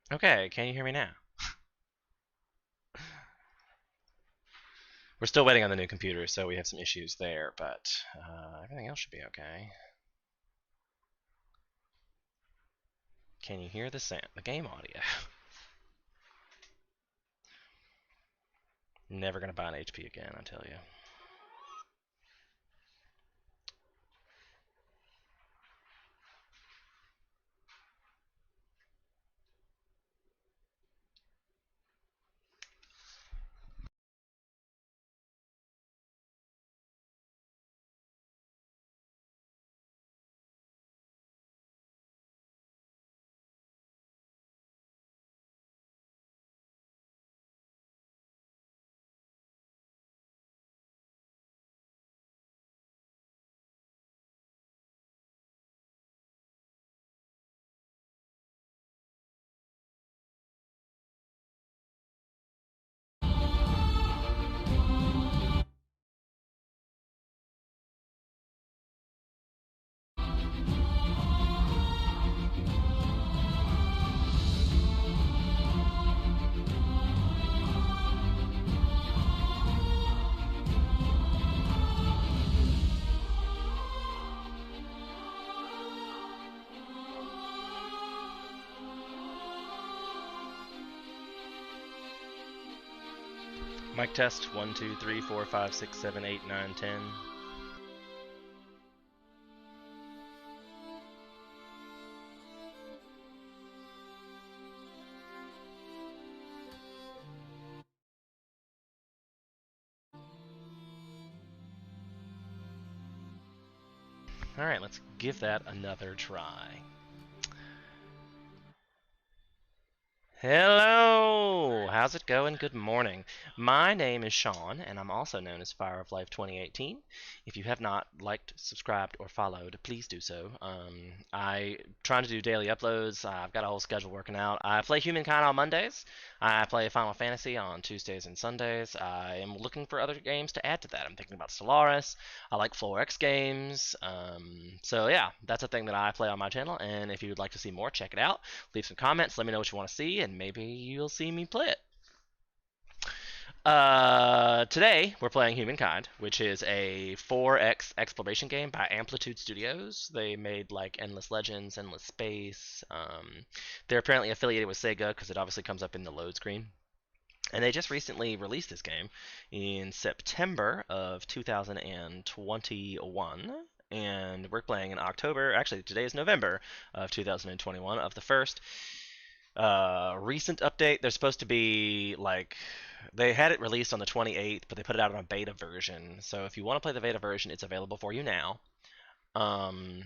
Okay, can you hear me now? We're still waiting on the new computer, so we have some issues there, but everything else should be okay. Can you hear the sound, the game audio? Never gonna buy an HP again, I tell you. Mic test 1, 2, 3, 4, 5, 6, 7, 8, 9, 10. Alright, let's give that another try. Hello! How's it going? Good morning. My name is Sean, and I'm also known as Fire of Life 2018. If you have not liked, subscribed, or followed, please do so. I trying to do daily uploads. I've got a whole schedule working out. I play Humankind on Mondays. I play Final Fantasy on Tuesdays and Sundays. I am looking for other games to add to that. I'm thinking about Stellaris. I like 4X games. So yeah, that's a thing that I play on my channel, and if you would like to see more, check it out. Leave some comments, let me know what you want to see, and maybe you'll see me play it. Today we're playing Humankind, which is a 4X exploration game by Amplitude Studios. They made like Endless Legends, Endless Space. They're apparently affiliated with Sega because it obviously comes up in the load screen. And they just recently released this game in September of 2021. And we're playing in October. Actually, today is November of 2021 of the first recent update. They're supposed to be like they had it released on the 28th, but they put it out on a beta version. So if you want to play the beta version, it's available for you now. Um,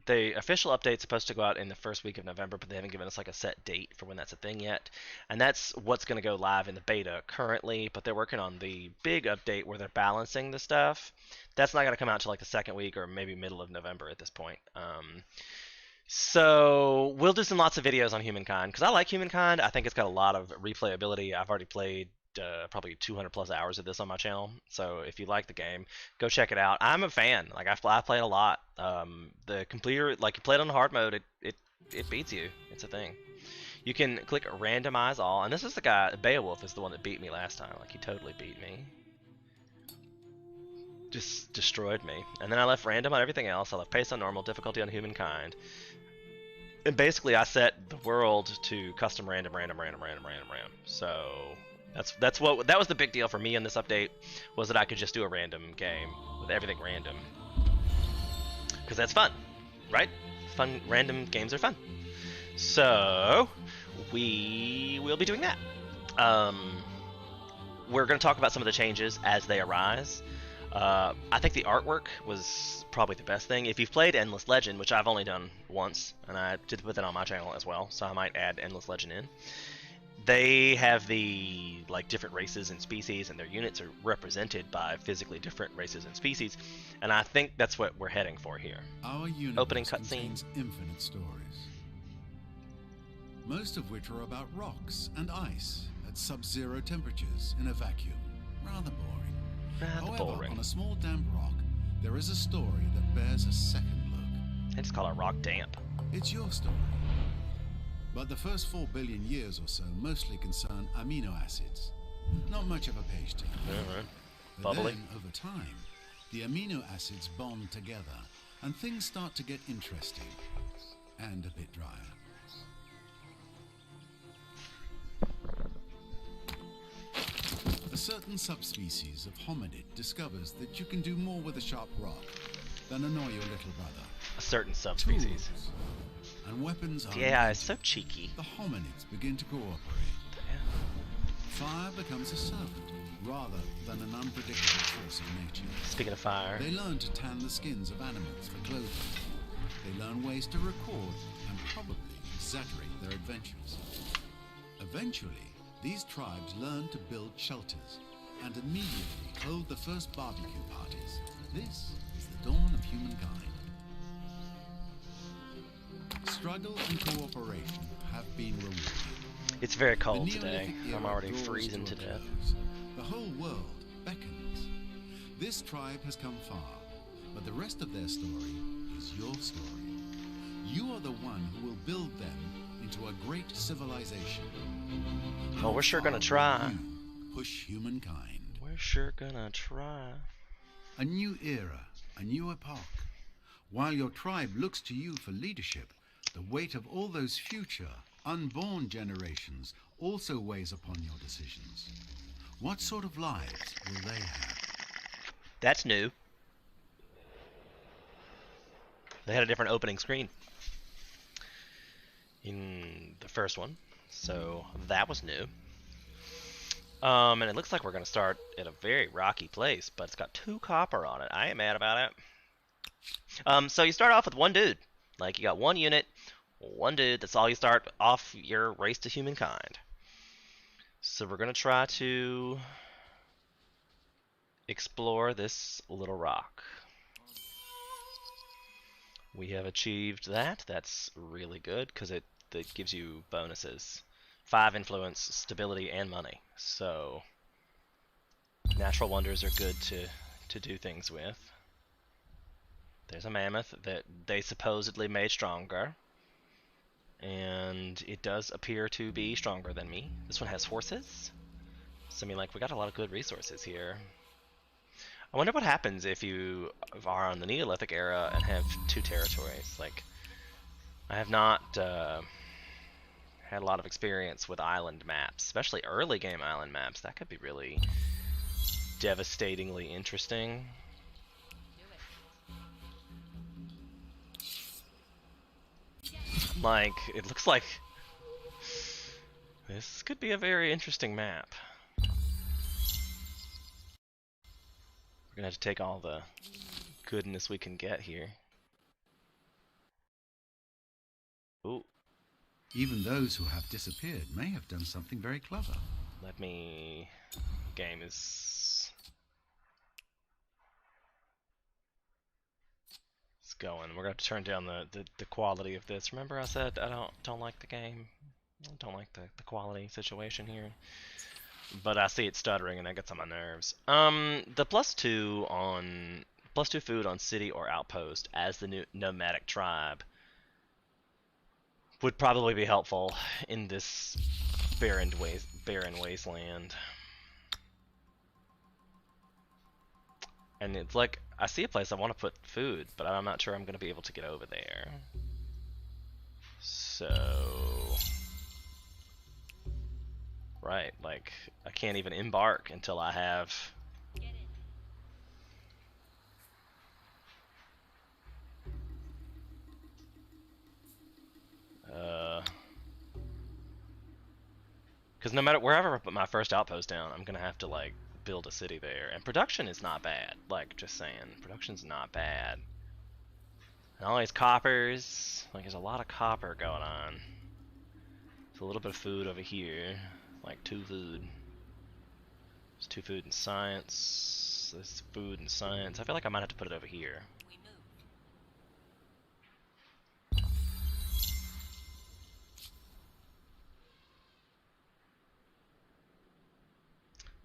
the official update's supposed to go out in the first week of November, but they haven't given us like a set date for when that's a thing yet. And that's what's going to go live in the beta currently, but they're working on the big update where they're balancing the stuff. That's not going to come out until like the second week or maybe middle of November at this point. So we'll do some lots of videos on Humankind because I like Humankind. I think it's got a lot of replayability. I've already played probably 200 plus hours of this on my channel. So if you like the game, go check it out. I'm a fan. Like I play it a lot. The completer, like you play it on hard mode, it beats you. It's a thing. You can click randomize all, and this is the guy. Beowulf is the one that beat me last time. Like he totally beat me. Just destroyed me. And then I left random on everything else. I left pace on normal, difficulty on Humankind. And basically I set the world to custom random. So that was the big deal for me in this update, was that I could just do a random game with everything random. Because that's fun, right? Fun, random games are fun. So we will be doing that. We're going to talk about some of the changes as they arise. I think the artwork was probably the best thing. If you've played Endless Legend, which I've only done once, and I did put that on my channel as well, so I might add Endless Legend in. They have the like different races and species, and their units are represented by physically different races and species, and I think that's what we're heading for here. Our universe Opening cutscene. Contains infinite stories, most of which are about rocks and ice at sub-zero temperatures in a vacuum. Rather boring. However, on a small damp rock, there is a story that bears a second look. They just call it rock damp. It's your story. But the first 4 billion years or so mostly concern amino acids. Not much of a page turner. But Bubbly. then, over time, the amino acids bond together, and things start to get interesting. And a bit drier. A certain subspecies of hominid discovers that you can do more with a sharp rock than annoy your little brother. A certain subspecies. Tools and weapons are Yeah, it's so cheeky. The hominids begin to cooperate. Yeah. Fire becomes a servant rather than an unpredictable force of nature. Speaking of fire. They learn to tan the skins of animals for clothing. They learn ways to record and probably exaggerate their adventures. Eventually, these tribes learn to build shelters and immediately hold the first barbecue parties. This is the dawn of humankind. Struggle and cooperation have been rewarded. It's very The cold today. Neolithic I'm era already draws freezing to to a death. close. The whole world beckons. This tribe has come far, but the rest of their story is your story. You are the one who will build them into a great civilization. Oh, we're sure How gonna far try. will you push humankind. We're sure gonna try. A new era, a new epoch. While your tribe looks to you for leadership, the weight of all those future, unborn generations also weighs upon your decisions. What sort of lives will they have? That's new. They had a different opening screen in the first one, so that was new. And it looks like we're gonna start at a very rocky place, but it's got 2 copper on it. I ain't mad about it. So you start off with 1 dude. Like, you got 1 unit, 1 dude. That's all you start off your race to humankind. So we're gonna try to explore this little rock. We have achieved that. That's really good because it gives you bonuses. 5 influence, stability, and money. So natural wonders are good to do things with. There's a mammoth that they supposedly made stronger. And it does appear to be stronger than me. This one has horses. So I mean, like, we got a lot of good resources here. I wonder what happens if you are on the Neolithic era and have 2 territories. Like, I have not had a lot of experience with island maps, especially early game island maps. That could be really devastatingly interesting. Like, it looks like this could be a very interesting map. We're gonna have to take all the goodness we can get here. Ooh. Even those who have disappeared may have done something very clever. Let me... Game is... It's going. We're gonna have to turn down the quality of this. Remember I said I don't like the game? I don't like the quality situation here. But I see it stuttering and that gets on my nerves. The +2 food on city or outpost as the new nomadic tribe would probably be helpful in this barren wasteland. And it's like, I see a place I want to put food, but I'm not sure I'm going to be able to get over there. So... Right, like, I can't even embark until I have... Because no matter wherever I put my first outpost down, I'm gonna have to, like, build a city there. And production is not bad, like, just saying. Production's not bad. And all these coppers, like, there's a lot of copper going on. There's a little bit of food over here. Like 2 food. There's 2 food and science. There's food and science. I feel like I might have to put it over here.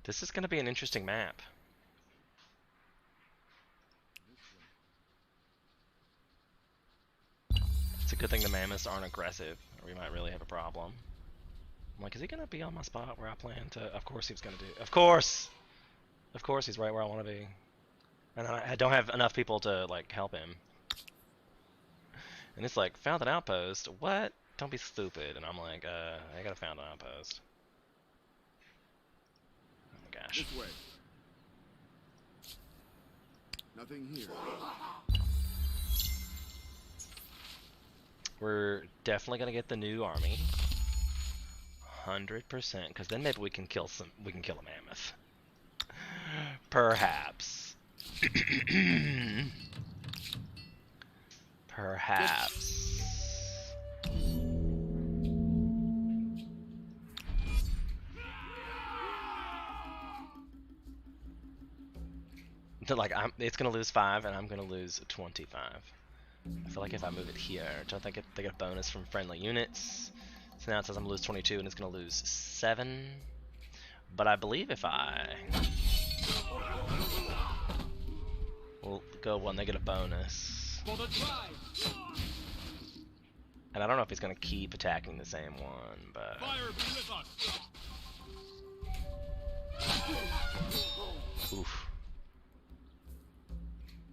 This is going to be an interesting map. It's a good thing the mammoths aren't aggressive. or we might really have a problem. I'm like, is he gonna be on my spot where I plan to? Of course he was gonna do. Of course he's right where I want to be, and I don't have enough people to like help him. And it's like, found an outpost. What? Don't be stupid. And I'm like, I gotta found an outpost. Oh my gosh. This way. Nothing here. We're definitely gonna get the new army. 100%, because then maybe we can kill a mammoth. Perhaps. Perhaps. Like it's gonna lose 5 and I'm gonna lose 25. I feel like if I move it here, don't think they get a bonus from friendly units. So now it says I'm gonna lose 22 and it's gonna lose 7. But I believe if I will go 1, they get a bonus. And I don't know if he's gonna keep attacking the same one, but oof.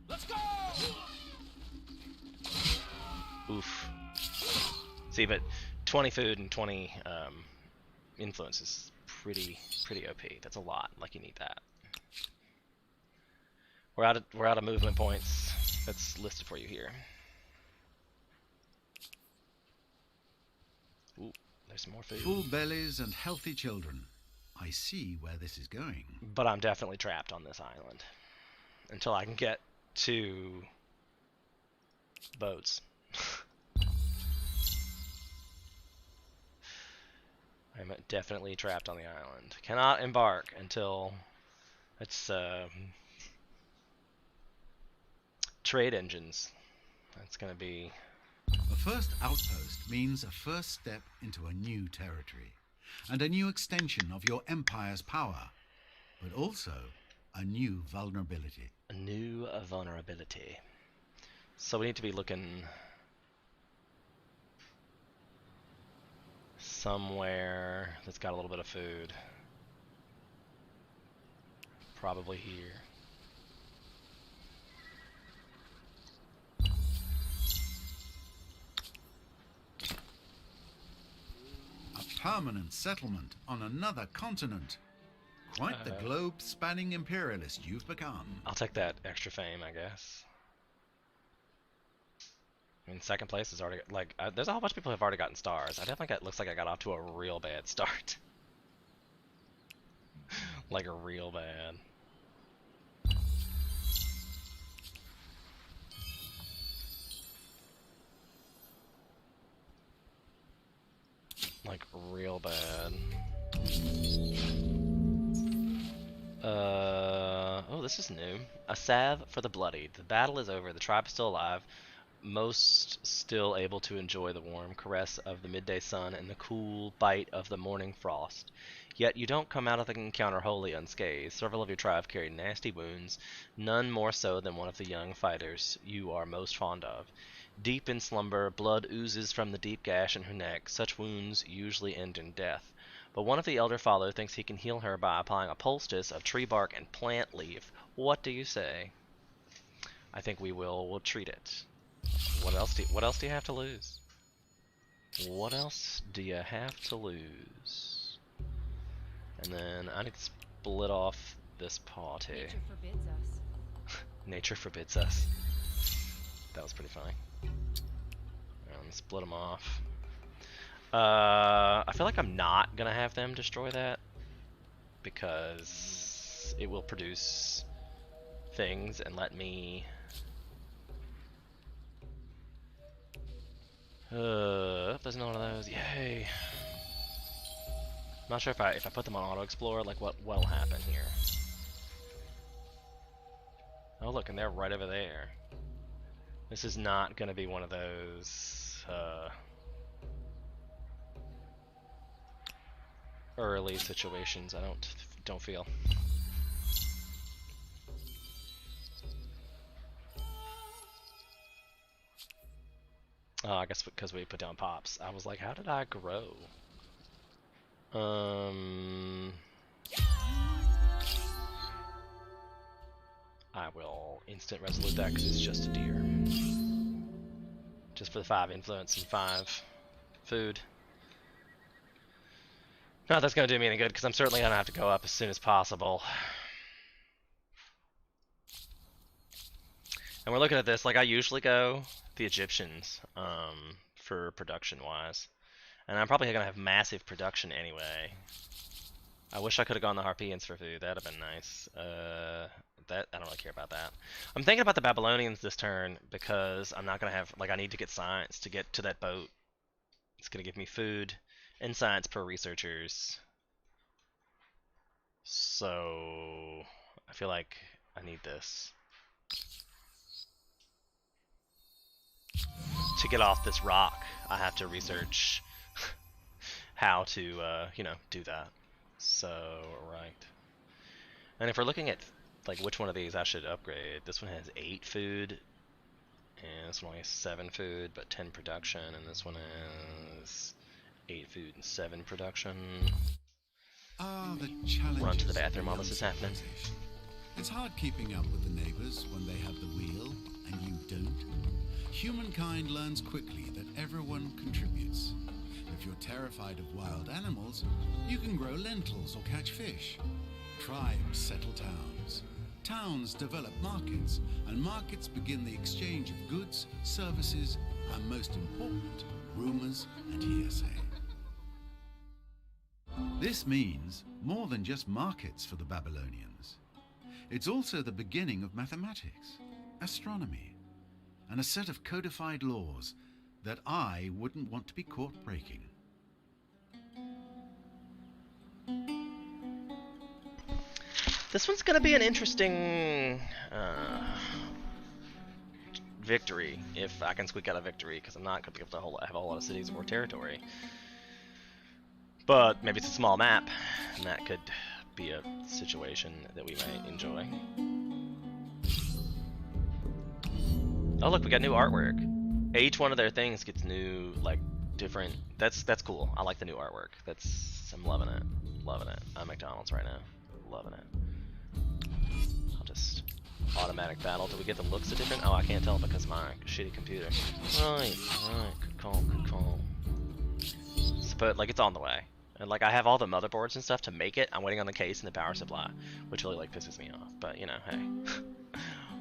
Let's go! Oof. See, but 20 food and 20 influence is pretty OP. That's a lot. Like, you need that. We're out of movement points. That's listed for you here. Ooh, there's some more food. Full bellies and healthy children. I see where this is going. But I'm definitely trapped on this island until I can get 2 boats. I'm definitely trapped on the island. Cannot embark until it's trade engines. That's gonna be. A first outpost means a first step into a new territory and a new extension of your empire's power, but also a new vulnerability. A new vulnerability. So we need to be looking somewhere that's got a little bit of food. Probably here. A permanent settlement on another continent. Quite the globe-spanning imperialist you've become. I'll take that extra fame, I guess. I mean, second place is already like there's a whole bunch of people who have already gotten stars. I definitely looks like I got off to a real bad start. Like a real bad. Like real bad. Oh, this is new. A salve for the bloodied. The battle is over. The tribe is still alive. Most still able to enjoy the warm caress of the midday sun and the cool bite of the morning frost. Yet you don't come out of the encounter wholly unscathed. Several of your tribe carried nasty wounds, none more so than one of the young fighters you are most fond of. Deep in slumber, blood oozes from the deep gash in her neck. Such wounds usually end in death. But one of the elder father thinks he can heal her by applying a poultice of tree bark and plant leaf. What do you say? I think we'll treat it. What else do you have to lose? What else do you have to lose? And then I need to split off this party. Nature forbids us. Nature forbids us. That was pretty funny. Split them off. I feel like I'm not gonna have them destroy that because it will produce things and let me. If there's none of those, yay! I'm not sure if I put them on auto explore, like what'll happen here. Oh look, and they're right over there. This is not gonna be one of those early situations. I don't feel. Oh, I guess because we put down pops. I was like, how did I grow? I will instant resolute that because it's just a deer. Just for the 5 influence and 5 food. Not that's going to do me any good because I'm certainly going to have to go up as soon as possible. And we're looking at this like I usually go the Egyptians for production wise. And I'm probably going to have massive production anyway. I wish I could have gone the Harpians for food. That'd have been nice. That I don't really care about that. I'm thinking about the Babylonians this turn because I'm not gonna have like I need to get science to get to that boat. It's gonna give me food and science per researchers. So I feel like I need this to get off this rock. I have to research how to do that. So right. And if we're looking at like which one of these I should upgrade, this one has 8 food, and this one only has 7 food, but 10 production, and this one has 8 food and 7 production. The challenges Run to the of bathroom a while young this is happening. civilization. It's hard keeping up with the neighbors when they have the wheel and you don't. Humankind learns quickly that everyone contributes. If you're terrified of wild animals, you can grow lentils or catch fish. Tribes settle towns. Towns develop markets, and markets begin the exchange of goods, services, and most important, rumors and hearsay. This means more than just markets for the Babylonians. It's also the beginning of mathematics, astronomy, and a set of codified laws that I wouldn't want to be caught breaking. This one's gonna be an interesting victory if I can squeak out a victory, because I'm not gonna be able to have a whole lot of cities or territory. But maybe it's a small map, and that could be a situation that we might enjoy. Oh look, we got new artwork. Each one of their things gets new, like different. That's cool. I like the new artwork. I'm loving it. Loving it. I'm McDonald's right now. Loving it. I'll just automatic battle. Do we get the looks of different? Oh, I can't tell because of my shitty computer. Right. Good call. Good call. But like it's on the way. And like I have all the motherboards and stuff to make it. I'm waiting on the case and the power supply, which really like pisses me off. But you know, hey,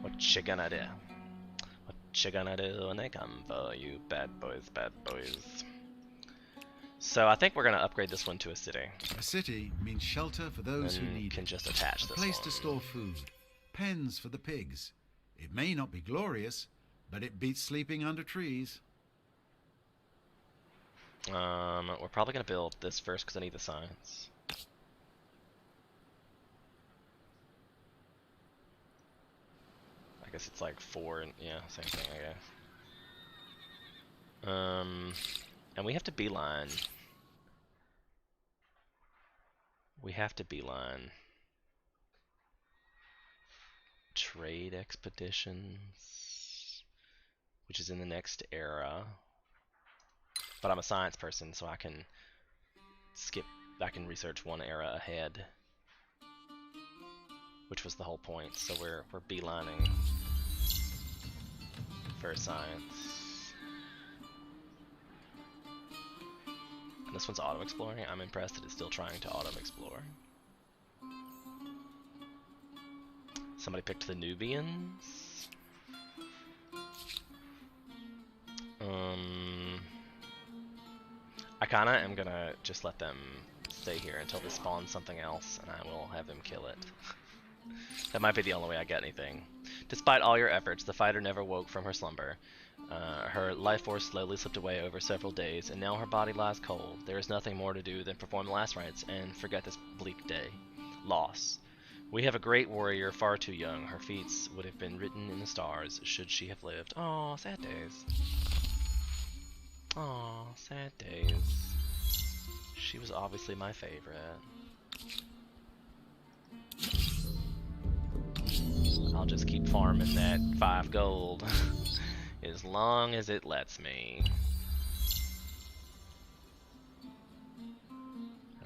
what you gonna do? What you gonna do when they come for you, bad boys, bad boys? So I think we're gonna upgrade this one to a city. A city means shelter for those who And need can it. just attach A this place one. to store food, pens for the pigs. It may not be glorious, but it beats sleeping under trees. We're probably gonna build this first because I need the science. I guess it's like 4 and yeah, same thing I guess. And we have to beeline. We have to beeline trade expeditions, which is in the next era. But I'm a science person, so I can skip. I can research one era ahead, which was the whole point. So we're beelining for science. And this one's auto-exploring. I'm impressed that it's still trying to auto-explore. Somebody picked the Nubians. I kinda am gonna just let them stay here until they spawn something else, and I will have them kill it. That might be the only way I get anything. Despite all your efforts, the fighter never woke from her slumber. Her life force slowly slipped away over several days, and now her body lies cold. There is nothing more to do than perform the last rites and forget this bleak day. Loss. We have a great warrior, far too young. Her feats would have been written in the stars should she have lived. Aw, sad days. Aw, sad days. She was obviously my favorite. I'll just keep farming that 5 gold. As long as it lets me.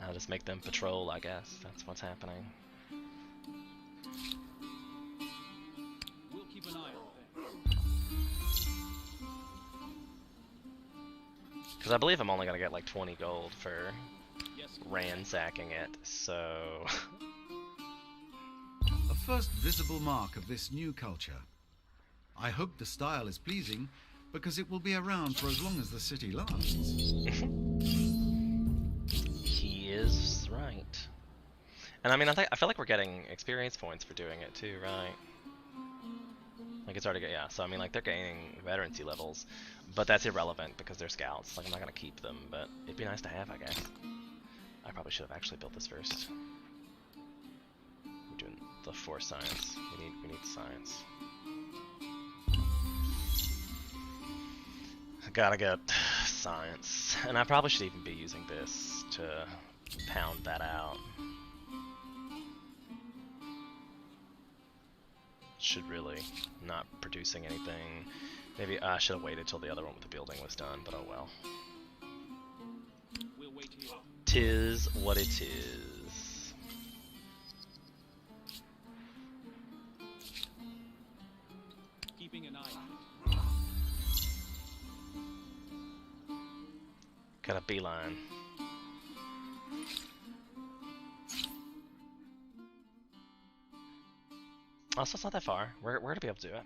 I'll just make them patrol, I guess. That's what's happening. We'll keep an eye on things. Because I believe I'm only going to get like 20 gold for Yes, ransacking it, so... A first visible mark of this new culture. I hope the style is pleasing, because it will be around for as long as the city lasts. He is right. And I mean, I feel like we're getting experience points for doing it too, right? Like it's already yeah. So I mean, like they're gaining veterancy levels, but that's irrelevant because they're scouts. Like I'm not gonna keep them, but it'd be nice to have, I guess. I probably should have actually built this first. We're doing the 4 science. We need science. I gotta get science, and I probably should even be using this to pound that out. Should really not producing anything. Maybe I should have waited till the other one with the building was done, but oh well. we'll wait here. Tis what it is. Keeping an eye on it. Got a beeline. Also, it's not that far. We're to be able to do it.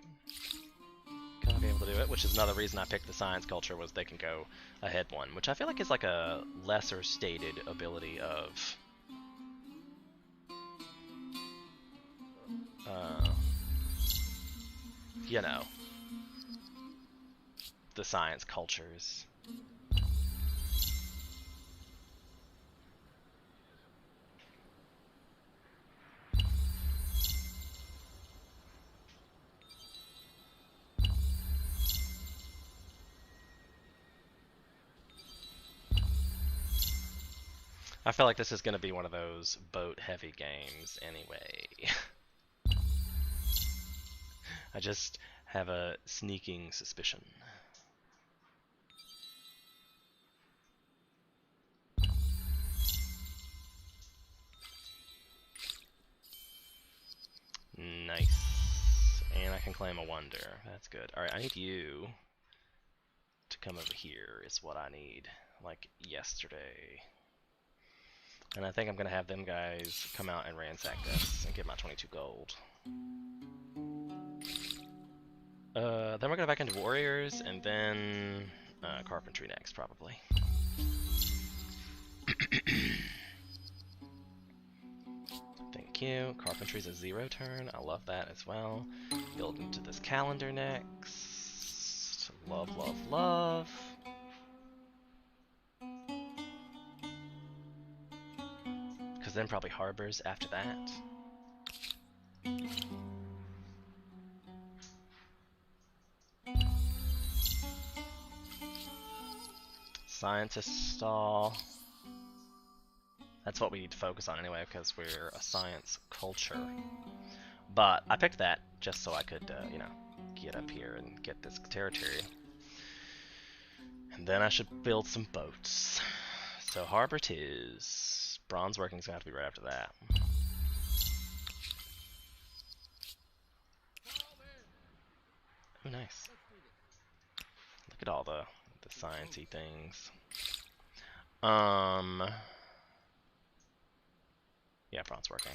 Gonna be able to do it, which is another reason I picked the science culture was they can go ahead one, which I feel like is like a lesser stated ability of you know, the science cultures. I feel like this is going to be one of those boat-heavy games anyway. I just have a sneaking suspicion. Nice. And I can claim a wonder. That's good. Alright, I need you to come over here is what I need. Like yesterday. And I think I'm going to have them guys come out and ransack this and get my 22 gold. Then we're going to back into warriors and then carpentry next, probably. Thank you. Carpentry's a 0 turn. I love that as well. Build into this calendar next. Love, love, love. Because then probably harbors after that. Scientist stall. That's what we need to focus on anyway, because we're a science culture. But I picked that just so I could, you know, get up here and get this territory. And then I should build some boats. So harbor 'tis. Bronze working's gonna have to be right after that. Oh, nice. Look at all the sciencey things. Yeah, bronze working.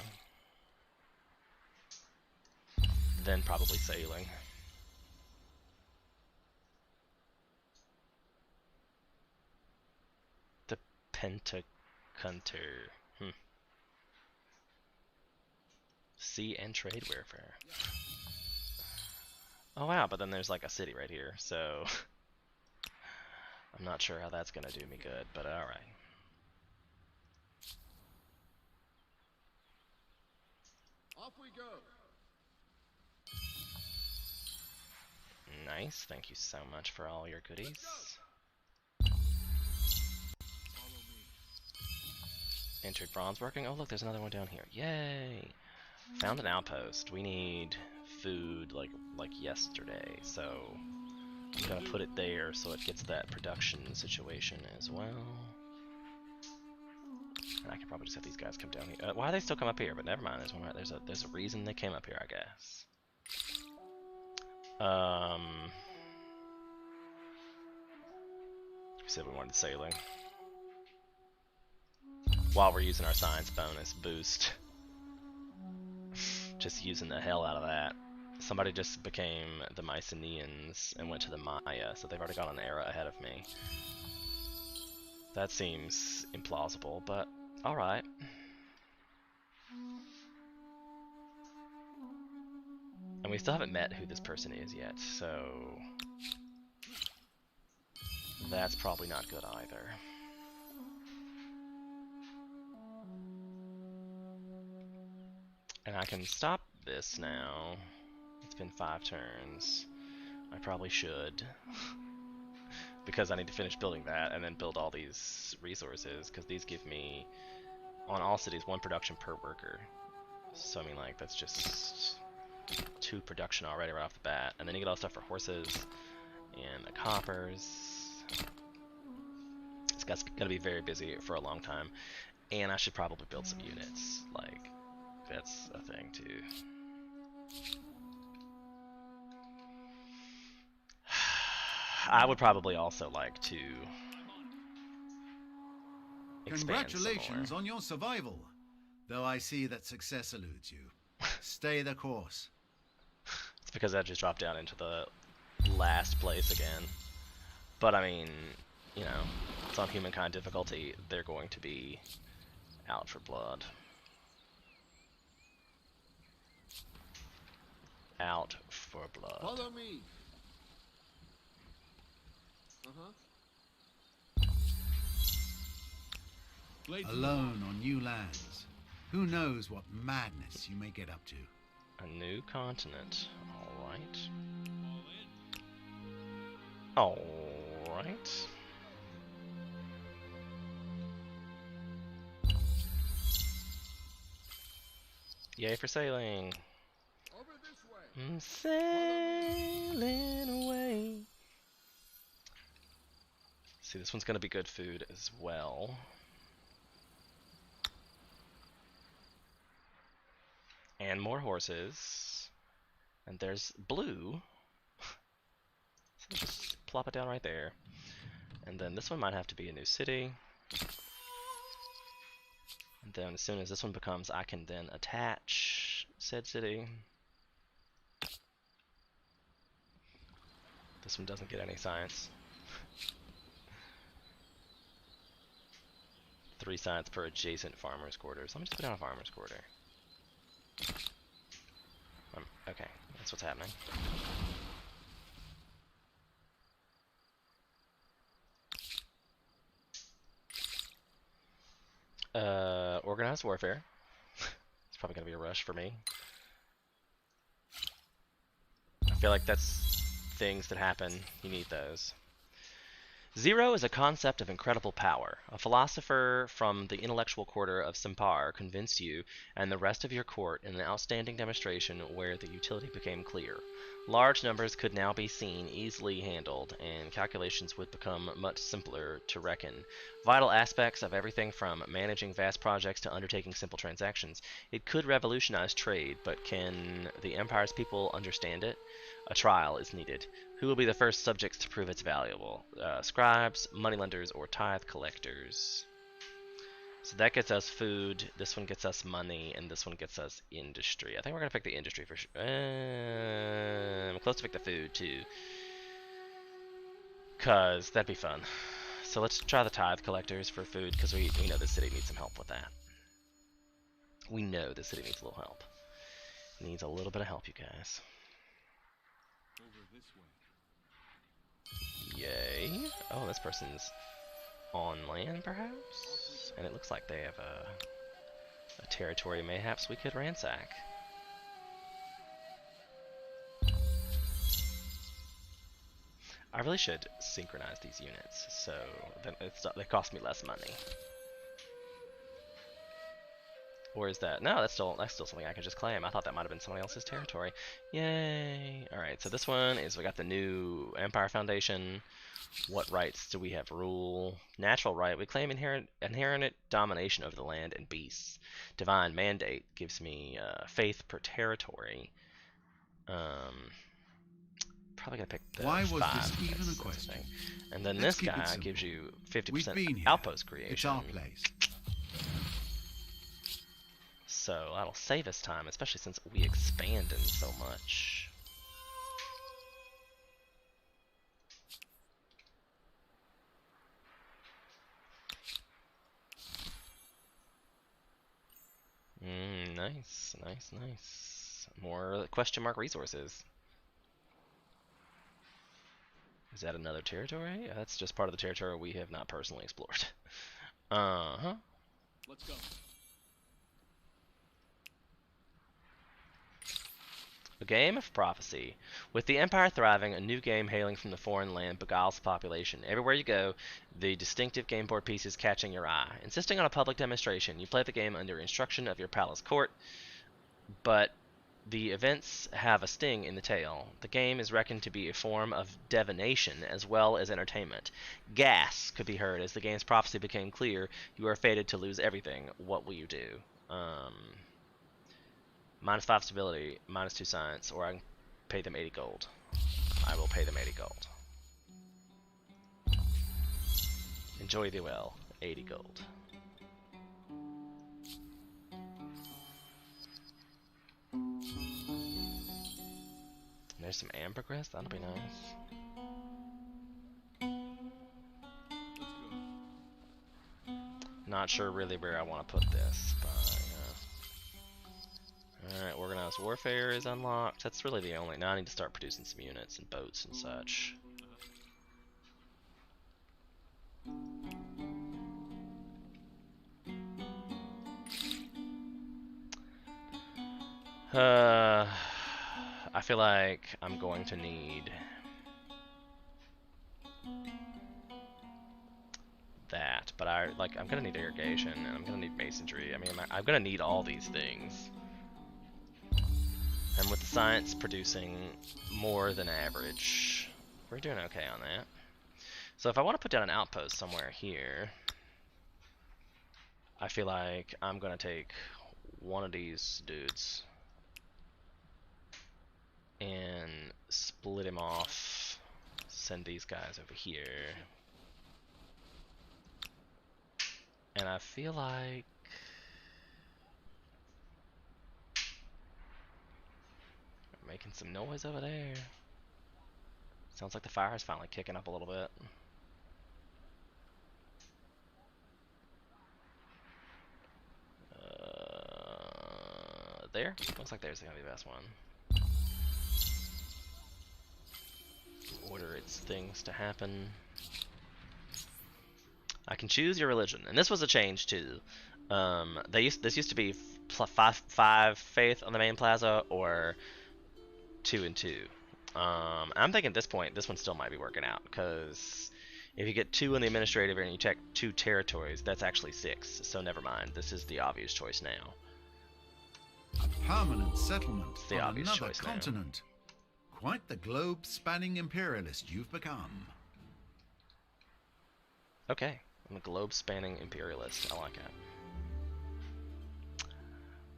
Then probably sailing. The Pentacunter. Sea and trade warfare. Oh wow, but then there's like a city right here, so I'm not sure how that's gonna do me good, but alright. Off we go. Nice, thank you so much for all your goodies. Entered bronze working. Oh look, there's another one down here. Yay! Found an outpost. We need food like yesterday, so I'm gonna put it there so it gets that production situation as well. And I could probably just have these guys come down here. Why do they still come up here? But never mind. There's a reason they came up here, I guess. We said we wanted sailing. While we're using our science bonus boost. Just using the hell out of that. Somebody just became the Mycenaeans and went to the Maya, so they've already got an era ahead of me. That seems implausible, but alright. And we still haven't met who this person is yet, so that's probably not good either. And I can stop this now. It's been 5 turns. I probably should. Because I need to finish building that and then build all these resources, because these give me, on all cities, 1 production per worker. So I mean, like, that's just 2 production already right off the bat. And then you get all stuff for horses and the coppers. It's gonna be very busy for a long time. And I should probably build some units. Like, that's a thing too. I would probably also like to expand Congratulations some more. on your survival, though I see that success eludes you. Stay the course. It's because I just dropped down into the last place again. But I mean, you know, it's on Humankind difficulty. They're going to be out for blood. Out for blood. Follow me. Blades Alone on new lands. Who knows what madness you may get up to. A new continent. Alright. all in. Alright. Yay for sailing. Over this way. I'm sailing away. See, this one's gonna be good food as well. And more horses. And there's blue. So just plop it down right there. And then this one might have to be a new city. And then as soon as this one becomes, I can then attach said city. This one doesn't get any science. 3 science per adjacent farmer's quarters. Let me just put down a farmer's quarter. Okay, that's what's happening. Organized warfare. It's probably gonna be a rush for me. I feel like that's things that happen. You need those. Zero is a concept of incredible power. A philosopher from the intellectual quarter of Simpar convinced you and the rest of your court in an outstanding demonstration where the utility became clear. Large numbers could now be seen, easily handled, and calculations would become much simpler to reckon. Vital aspects of everything from managing vast projects to undertaking simple transactions. It could revolutionize trade, but can the Empire's people understand it? A trial is needed. Who will be the first subjects to prove it's valuable? Scribes, moneylenders, or tithe collectors? So that gets us food, this one gets us money, and this one gets us industry. I think we're going to pick the industry for sure. I'm close to pick the food, too. Because that'd be fun. So let's try the tithe collectors for food, because we know the city needs some help with that. We know the city needs a little help. It needs a little bit of help, you guys. Over this way. Yay. Oh, this person's on land, perhaps? And it looks like they have a territory mayhaps we could ransack. I really should synchronize these units, so then they cost me less money. Or is that... No, that's still something I can just claim. I thought that might have been somebody else's territory. Yay! Alright, so this one is we got the new Empire Foundation. What rights do we have? Rule. Natural right. We claim inherent domination over the land and beasts. Divine mandate gives me faith per territory. Probably gonna pick the Why was 5. this even a That's the question? thing. And then Let's this keep it guy simple. gives you We've 50% been here. outpost creation. It's our place. So that'll save us time, especially since we expanded so much. Nice, nice, nice. More question mark resources. Is that another territory? That's just part of the territory we have not personally explored. Uh-huh. Let's go. A game of prophecy. With the Empire thriving, a new game hailing from the foreign land beguiles the population. Everywhere you go, the distinctive game board pieces catching your eye. Insisting on a public demonstration, you play the game under instruction of your palace court, but the events have a sting in the tail. The game is reckoned to be a form of divination as well as entertainment. Gas could be heard as the game's prophecy became clear. You are fated to lose everything. What will you do? -5 stability, -2 science, or I can pay them 80 gold. I will pay them 80 gold. Enjoy the well. 80 gold. There's some ambergris. That'll be nice. Let's go. Not sure really where I want to put this, but alright, organized warfare is unlocked. That's really the only... Now I need to start producing some units and boats and such. I feel like I'm going to need that, but I'm gonna need irrigation and I'm gonna need masonry. I mean, I'm gonna need all these things. And with the science producing more than average, we're doing okay on that. So if I want to put down an outpost somewhere here, I feel like I'm gonna take one of these dudes and split him off, send these guys over here, and I feel like we're making some noise over there. Sounds like the fire is finally kicking up a little bit. There? Looks like there's gonna be the best one. Order its things to happen. I can choose your religion, and this was a change too. This used to be five faith on the main plaza or 2 and 2. I'm thinking at this point this one still might be working out, because if you get 2 in the administrative and you check 2 territories, that's actually 6. So never mind. This is the obvious choice now. A permanent settlement It's the on obvious another choice now. continent. Quite the globe-spanning imperialist you've become. Okay, I'm a globe-spanning imperialist. I like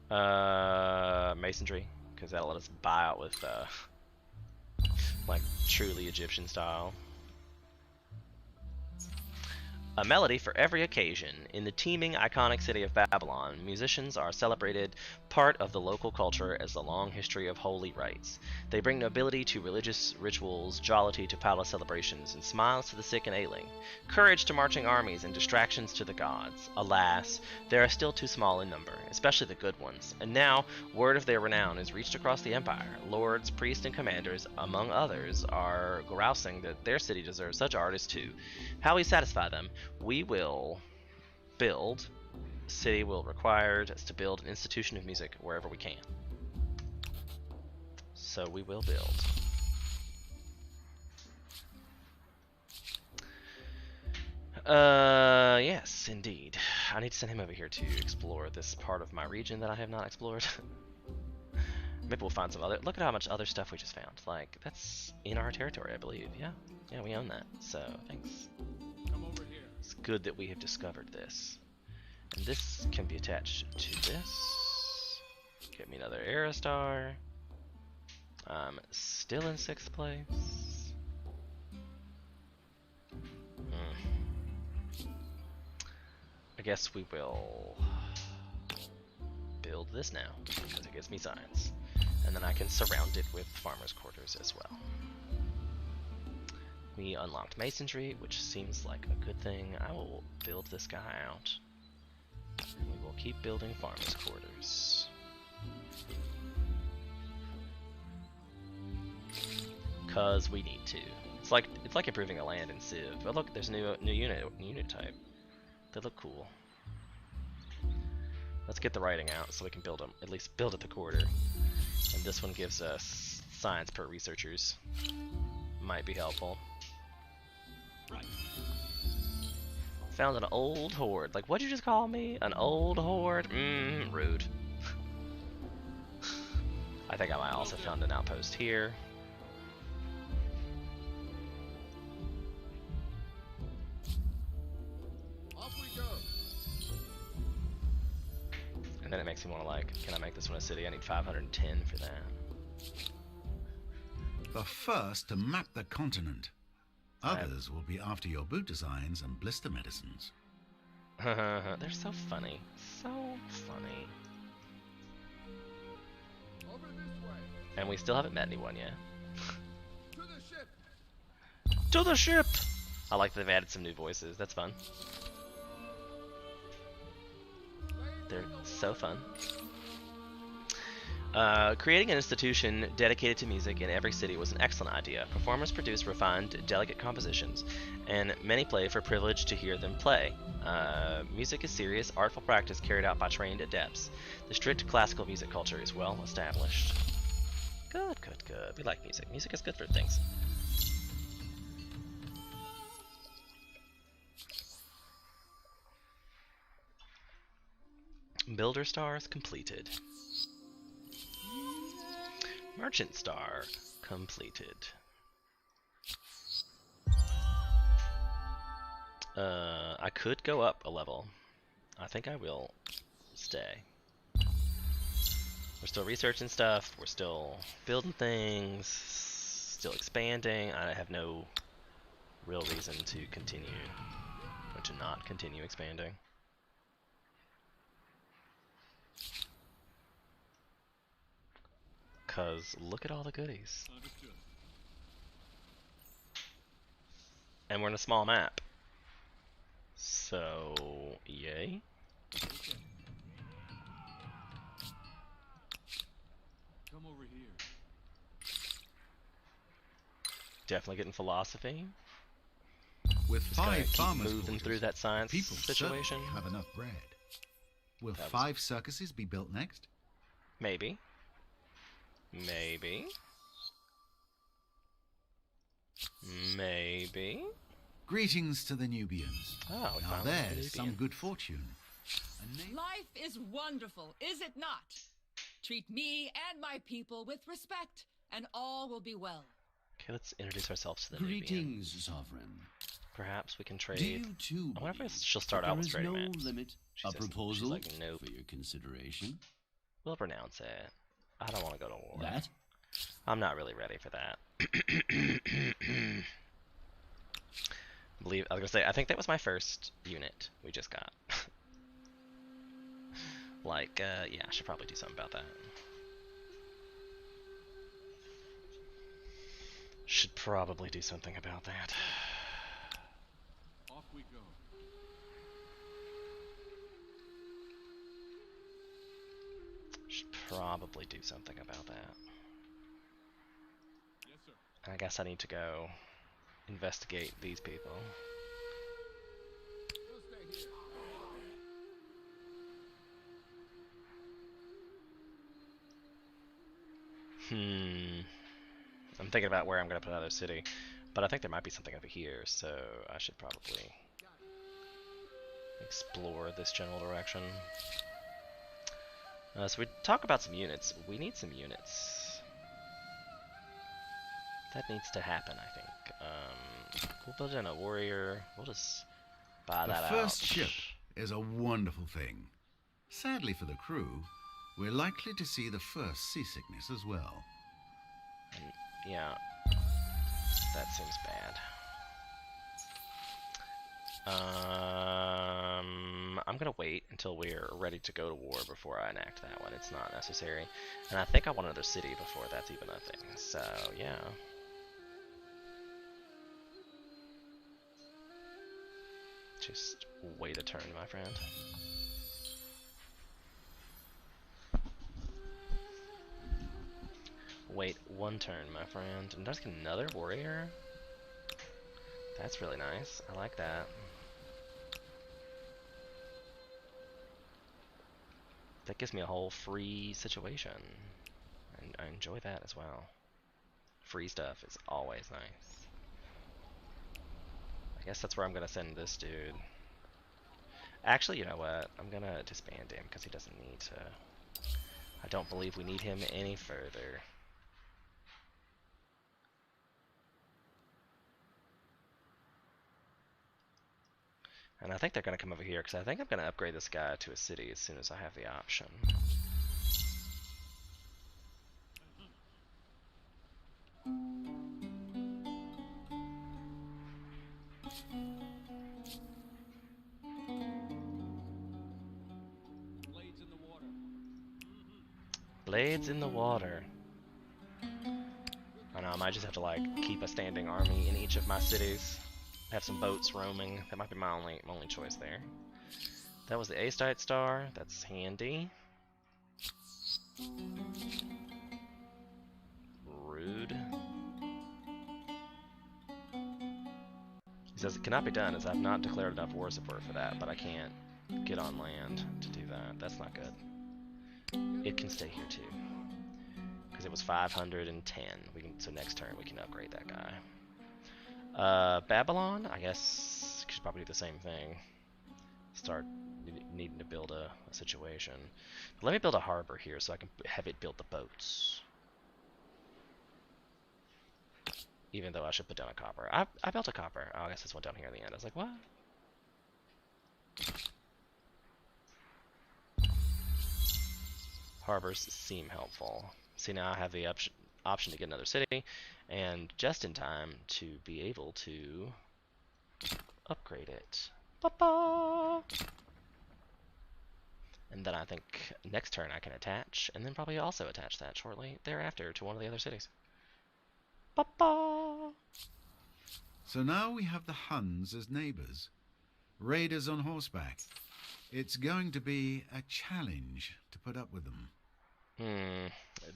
it. Masonry, because that'll let us buy out with like truly Egyptian style. A melody for every occasion. In the teeming, iconic city of Babylon, musicians are celebrated, part of the local culture as a long history of holy rites. They bring nobility to religious rituals, jollity to palace celebrations, and smiles to the sick and ailing, courage to marching armies, and distractions to the gods. Alas, they are still too small in number, especially the good ones, and now word of their renown is reached across the empire. Lords, priests, and commanders, among others, are grousing that their city deserves such artists too. How we satisfy them? We will build. The city will require us to build an institution of music wherever we can. So we will build. Yes, indeed. I need to send him over here to explore this part of my region that I have not explored. Maybe we'll find some other. Look at how much other stuff we just found. Like, that's in our territory, I believe. Yeah, yeah, we own that. So thanks. Come over here. It's good that we have discovered this. And this can be attached to this. Get me another Aerostar. I'm still in 6th place. I guess we will build this now, because it gives me science. And then I can surround it with farmers' quarters as well. We unlocked masonry, which seems like a good thing. I will build this guy out. And we will keep building farmers' quarters. Cause we need to. It's like improving the land in Civ. But look, there's a new unit type. They look cool. Let's get the writing out so we can build them. At least build at the quarter. And this one gives us science per researchers. Might be helpful. Right. Found an old horde. Like, what'd you just call me? An old horde? Rude. I think I might also found an outpost here. Off we go. And then it makes me want to, like, can I make this one a city? I need 510 for that. The first to map the continent. Others will be after your boot designs and blister medicines. They're so funny. So funny. Over this way. And we still haven't met anyone yet. To the ship. To the ship! I like that they've added some new voices. That's fun. They're so fun. Creating an institution dedicated to music in every city was an excellent idea. Performers produce refined, delicate compositions, and many play for privilege to hear them play. Music is serious, artful practice carried out by trained adepts. The strict classical music culture is well established. Good, good, good. We like music. Music is good for things. Builder stars completed. Merchant star completed. I could go up a level. I think I will stay. We're still researching stuff. We're still building things. Still expanding. I have no real reason to continue or to not continue expanding. Cause look at all the goodies. Understood. And we're in a small map. So, yay. Okay. Come over here. Definitely getting philosophy. With Just gotta 5 keep farmers' moving quarters, through that science people situation. certainly have enough bread. Will That was- 5 circuses be built next? Maybe. Maybe. Maybe. Greetings to the Nubians. Oh, we Now found a there's some Nubian. good fortune. A name Life is wonderful, is it not? Treat me and my people with respect, and all will be well. Okay, let's introduce ourselves to the Nubian. Greetings, Sovereign. Perhaps we can Do trade. you too I wonder if believe she'll start that out there with is trading no that. limit, She a says- she's proposal like, nope. for your consideration? We'll pronounce it. I don't want to go to war. That? I'm not really ready for that. I was gonna say, I think that was my first unit we just got. Like, yeah, I should probably do something about that. Should probably do something about that. Off we go. Should probably do something about that. Yes, sir. And I guess I need to go investigate these people. We'll stay here. I'm thinking about where I'm gonna put another city, but I think there might be something over here, so I should probably explore this general direction. So we talk about some units. We need some units. That needs to happen, I think. We'll build in a warrior. We'll just buy The that out. first ship is a wonderful thing. Sadly for the crew, we're likely to see the first seasickness as well. And, yeah, that seems bad. I'm gonna wait until we're ready to go to war before I enact that one. It's not necessary. And I think I want another city before that's even a thing. So, yeah. Just wait a turn, my friend. Wait one turn, my friend. And just get another warrior? That's really nice. I like that. That gives me a whole free situation. And I enjoy that as well. Free stuff is always nice. I guess that's where I'm gonna send this dude. Actually, you know what? I'm gonna disband him because he doesn't need to. I don't believe we need him any further. And I think they're gonna come over here because I think I'm gonna upgrade this guy to a city as soon as I have the option. Blades in the water. Blades in the water. I know, I might just have to like keep a standing army in each of my cities. Have some boats roaming. That might be my only choice there. That was the Astite star. That's handy. Rude. He says it cannot be done as I've not declared enough war support for that, but I can't get on land to do that. That's not good. It can stay here too. Because it was 510. So next turn we can upgrade that guy. Babylon, I guess should probably do the same thing. Start needing to build a situation. But let me build a harbor here so I can have it build the boats. Even though I should put down a copper. I built a copper. Oh, I guess this one down here in the end. I was like, what? Harbors seem helpful. See, now I have the option to get another city, and just in time to be able to upgrade it. Ba-ba! And then I think next turn I can attach, and then probably also attach that shortly thereafter to one of the other cities. Ba-ba! So now we have the Huns as neighbors, raiders on horseback. It's going to be a challenge to put up with them.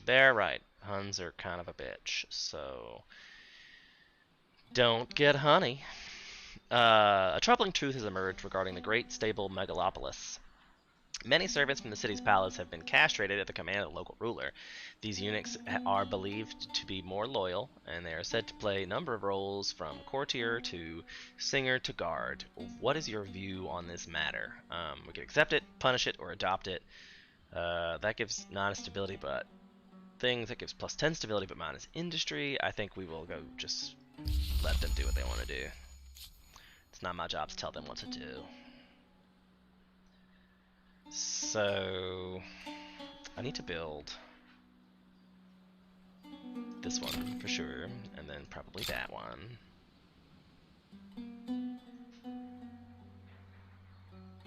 They're right. Huns are kind of a bitch, so don't get honey. A troubling truth has emerged regarding the great stable megalopolis. Many servants from the city's palace have been castrated at the command of the local ruler. These eunuchs are believed to be more loyal, and they are said to play a number of roles from courtier to singer to guard. What is your view on this matter? We can accept it, punish it, or adopt it. That gives 9 stability, but things that gives plus 10 stability, but minus industry. I think we will go just let them do what they want to do. It's not my job to tell them what to do. So I need to build this one for sure, and then probably that one.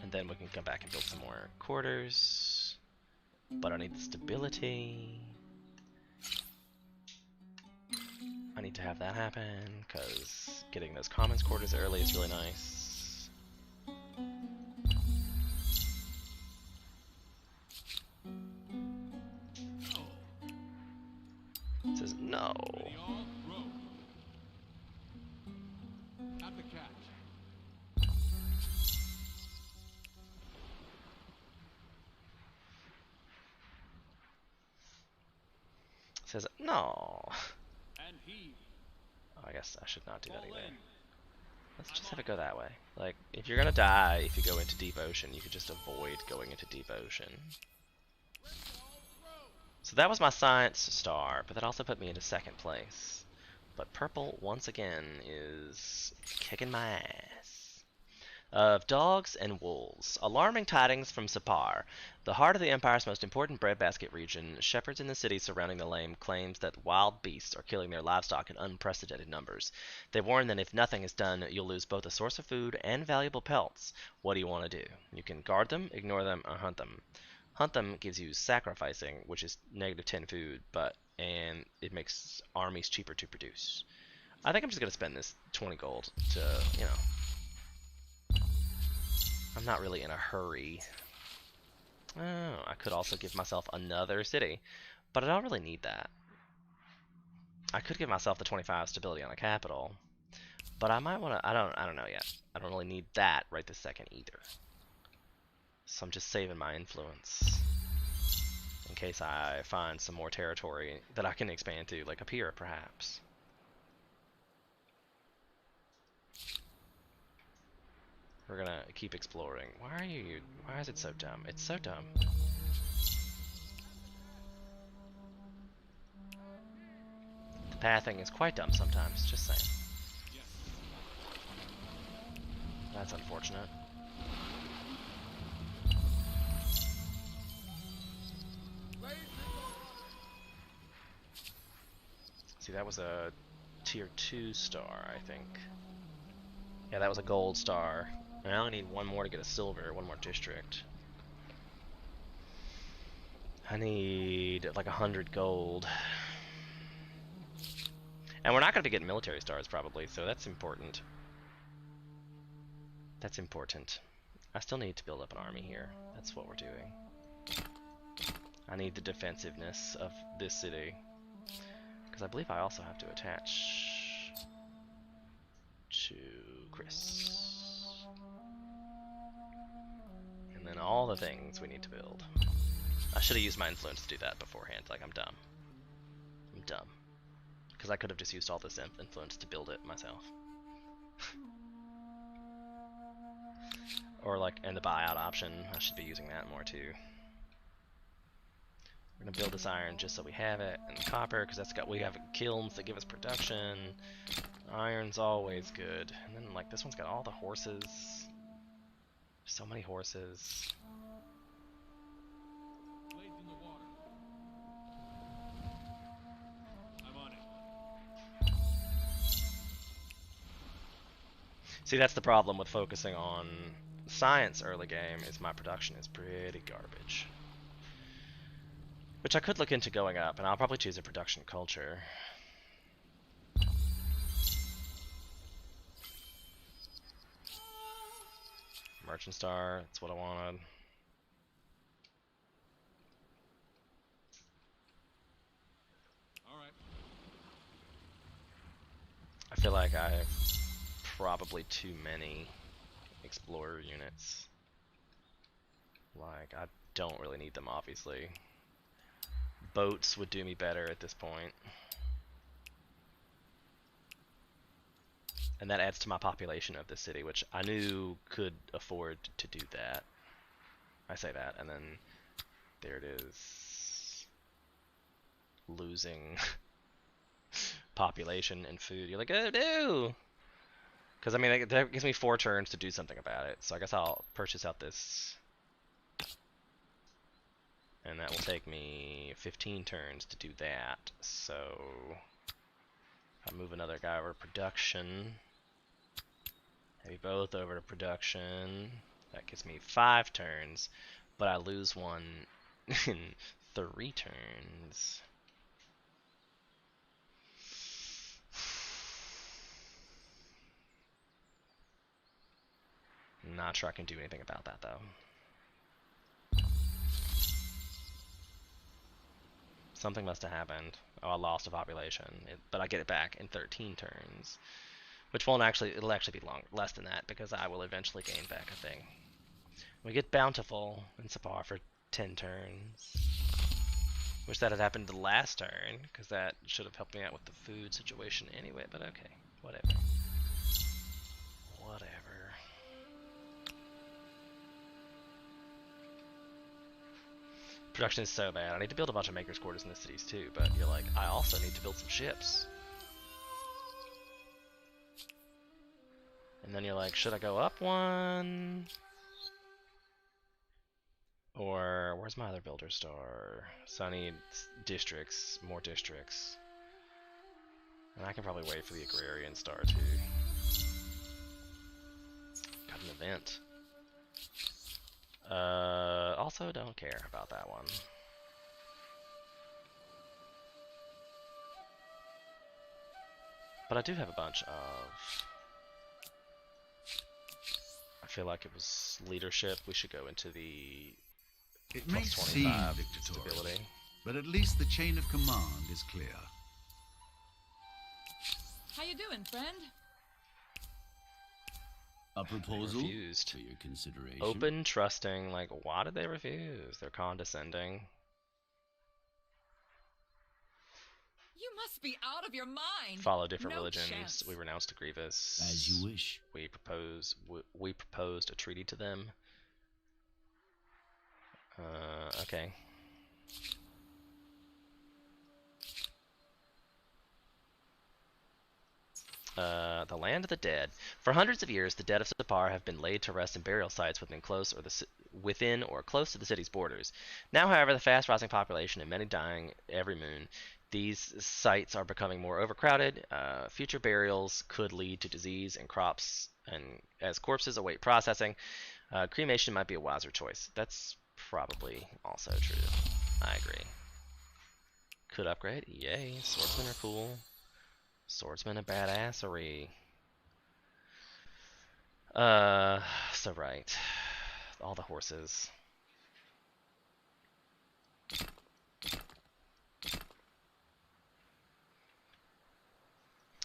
And then we can come back and build some more quarters. But I need the stability. I need to have that happen, because getting those commons quarters early is really nice. It says no. Ready all, row. At the catch. It says no. And heave. Oh, I guess I should not do that Fall either. in. Let's just have it go that way. Like, if you're gonna die if you go into deep ocean, you could just avoid going into deep ocean. So that was my science star, but that also put me into second place. But purple, once again, is kicking my ass. Of dogs and wolves. Alarming tidings from Sapar. The heart of the Empire's most important breadbasket region, shepherds in the cities surrounding the lame claims that wild beasts are killing their livestock in unprecedented numbers. They warn that if nothing is done, you'll lose both a source of food and valuable pelts. What do you want to do? You can guard them, ignore them, or hunt them. Hunt them gives you sacrificing, which is -10 food, and it makes armies cheaper to produce. I think I'm just gonna spend this 20 gold to, you know, I'm not really in a hurry. Oh, I could also give myself another city, but I don't really need that. I could give myself the 25 stability on a capital, but I might want to. I don't know yet. I don't really need that right this second either. So I'm just saving my influence in case I find some more territory that I can expand to, like up here, perhaps. We're gonna keep exploring. Why are you? Why is it so dumb? It's so dumb. The pathing is quite dumb sometimes. Just saying. That's unfortunate. See, that was a tier 2 star, I think. Yeah, that was a gold star. And I only need one more to get a silver, one more district. I need like 100 gold. And we're not going to be getting military stars probably, so that's important. That's important. I still need to build up an army here. That's what we're doing. I need the defensiveness of this city. Because I believe I also have to attach to Chris. And then all the things we need to build. I should have used my influence to do that beforehand. Like, I'm dumb. I'm dumb. Because I could have just used all this influence to build it myself. Or like, and the buyout option, I should be using that more too. We're gonna build this iron just so we have it, and copper, because we have kilns that give us production. Iron's always good. And then like this one's got all the horses. So many horses. Blades in the water. I'm on it. See, that's the problem with focusing on science early game, is my production is pretty garbage. Which I could look into going up, and I'll probably choose a production culture. Merchant Star, that's what I wanted. All right. I feel like I have probably too many explorer units. Like, I don't really need them, obviously. Boats would do me better at this point. And that adds to my population of the city, which I knew could afford to do that. I say that, and then there it is. Losing population and food. You're like, oh no! Because, I mean, that gives me 4 turns to do something about it. So I guess I'll purchase out this. And that will take me 15 turns to do that. So I'll move another guy over to production. Maybe both over to production. That gives me 5 turns. But I lose one in 3 turns. Not sure I can do anything about that, though. Something must have happened. Oh, I lost a population, but I get it back in 13 turns, which won't actually. It'll actually be less than that because I will eventually gain back a thing. We get bountiful in Sapar for 10 turns. Wish that had happened the last turn because that should have helped me out with the food situation anyway. But okay, whatever. Construction is so bad. I need to build a bunch of makers' quarters in the cities too, but you're like, I also need to build some ships. And then you're like, should I go up one? Or, where's my other builder star? So I need districts, more districts. And I can probably wait for the agrarian star too. Got an event. Also don't care about that one. But I do have a bunch of... I feel like it was leadership. We should go into the It may plus seem 25 dictatorial, stability. but at least the chain of command is clear. How you doing, friend? A proposal refused. for your consideration. Open, trusting, like, why did they refuse? They're condescending. You must be out of your mind. Follow different No religions. chance. We renounced to Grievous. As you wish. We proposed a treaty to them. Okay. The land of the dead. For hundreds of years, the dead of Sipar have been laid to rest in burial sites within or close to the city's borders. Now, however, the fast-rising population and many dying every moon, these sites are becoming more overcrowded. Future burials could lead to disease and crops, and as corpses await processing, cremation might be a wiser choice. That's probably also true. I agree. Could upgrade? Yay. Swordsmen are cool. Swordsman a badassery. So right. All the horses.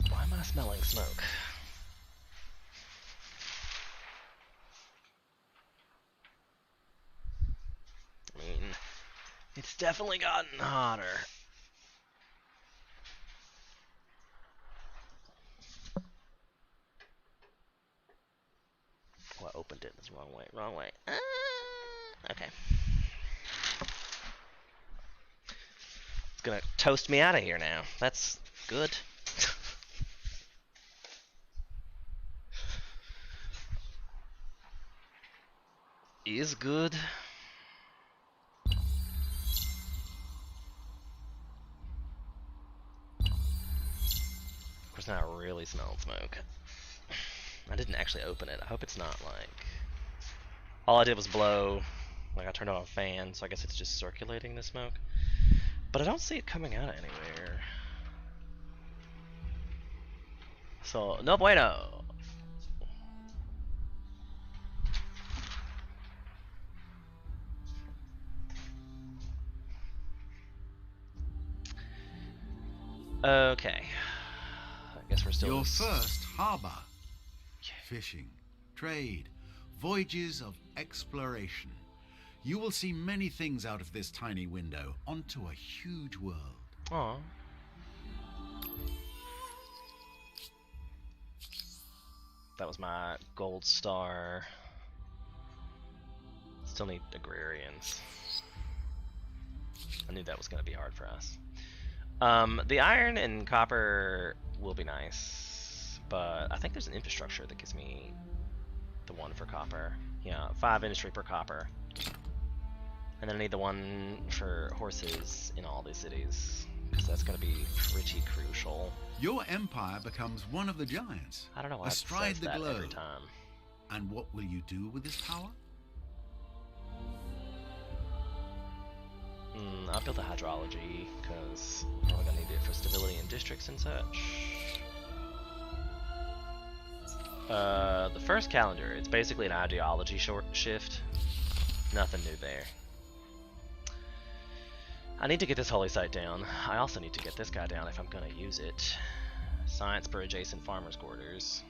Why am I smelling smoke? I mean, it's definitely gotten hotter. Oh, I opened it the wrong way. Wrong way. Okay. It's gonna toast me out of here now. That's good. Is good. Of course, now I really smell smoke. I didn't actually open it. I hope it's not like... All I did was blow. Like, I turned on a fan, so I guess it's just circulating the smoke. But I don't see it coming out anywhere. So, no bueno! Okay. I guess we're still... Your first harbor. Fishing, trade, voyages of exploration. You will see many things out of this tiny window onto a huge world. Aw. That was my gold star. Still need agrarians. I knew that was going to be hard for us. The iron and copper will be nice, but I think there's an infrastructure that gives me the one for copper. Yeah, 5 industry per copper. And then I need the one for horses in all these cities, because that's going to be pretty crucial. Your empire becomes one of the giants. I don't know why it astride says the that globe. every time. And what will you do with this power? I'll build the hydrology, because I'm probably going to need it for stability in districts and such. The first calendar, it's basically an ideology shift. Nothing new there. I need to get this holy site down. I also need to get this guy down if I'm going to use it. Science per adjacent farmers' quarters.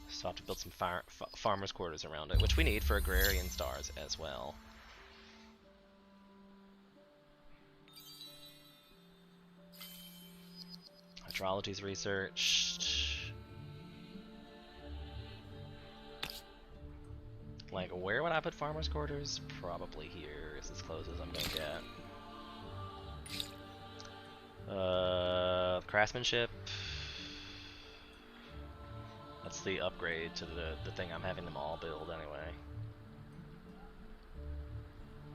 So I have to build some farmers' quarters around it, which we need for agrarian stars as well. Hydrology's researched. Like, where would I put farmer's quarters? Probably here is as close as I'm gonna get. Craftsmanship. That's the upgrade to the thing I'm having them all build anyway.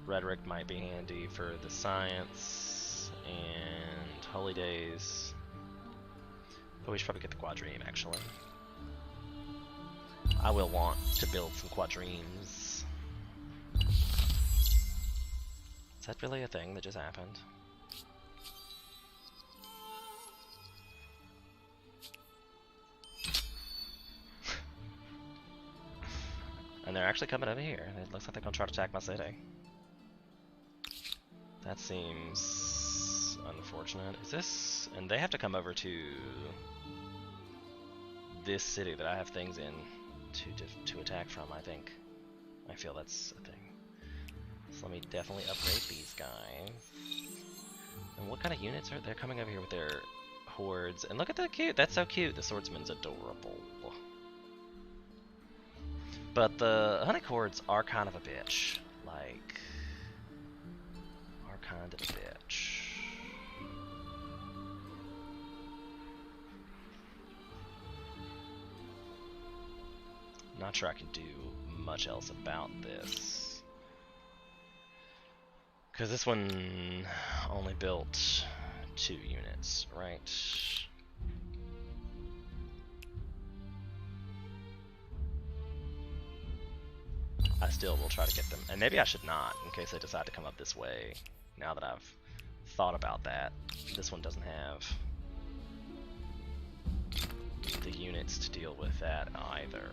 Rhetoric might be handy for the science and holy days. But we should probably get the quadrime actually. I will want to build some quadrimes. Is that really a thing that just happened? And they're actually coming over here. It looks like they're gonna try to attack my city. That seems unfortunate. Is this... and they have to come over to this city that I have things in to attack from, I think. I feel that's a thing. So let me definitely upgrade these guys. And what kind of units are... they're coming over here with their hordes. And look at that cute! That's so cute! The swordsman's adorable. But the hunting hordes are kind of a bitch. Like... are kind of a bitch. Not sure I can do much else about this. Because this one only built 2 units, right? I still will try to get them. And maybe I should not, in case they decide to come up this way. Now that I've thought about that. This one doesn't have the units to deal with that either.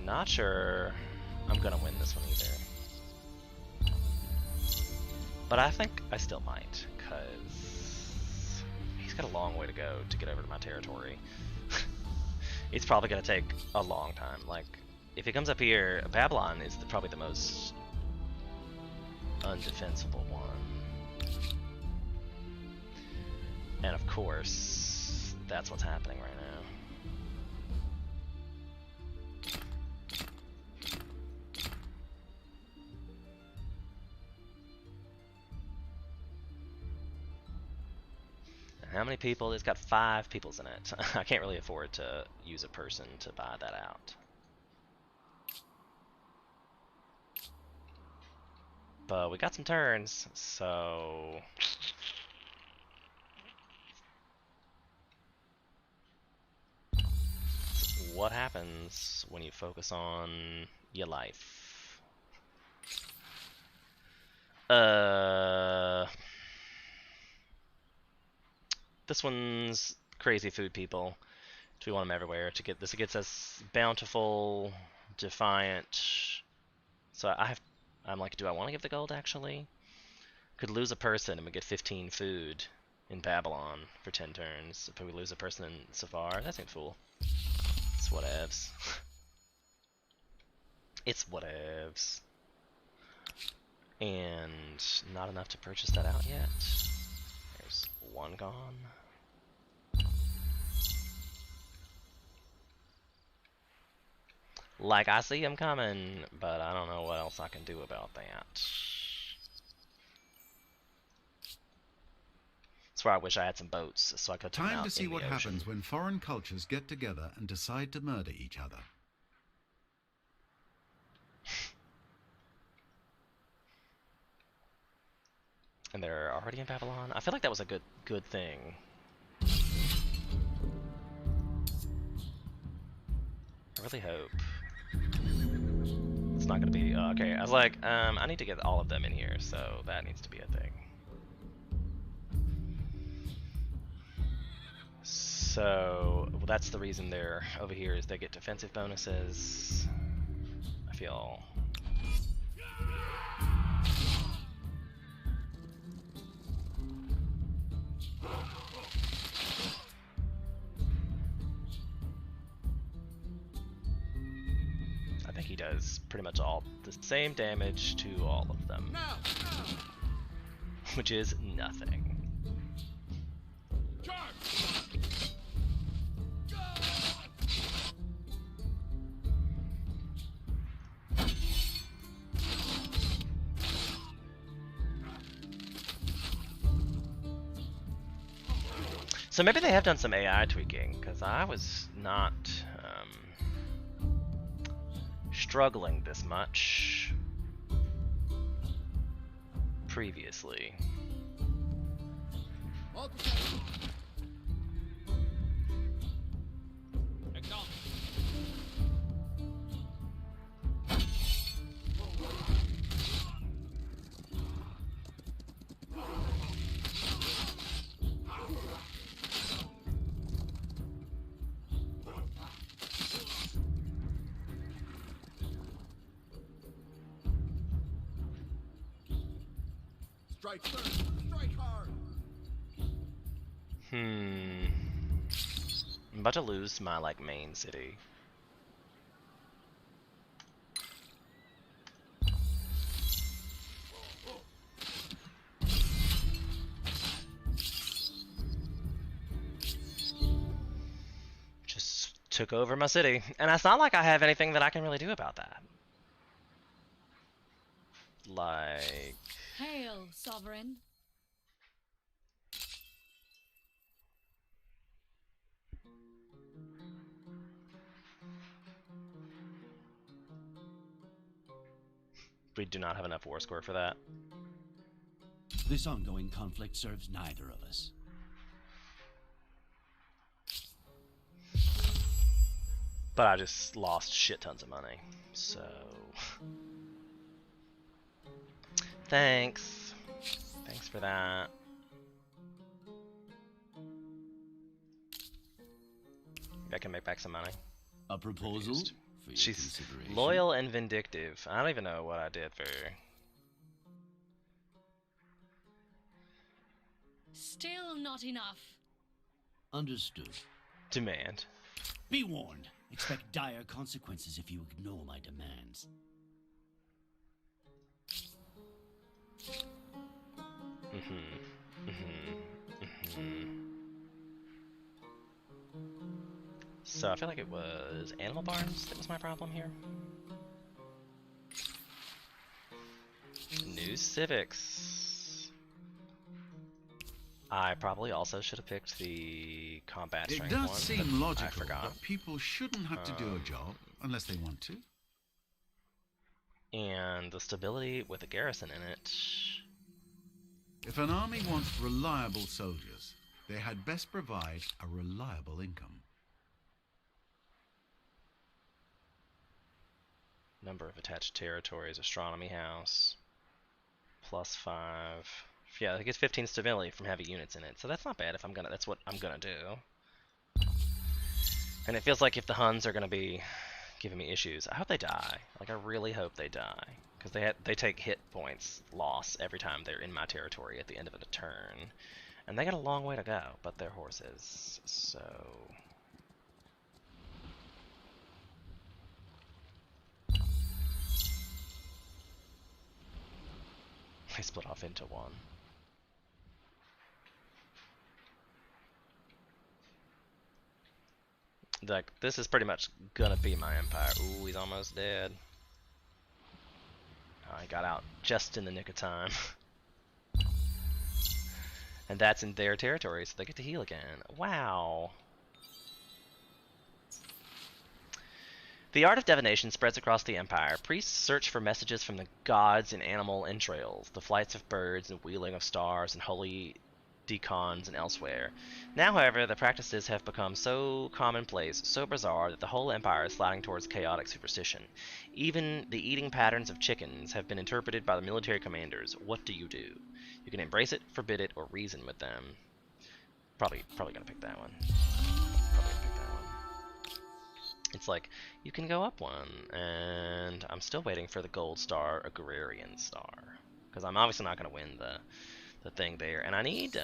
Not sure I'm gonna win this one either. But I think I still might, because he's got a long way to go to get over to my territory. It's probably gonna take a long time. Like, if he comes up here, Babylon is probably the most undefensible one. And of course, that's what's happening right now. How many people? It's got 5 peoples in it. I can't really afford to use a person to buy that out. But we got some turns, so... what happens when you focus on your life? This one's crazy food people. We want them everywhere to get this. It gets us bountiful, defiant. So I'm like, do I want to give the gold actually? Could lose a person and we get 15 food in Babylon for 10 turns. If we lose a person in Safar, that seems cool. It's whatevs. It's whatevs. And not enough to purchase that out yet. There's one gone. Like, I see him coming, but I don't know what else I can do about that. That's where I wish I had some boats, so I could come Time out to see in the what ocean. happens when foreign cultures get together and decide to murder each other. And they're already in Babylon? I feel like that was a good thing. I really hope it's not gonna be okay. I was like, I need to get all of them in here, so that needs to be a thing. So, well, that's the reason they're over here, is they get defensive bonuses. I feel... I think he does pretty much all the same damage to all of them. Now! which is nothing. So maybe they have done some AI tweaking, because I was not struggling this much previously. Multiple. Acknowledged. Strike first. Strike hard. I'm about to lose my main city. Just took over my city, and it's not like I have anything that I can really do about that. Like, Hail, sovereign. we do not have enough war score for that. This ongoing conflict serves neither of us. But I just lost shit tons of money, so thanks for that. Maybe I can make back some money. A proposal Reduced. for your She's consideration. loyal and vindictive. I don't even know what I did for her. Still not enough. Understood. Demand. Be warned. Expect dire consequences if you ignore my demands. So I feel like it was animal barns that was my problem here. New civics. I probably also should have picked the combat It strength does one, seem but I logical forgot. that people shouldn't have to do a job unless they want to. And the stability with a garrison in it. If an army wants reliable soldiers, they had best provide a reliable income. Number of attached territories, astronomy house, +5. Yeah, it gets 15 stability from heavy units in it, so that's not bad. That's what I'm gonna do. And it feels like if the Huns are gonna be giving me issues, I hope they die. Like, I really hope they die, because they take hit points loss every time they're in my territory at the end of a turn, and they got a long way to go. But they're horses, so. They split off into one. Like, this is pretty much gonna be my empire. Ooh, he's almost dead. Oh, he got out just in the nick of time. And that's in their territory, so they get to heal again. Wow. The art of divination spreads across the empire. Priests search for messages from the gods in animal entrails, the flights of birds and wheeling of stars and holy decons and elsewhere. Now, however, the practices have become so commonplace, so bizarre, that the whole empire is sliding towards chaotic superstition. Even the eating patterns of chickens have been interpreted by the military commanders. What do? You can embrace it, forbid it, or reason with them. Probably gonna pick that one. It's like, you can go up one, and I'm still waiting for the gold star agrarian star, because I'm obviously not going to win the thing there, and I need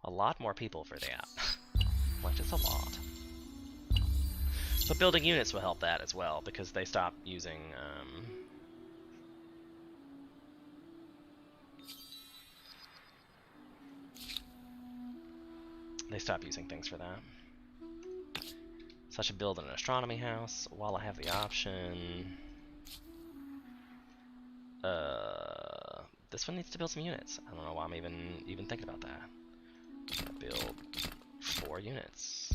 a lot more people for that. Like, just a lot. But building units will help that as well, because they stop using They stop using things for that. So I should build an astronomy house while I have the option. This one needs to build some units. I don't know why I'm even thinking about that. Build 4 units.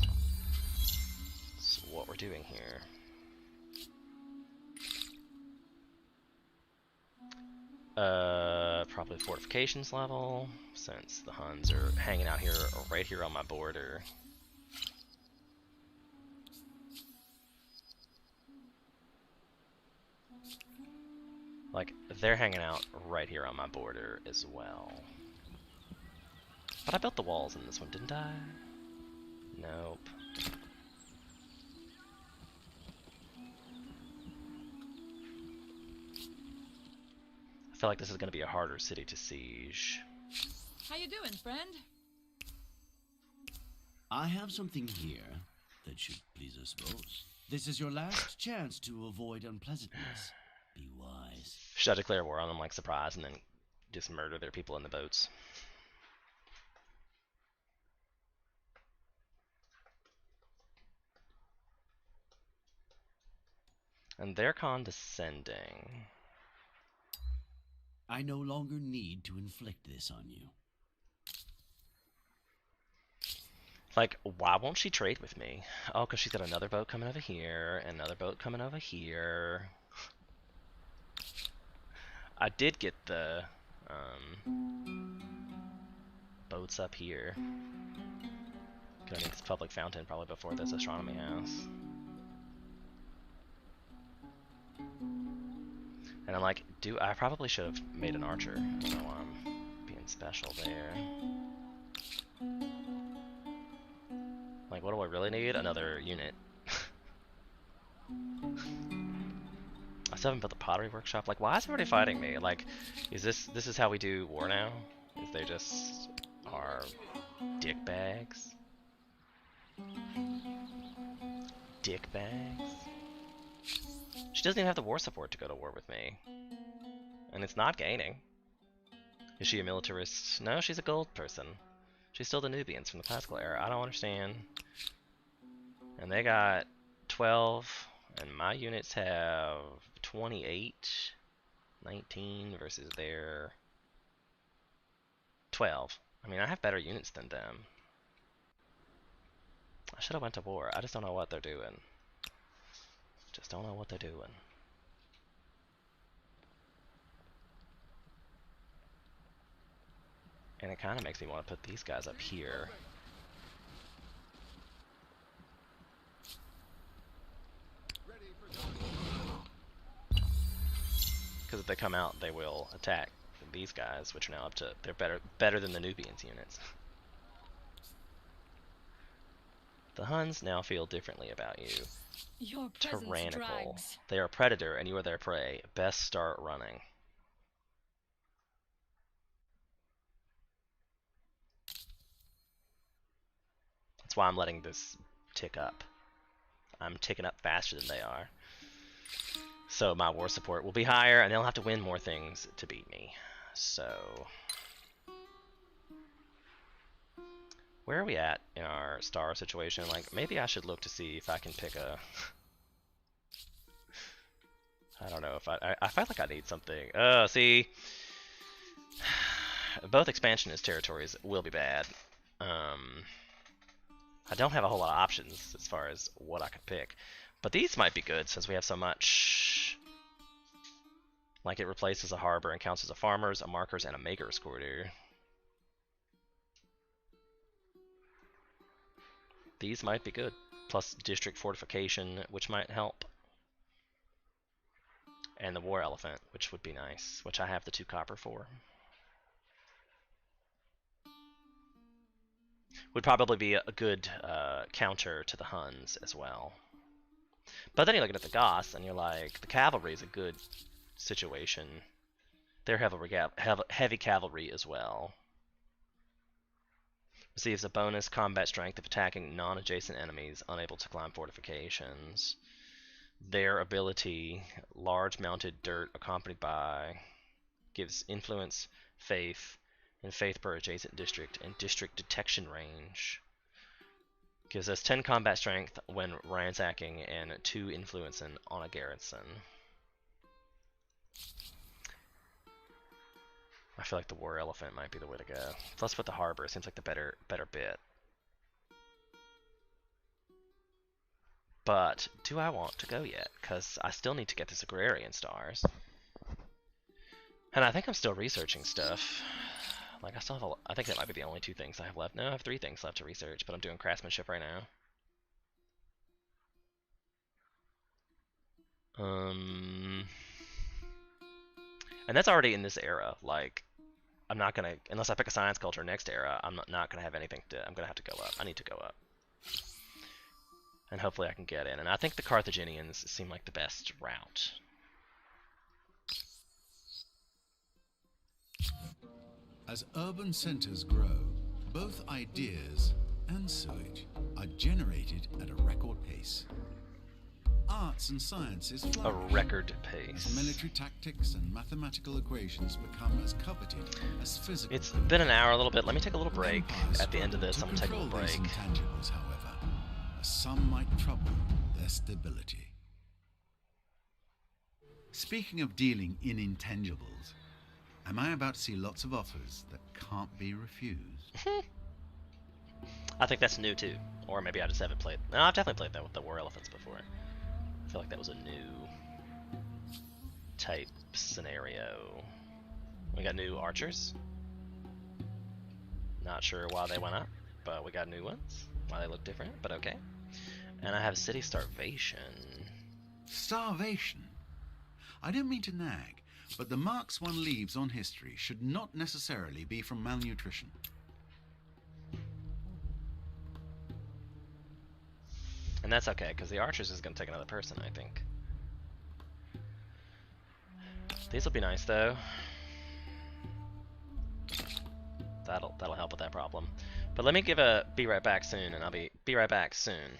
That's what we're doing here. Probably fortifications level, since the Huns are hanging out here, right here on my border. Like, they're hanging out right here on my border as well. But I built the walls in this one, didn't I? Nope. I feel like this is going to be a harder city to siege. How you doing, friend? I have something here that should please us both. This is your last chance to avoid unpleasantness. Be wise. Should I declare war on them, like, surprise, and then just murder their people in the boats? And they're condescending. I no longer need to inflict this on you. Like, why won't she trade with me? Oh, because she's got another boat coming over here, another boat coming over here. I did get the boats up here. Gonna need this public fountain probably before this astronomy house. And I'm like, I probably should have made an archer. I don't know why I'm being special there. Like, what do I really need? Another unit. I still haven't built the pottery workshop. Like, why is everybody fighting me? Like, is this is how we do war now? Is they just are dick bags? Dick bags? She doesn't even have the war support to go to war with me. And it's not gaining. Is she a militarist? No, she's a gold person. She's still the Nubians from the classical era. I don't understand. And they got 12, and my units have 28, 19 versus their 12. I mean, I have better units than them. I should have went to war. I just don't know what they're doing. Just don't know what they're doing. And it kind of makes me want to put these guys up here. Because if they come out, they will attack these guys, which are now up to, they're better than the Nubians units. The Huns now feel differently about you. Your presence Tyrannical. drags. They are a predator and you are their prey. Best start running. That's why I'm letting this tick up. I'm ticking up faster than they are. So my war support will be higher and they'll have to win more things to beat me. So where are we at in our star situation? Like, maybe I should look to see if I can pick a... I don't know if I feel like I need something. See, both expansionist territories will be bad. I don't have a whole lot of options as far as what I could pick, but these might be good since we have so much. Like, it replaces a harbor and counts as a farmer's, a marker's, and a maker's quarter. These might be good, plus district fortification, which might help. And the war elephant, which would be nice, which I have the 2 copper for. Would probably be a good counter to the Huns as well. But then you're looking at the Goths, and you're like, the cavalry is a good situation. They're heavy cavalry as well. Receives a bonus combat strength if attacking non-adjacent enemies unable to climb fortifications. Their ability, large mounted dirt accompanied by, gives influence, faith, and faith per adjacent district, and district detection range. Gives us 10 combat strength when ransacking and 2 influencing on a garrison. I feel like the war elephant might be the way to go. Plus with the harbor, seems like the better bit. But do I want to go yet? Because I still need to get this agrarian stars. And I think I'm still researching stuff. Like I still have I think that might be the only 2 things I have left. No, I have 3 things left to research, but I'm doing craftsmanship right now. And that's already in this era. Like, I'm not gonna, unless I pick a science culture next era, I'm not gonna have anything to, I'm gonna have to go up. I need to go up. And hopefully I can get in. And I think the Carthaginians seem like the best route. As urban centers grow, both ideas and sewage are generated at a record pace. Arts and sciences A flourish. record As pace. military tactics and mathematical equations become as coveted as physical. It's been an hour a little bit. Let me take a little break. Empires At the end of struggle this, to I'm gonna take a little control these break. intangibles, however, as some might trouble their stability. Speaking of dealing in intangibles, am I about to see lots of offers that can't be refused? I think that's new too. Or maybe I just haven't played. No, I've definitely played that with the war elephants before. I feel like that was a new type scenario. We got new archers. Not sure why they went up, but we got new ones. Why they look different, but okay. And I have city starvation. Starvation? I don't mean to nag, but the marks one leaves on history should not necessarily be from malnutrition. And that's okay, because the archers is going to take another person, I think. These will be nice, though. That'll help with that problem. But let me be right back soon, and I'll be right back soon.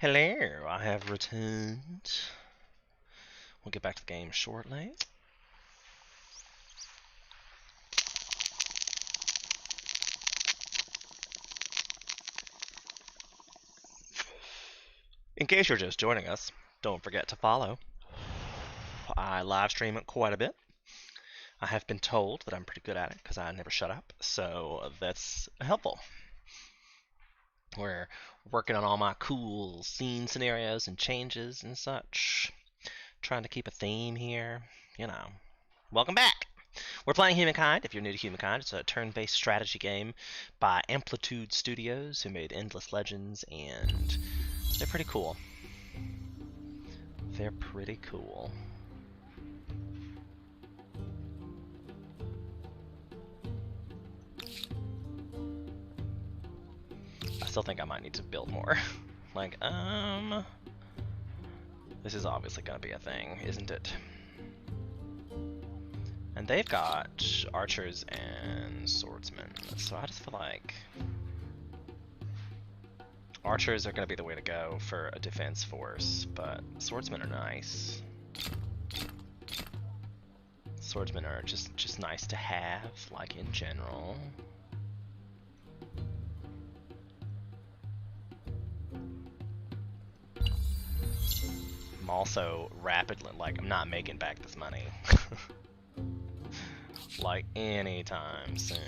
Hello, I have returned. We'll get back to the game shortly. In case you're just joining us, don't forget to follow. I live stream it quite a bit. I have been told that I'm pretty good at it because I never shut up, so that's helpful. We're working on all my cool scene scenarios and changes and such. Trying to keep a theme here, you know. Welcome back! We're playing Humankind. If you're new to Humankind, it's a turn-based strategy game by Amplitude Studios, who made Endless Legends, and they're pretty cool. They're pretty cool. I still think I might need to build more. Like, this is obviously gonna be a thing, isn't it? And they've got archers and swordsmen, so I just feel like archers are gonna be the way to go for a defense force, but swordsmen are nice. Swordsmen are just nice to have, like in general. I'm also rapidly, like, I'm not making back this money. Like, anytime soon.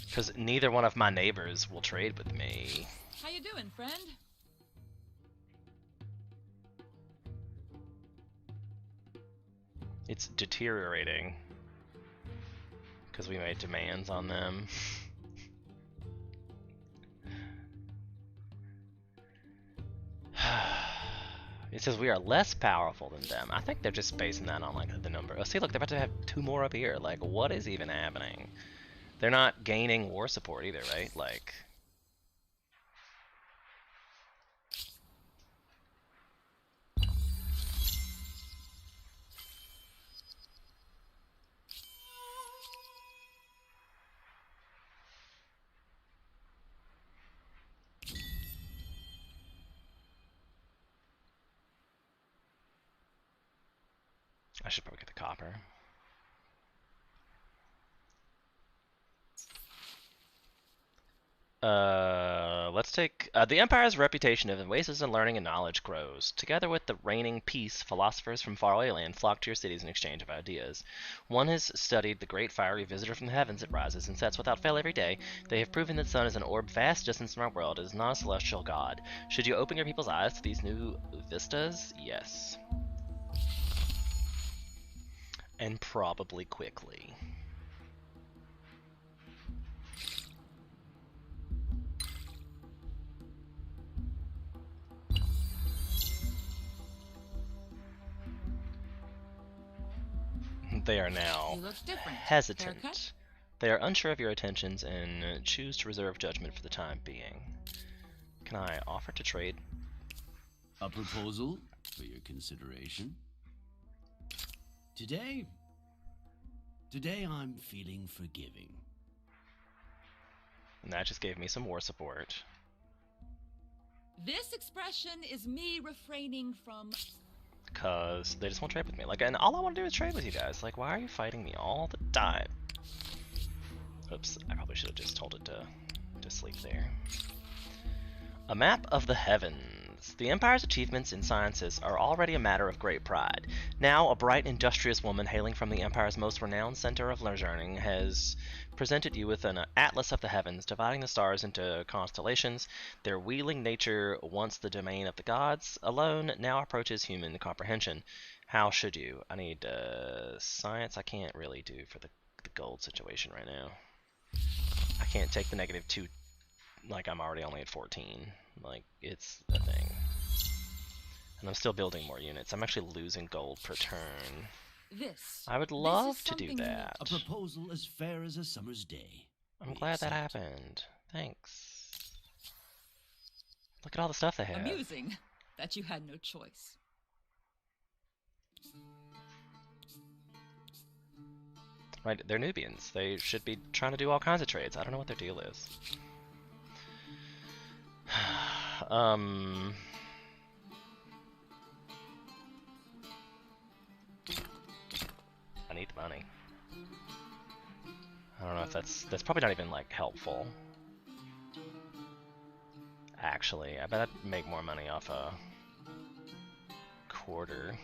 Because neither one of my neighbors will trade with me. How you doing, friend? It's deteriorating. Because we made demands on them. It says we are less powerful than them. I think they're just basing that on like the number. Oh, see, look, they're about to have 2 more up here. Like, what is even happening? They're not gaining war support either, right? Like, I should probably get the copper. Let's take the Empire's reputation of oasis and learning and knowledge grows. Together with the reigning peace, philosophers from faraway land flock to your cities in exchange of ideas. One has studied the great fiery visitor from the heavens that rises and sets without fail every day. They have proven that the sun is an orb vast distance from our world. It is not a celestial god. Should you open your people's eyes to these new vistas? Yes. And probably quickly. They are now You look different. hesitant. Haircut? They are unsure of your intentions and choose to reserve judgment for the time being. Can I offer to trade? A proposal for your consideration. Today I'm feeling forgiving. And that just gave me some war support. This expression is me refraining from. Because they just won't trade with me. Like, and all I want to do is trade with you guys. Like, why are you fighting me all the time? Oops, I probably should have just told it to sleep there. A map of the heavens. The Empire's achievements in sciences are already a matter of great pride. Now, a bright, industrious woman hailing from the Empire's most renowned center of learning has presented you with an atlas of the heavens, dividing the stars into constellations. Their wheeling nature, once the domain of the gods alone, now approaches human comprehension. How should you? I need science. I can't really do for the gold situation right now. I can't take the -2. Like, I'm already only at 14. Like, it's a thing. And I'm still building more units. I'm actually losing gold per turn. I would love to do that. A proposal as fair as a summer's day. I'm glad that happened. Thanks. Look at all the stuff they have. Amusing that you had no choice. Right, they're Nubians. They should be trying to do all kinds of trades. I don't know what their deal is. I need the money. I don't know if that's probably not even like helpful. Actually, I bet I'd make more money off a quarter.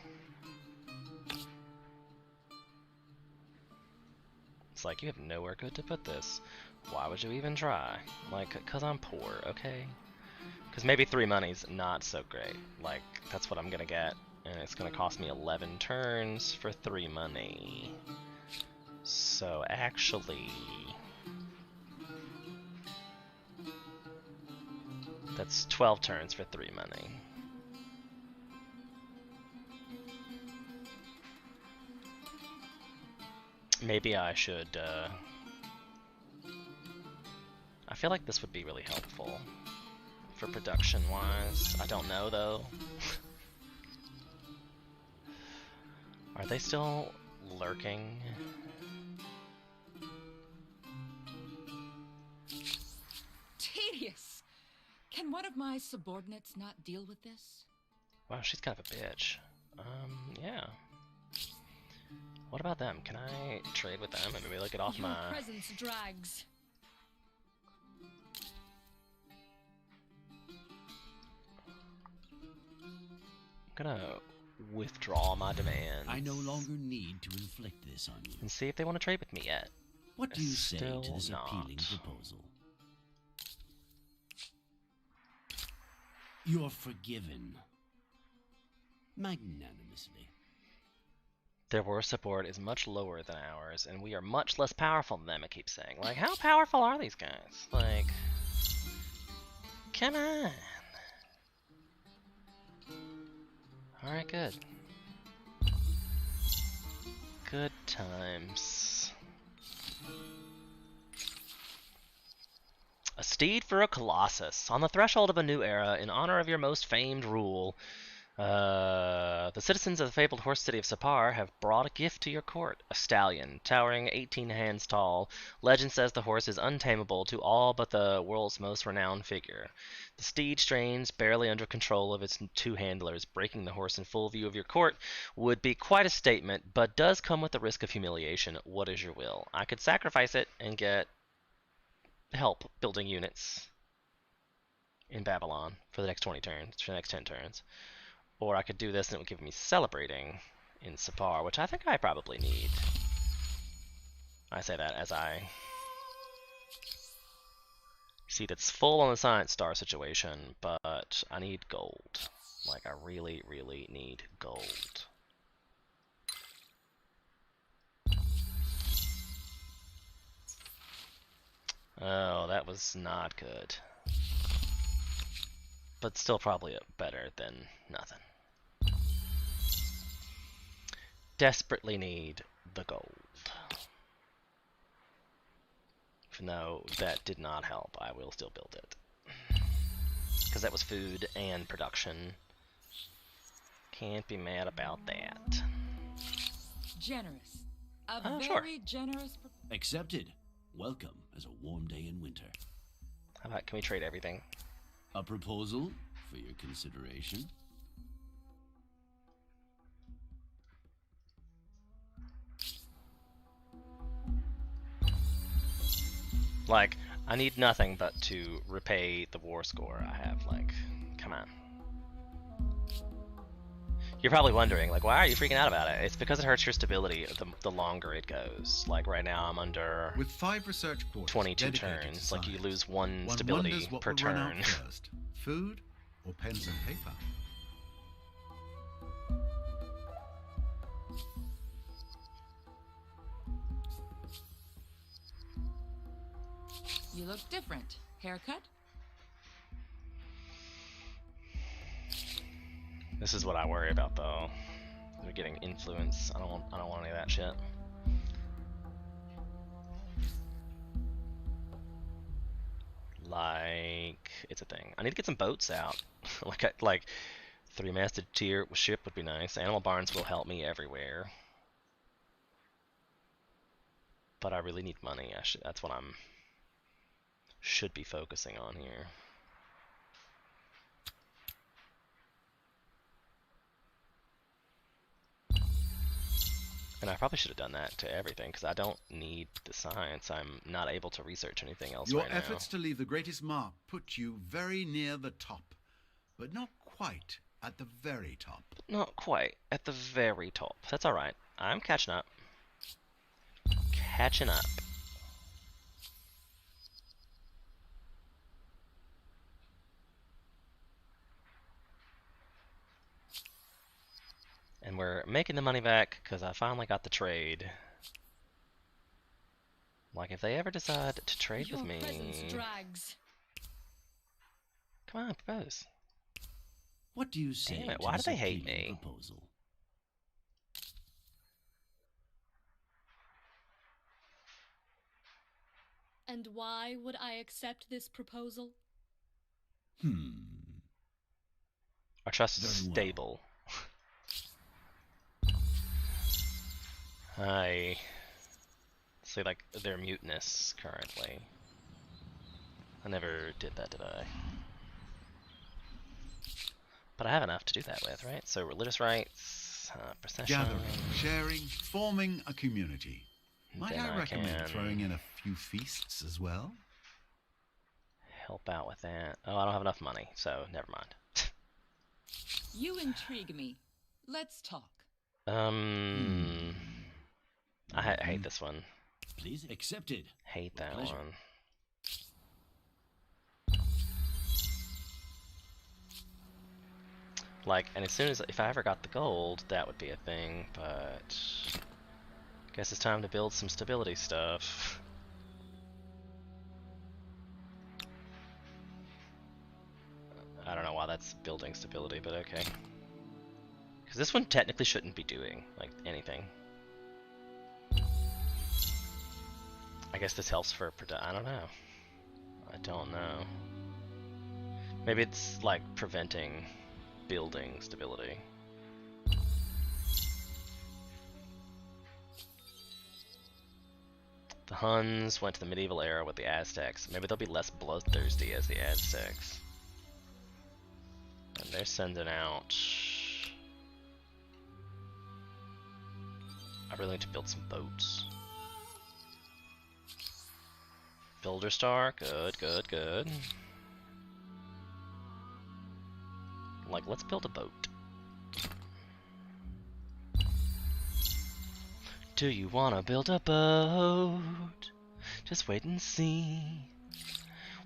It's like, you have nowhere good to put this. Why would you even try? Like, cause I'm poor, okay? Cause maybe 3 money's not so great. Like, that's what I'm gonna get. And it's gonna cost me 11 turns for 3 money. So actually, that's 12 turns for 3 money. Maybe I should, I feel like this would be really helpful for production-wise. I don't know, though. Are they still lurking? Tedious. Can one of my subordinates not deal with this? Wow, she's kind of a bitch. Yeah. What about them? Can I trade with them and maybe look it off Your my... presence drags. I'm gonna withdraw my demands. I no longer need to inflict this on you. And see if they want to trade with me yet. What do you say Still to this not. appealing proposal? You're forgiven. Magnanimously. Their war support is much lower than ours, and we are much less powerful than them, it keeps saying. Like, how powerful are these guys? Like, come on. Alright, good. Good times. A steed for a colossus. On the threshold of a new era, in honor of your most famed rule, the citizens of the fabled horse city of Sapar have brought a gift to your court. A stallion, towering 18 hands tall. Legend says the horse is untamable to all but the world's most renowned figure. The steed strains barely under control of its 2 handlers. Breaking the horse in full view of your court would be quite a statement, but does come with the risk of humiliation. What is your will? I could sacrifice it and get help building units in Babylon for the next 20 turns, for the next 10 turns. Or I could do this and it would give me celebrating in Sapar, which I think I probably need. I say that as I see that's full on the Science Star situation, but I need gold. Like, I really, really need gold. Oh, that was not good. But still probably better than nothing. Desperately need the gold. Even though that did not help, I will still build it. Because that was food and production. Can't be mad about that. Generous. A Oh, very sure. generous. Accepted. Welcome as a warm day in winter. How about, can we trade everything? A proposal for your consideration. Like, I need nothing but to repay the war score I have. Like, come on. You're probably wondering, like, why are you freaking out about it? It's because it hurts your stability the longer it goes. Like, right now I'm under With 5 research quarters 22 dedicated to turns. Like, you science, lose 1 one stability wonders what per will run out turn. first, food or pens and paper. You look different. Haircut? This is what I worry about, though. They're getting influence. I don't want any of that shit. Like, it's a thing. I need to get some boats out. like 3-masted tier ship would be nice. Animal barns will help me everywhere. But I really need money. That's what I'm should be focusing on here. And I probably should have done that to everything, because I don't need the science. I'm not able to research anything else Your right efforts to leave the greatest mark put you very near the top, but not quite at the very top. now. Not quite at the very top. That's alright. I'm catching up. Catching up. And we're making the money back because I finally got the trade. Like, if they ever decide to trade Your with me... presence drags. Come on, propose. What do you say Damn it, to why do this they hate appealing me? proposal? And why would I accept this proposal? Our trust is Very well. stable. I see, like, they're mutinous currently. I never did that, did I? But I have enough to do that with, right? So religious rights, procession. Gathering, sharing, forming a community. Might Then I recommend can throwing in a few feasts as well? help out with that. Oh, I don't have enough money, so never mind. You intrigue me. Let's talk. I hate this one. Please accepted. Hate With that pleasure. one. Like, and as soon as, if I ever got the gold, that would be a thing, but... Guess it's time to build some stability stuff. I don't know why that's building stability, but okay. Because this one technically shouldn't be doing, like, anything. I guess this helps for I don't know. I don't know. Maybe it's, like, preventing building stability. The Huns went to the medieval era with the Aztecs. Maybe they'll be less bloodthirsty as the Aztecs. And they're sending out... I really need to build some boats. Builder Star, good, good, good. Like, let's build a boat. Do you wanna build a boat? Just wait and see.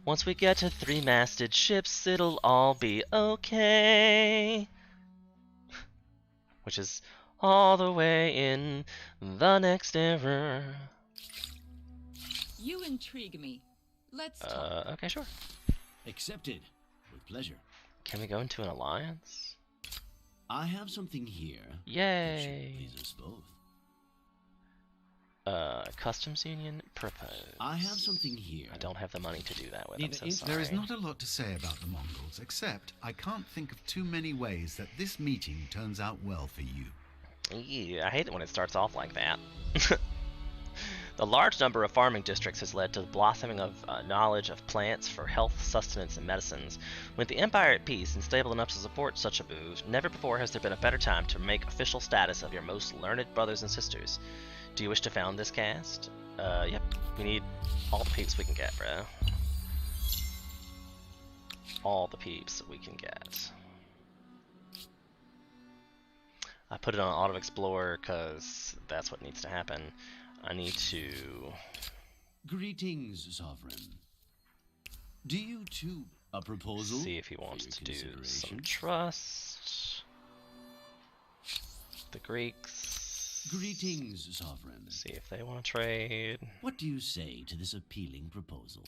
Once we get to 3-masted ships, it'll all be okay. Which is all the way in the next era. You intrigue me. Let's talk. Okay, sure. Accepted. With pleasure. Can we go into an alliance? I have something here that Yay! should please us both. Customs Union proposed. I have something here. I don't have the money to do that with. I'm Neither so is- sorry. There is not a lot to say about the Mongols, except I can't think of too many ways that this meeting turns out well for you. Yeah, I hate it when it starts off like that. The large number of farming districts has led to the blossoming of knowledge of plants for health, sustenance, and medicines. With the Empire at peace and stable enough to support such a move, never before has there been a better time to make official status of your most learned brothers and sisters. Do you wish to found this caste? Yep. We need all the peeps we can get, bro. All the peeps we can get. I put it on Auto Explorer because that's what needs to happen. I need to... Greetings, Sovereign. Do you too a proposal? see if he for wants your to do some consideration? trust. The Greeks. Greetings, Sovereign. See if they want to trade. What do you say to this appealing proposal?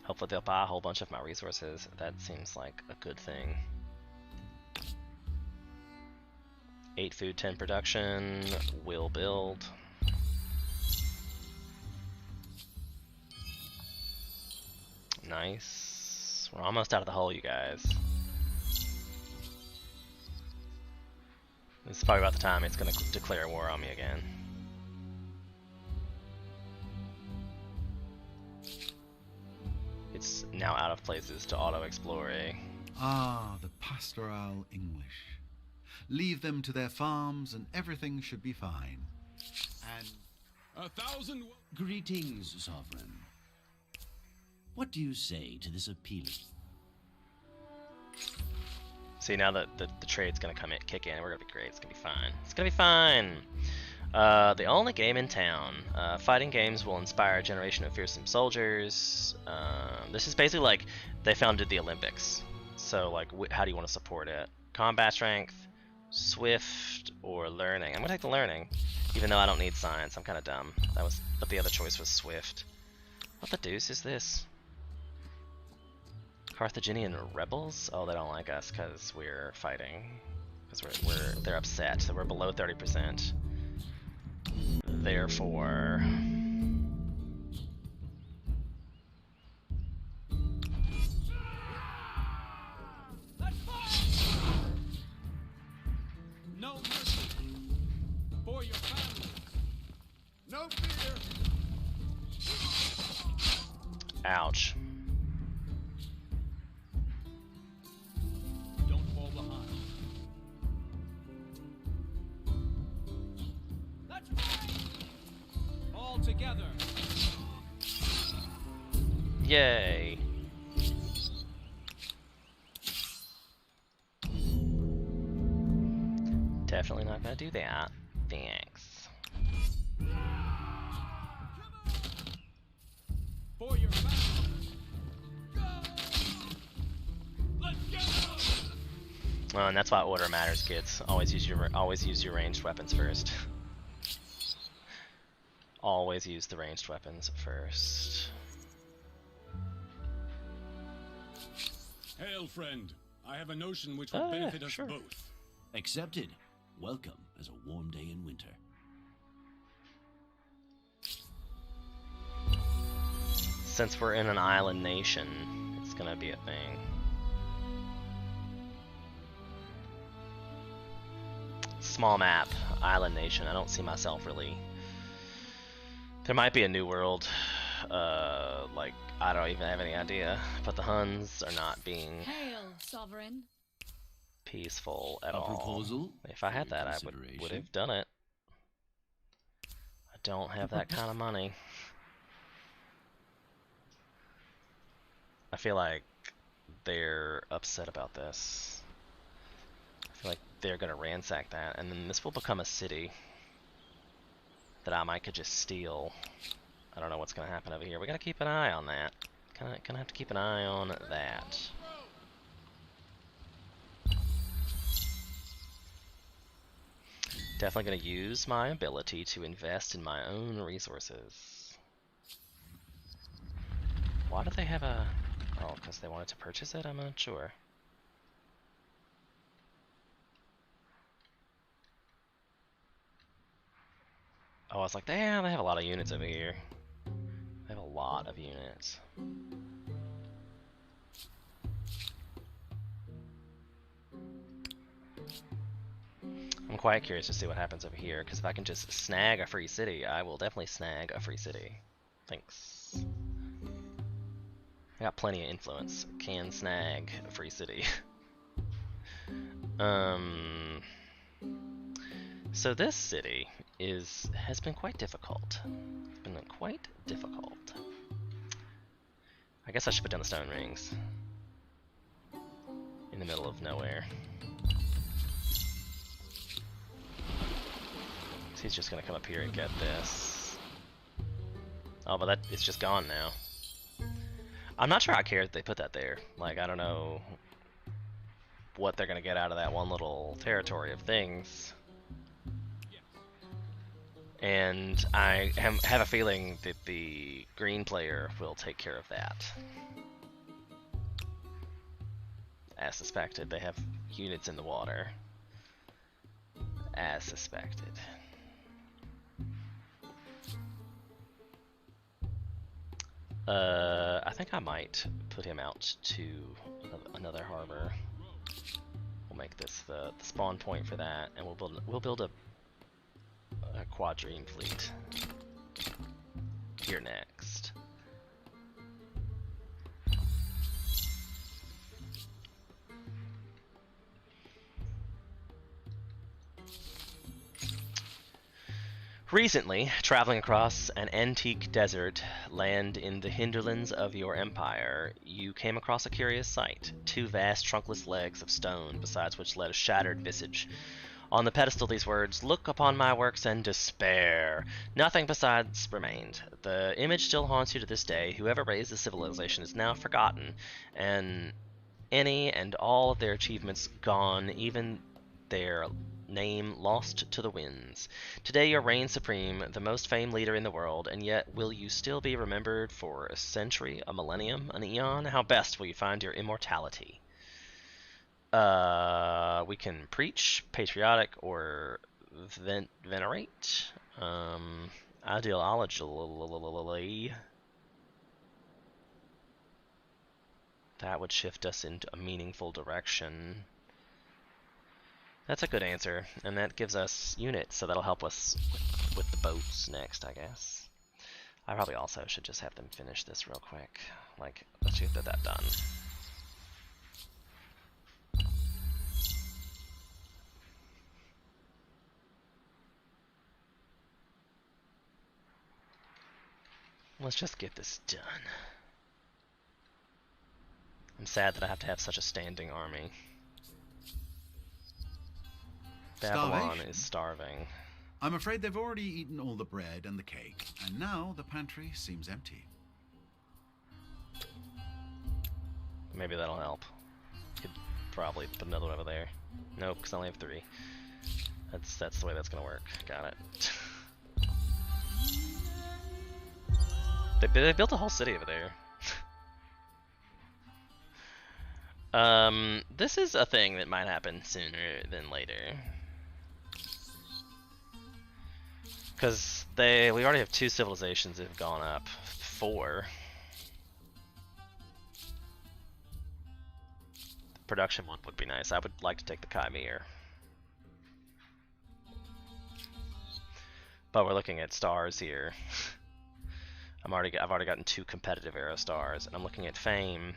Hopefully they'll buy a whole bunch of my resources. That seems like a good thing. 8 food, 10 production. Will build. Nice. We're almost out of the hole, you guys. This is probably about the time it's going to declare war on me again. It's now out of places to auto-explore, eh? Ah, the pastoral English. Leave them to their farms and everything should be fine. And 1,000. Greetings, Sovereign. What do you say to this appeal? See, now that the trade's gonna kick in, we're gonna be great. It's gonna be fine. It's gonna be fine. The only game in town. Fighting games will inspire a generation of fearsome soldiers. This is basically like they founded the Olympics. So, like, how do you want to support it? Combat strength, swift, or learning? I'm gonna take the learning, even though I don't need science. I'm kind of dumb. But the other choice was swift. What the deuce is this? Carthaginian rebels? Oh, they don't like us because we're fighting. Because they're upset. So we're below 30%. Therefore, No mercy for your families. No fear. ouch. Don't fall behind. Let's fight! All together. Yay. Definitely not gonna do that. Thanks. For your families. Let's go! Oh, and that's why order matters, kids. Always use your ranged weapons first. Always use the ranged weapons first. Hail, friend. I have a notion which would benefit us sure. both. Accepted. Welcome as a warm day in winter. Since we're in an island nation, it's gonna be a thing. Small map, island nation. I don't see myself really. There might be a new world. Like, I don't even have any idea. But the Huns are not being Hail, Sovereign. peaceful at A all. proposal If I had for your that, I would consideration? have done it. I don't have that kind of money. I feel like they're upset about this. I feel like they're gonna ransack that, and then this will become a city that I could just steal. I don't know what's gonna happen over here. We gotta keep an eye on that. Gonna have to keep an eye on that. Definitely gonna use my ability to invest in my own resources. Why do they have a... Oh, because they wanted to purchase it? I'm not sure. Oh, I was like, damn, they have a lot of units over here. They have a lot of units. I'm quite curious to see what happens over here, because if I can just snag a free city, I will definitely snag a free city. Thanks. I got plenty of influence. Can snag a free city. So this city has been quite difficult. It's been quite difficult. I guess I should put down the stone rings. In the middle of nowhere. So he's just gonna come up here and get this. Oh, but it's just gone now. I'm not sure I care if they put that there. Like, I don't know what they're gonna get out of that one little territory of things. And I have a feeling that the green player will take care of that. As suspected, they have units in the water. As suspected. I think I might put him out to another harbor. We'll make this the spawn point for that, and we'll build a quadrine fleet here next. Recently, traveling across an antique desert land in the hinterlands of your empire, you came across a curious sight. Two vast trunkless legs of stone, besides which led a shattered visage. On the pedestal these words, "Look upon my works and despair." Nothing besides remained. The image still haunts you to this day. Whoever raised the civilization is now forgotten, and any and all of their achievements gone, even their name lost to the winds. Today you reign supreme, the most famed leader in the world, and yet will you still be remembered for a century, a millennium, an eon? How best will you find your immortality? We can preach, patriotic, or venerate. Ideologically, that would shift us into a meaningful direction. That's a good answer, and that gives us units, so that'll help us with the boats next, I guess. I probably also should just have them finish this real quick. Like, let's get that done. Let's just get this done. I'm sad that I have to have such a standing army. Babylon is starving. I'm afraid they've already eaten all the bread and the cake, and now the pantry seems empty. Maybe that'll help. Could probably put another one over there. Nope, because I only have 3. That's the way that's gonna work. Got it. They built a whole city over there. This is a thing that might happen sooner than later. Because we already have 2 civilizations that have gone up. 4. The production one would be nice. I would like to take the Chimere. But we're looking at stars here. I've already gotten 2 competitive era stars, and I'm looking at fame.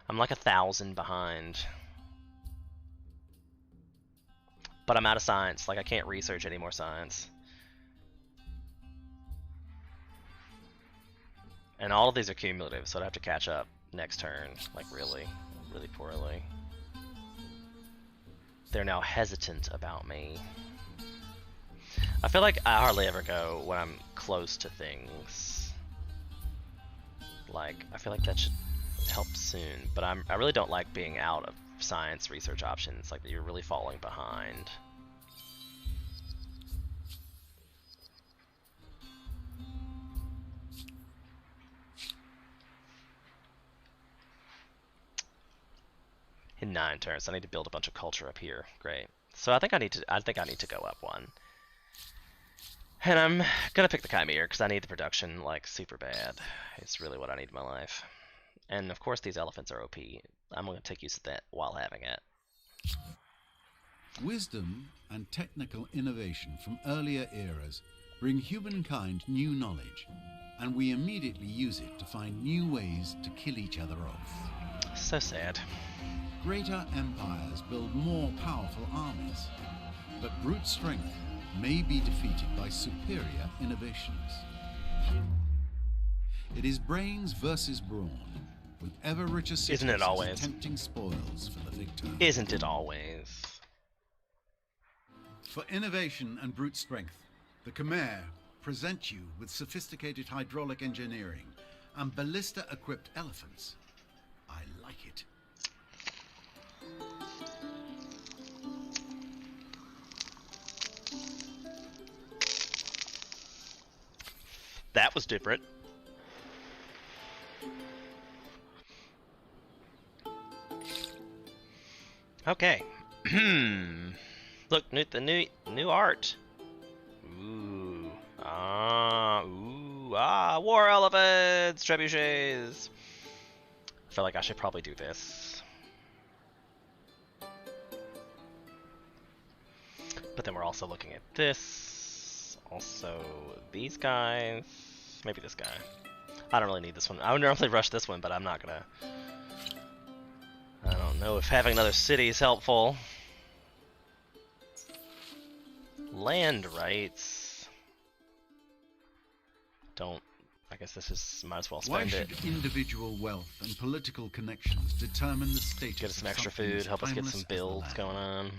I'm like 1,000 behind. But I'm out of science. Like, I can't research any more science. And all of these are cumulative, so I'd have to catch up next turn. Like, really poorly. They're now hesitant about me. I feel like I hardly ever go when I'm close to things. Like, I feel like that should help soon, but I really don't like being out of science research options, like you're really falling behind. In 9 turns, I need to build a bunch of culture up here. Great. So I think I need to go up 1. And I'm gonna pick the Chimere because I need the production like super bad. It's really what I need in my life. And of course these elephants are OP. I'm gonna take use of that while having it. Wisdom and technical innovation from earlier eras bring humankind new knowledge, and we immediately use it to find new ways to kill each other off. So sad. Greater empires build more powerful armies, but brute strength may be defeated by superior innovations. It is brains versus brawn, with ever richer cities Isn't it always? as tempting spoils for the victor. Isn't it always? For innovation and brute strength, the Khmer present you with sophisticated hydraulic engineering and ballista-equipped elephants. I like it. That was different. Okay. Look, the new art. Ooh. War elephants, trebuchets. I feel like I should probably do this. But then we're also looking at this. Also, these guys. Maybe this guy. I don't really need this one. I would normally rush this one, but I'm not gonna. I don't know if having another city is helpful. Land rights. don't. I guess this is might as well Why spend it. should individual wealth and political connections determine the status Get us some of extra something food. as Help us get timeless some as the builds land? going on.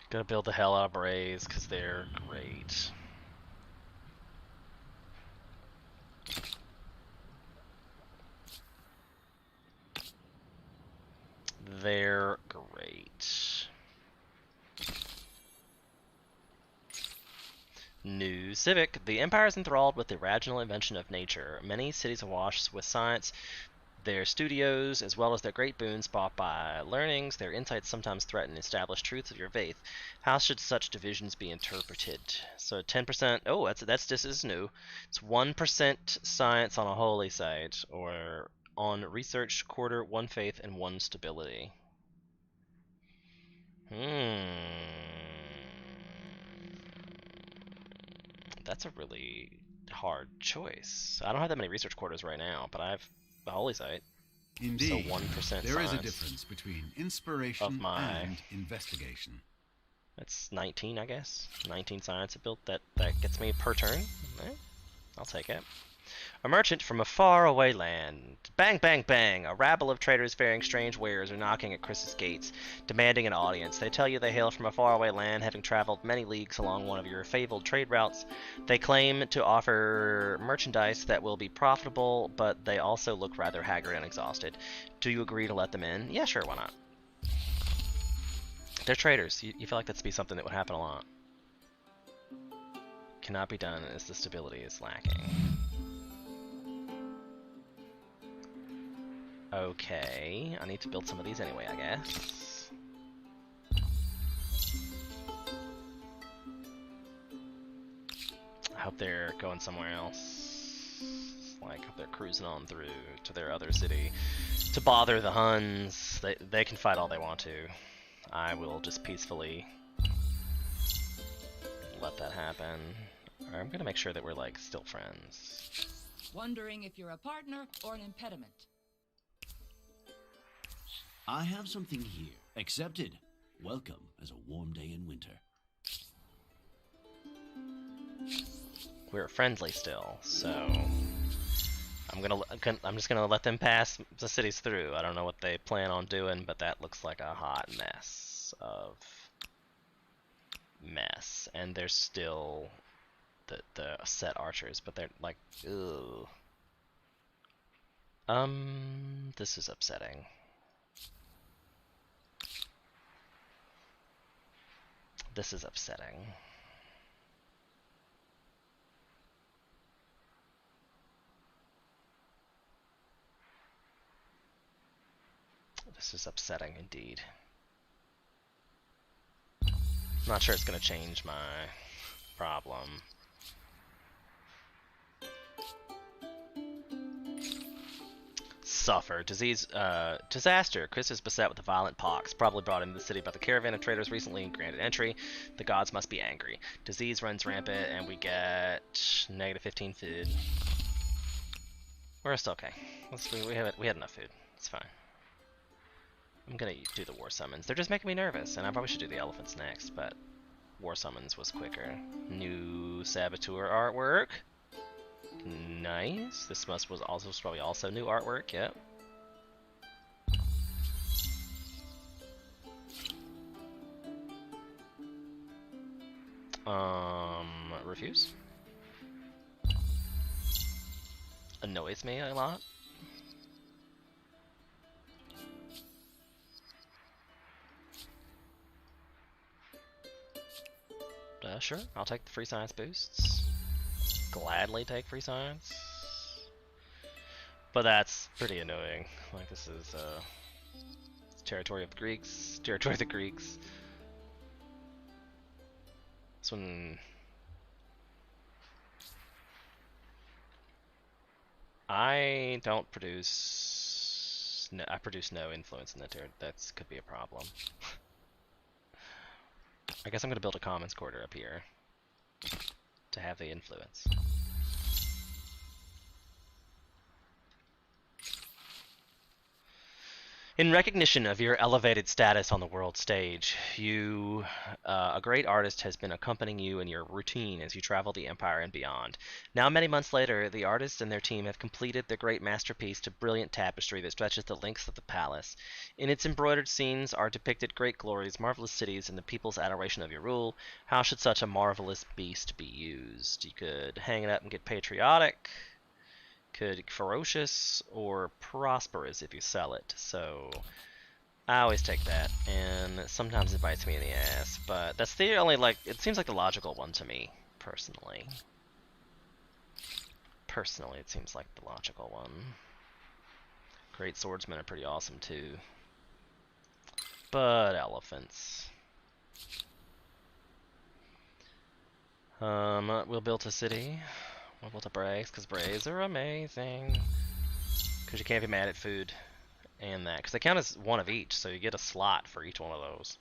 Gotta build the hell out of berets because they're great. They're great. New Civic. The Empire is enthralled with the original invention of nature. Many cities awash with science. Their studios, as well as their great boons bought by learnings, their insights sometimes threaten established truths of your faith. How should such divisions be interpreted? So 10%. Oh, this is new. It's 1% science on a holy site, or on research quarter, 1 faith and 1 stability. That's a really hard choice. I don't have that many research quarters right now, but I have the holy site. Indeed, So 1% there is a science difference between of inspiration my. and investigation. That's 19, I guess. 19 science built. That gets me per turn. I'll take it. A merchant from a faraway land. Bang, bang, bang! A rabble of traders bearing strange wares are knocking at Chris's gates, demanding an audience. They tell you they hail from a faraway land, having traveled many leagues along one of your fabled trade routes. They claim to offer merchandise that will be profitable, but they also look rather haggard and exhausted. Do you agree to let them in? Yeah, sure, why not? They're traders. You feel like that'd be something that would happen a lot. Cannot be done as the stability is lacking. Okay, I need to build some of these anyway, I guess. I hope they're going somewhere else. Like, hope they're cruising on through to their other city to bother the Huns. They can fight all they want to. I will just peacefully let that happen. I'm gonna make sure that we're, like, still friends. Wondering if you're a partner or an impediment. I have something here. Accepted. Welcome as a warm day in winter. We're friendly still, so I'm just gonna let them pass the cities through. I don't know what they plan on doing, but that looks like a hot mess of mess. And there's still the set archers, but they're like, ugh. This is upsetting. This is upsetting. This is upsetting indeed. Not sure it's gonna change my problem. Suffer. Disaster. Chris is beset with a violent pox, probably brought into the city by the caravan of traders recently and granted entry. The gods must be angry. Disease runs rampant, and we get -15 food. We're still okay. We had enough food. It's fine. I'm gonna do the war summons. They're just making me nervous, and I probably should do the elephants next, but war summons was quicker. New saboteur artwork. Nice. This was probably also new artwork. Yep. Refuse. Annoys me a lot. Sure, I'll take the free science boosts. Gladly take free science. But that's pretty annoying. Like, this is, territory of the Greeks. Territory of the Greeks. This one... I don't produce... No, I produce no influence in that territory. That could be a problem. I guess I'm going to build a commons quarter up here to have the influence. In recognition of your elevated status on the world stage, a great artist has been accompanying you in your routine as you travel the Empire and beyond. Now, many months later, the artist and their team have completed their great masterpiece to brilliant tapestry that stretches the lengths of the palace. In its embroidered scenes are depicted great glories, marvelous cities, and the people's adoration of your rule. How should such a marvelous beast be used? You could hang it up and get patriotic. Could ferocious or prosperous if you sell it. So I always take that, and sometimes it bites me in the ass, but that's the only, like, it seems like the logical one to me, personally. Personally, it seems like the logical one. Great swordsmen are pretty awesome too. But elephants. We'll build a city. We'll build a braes, because braes are amazing. Because you can't be mad at food and that. Because they count as one of each, so you get a slot for each one of those.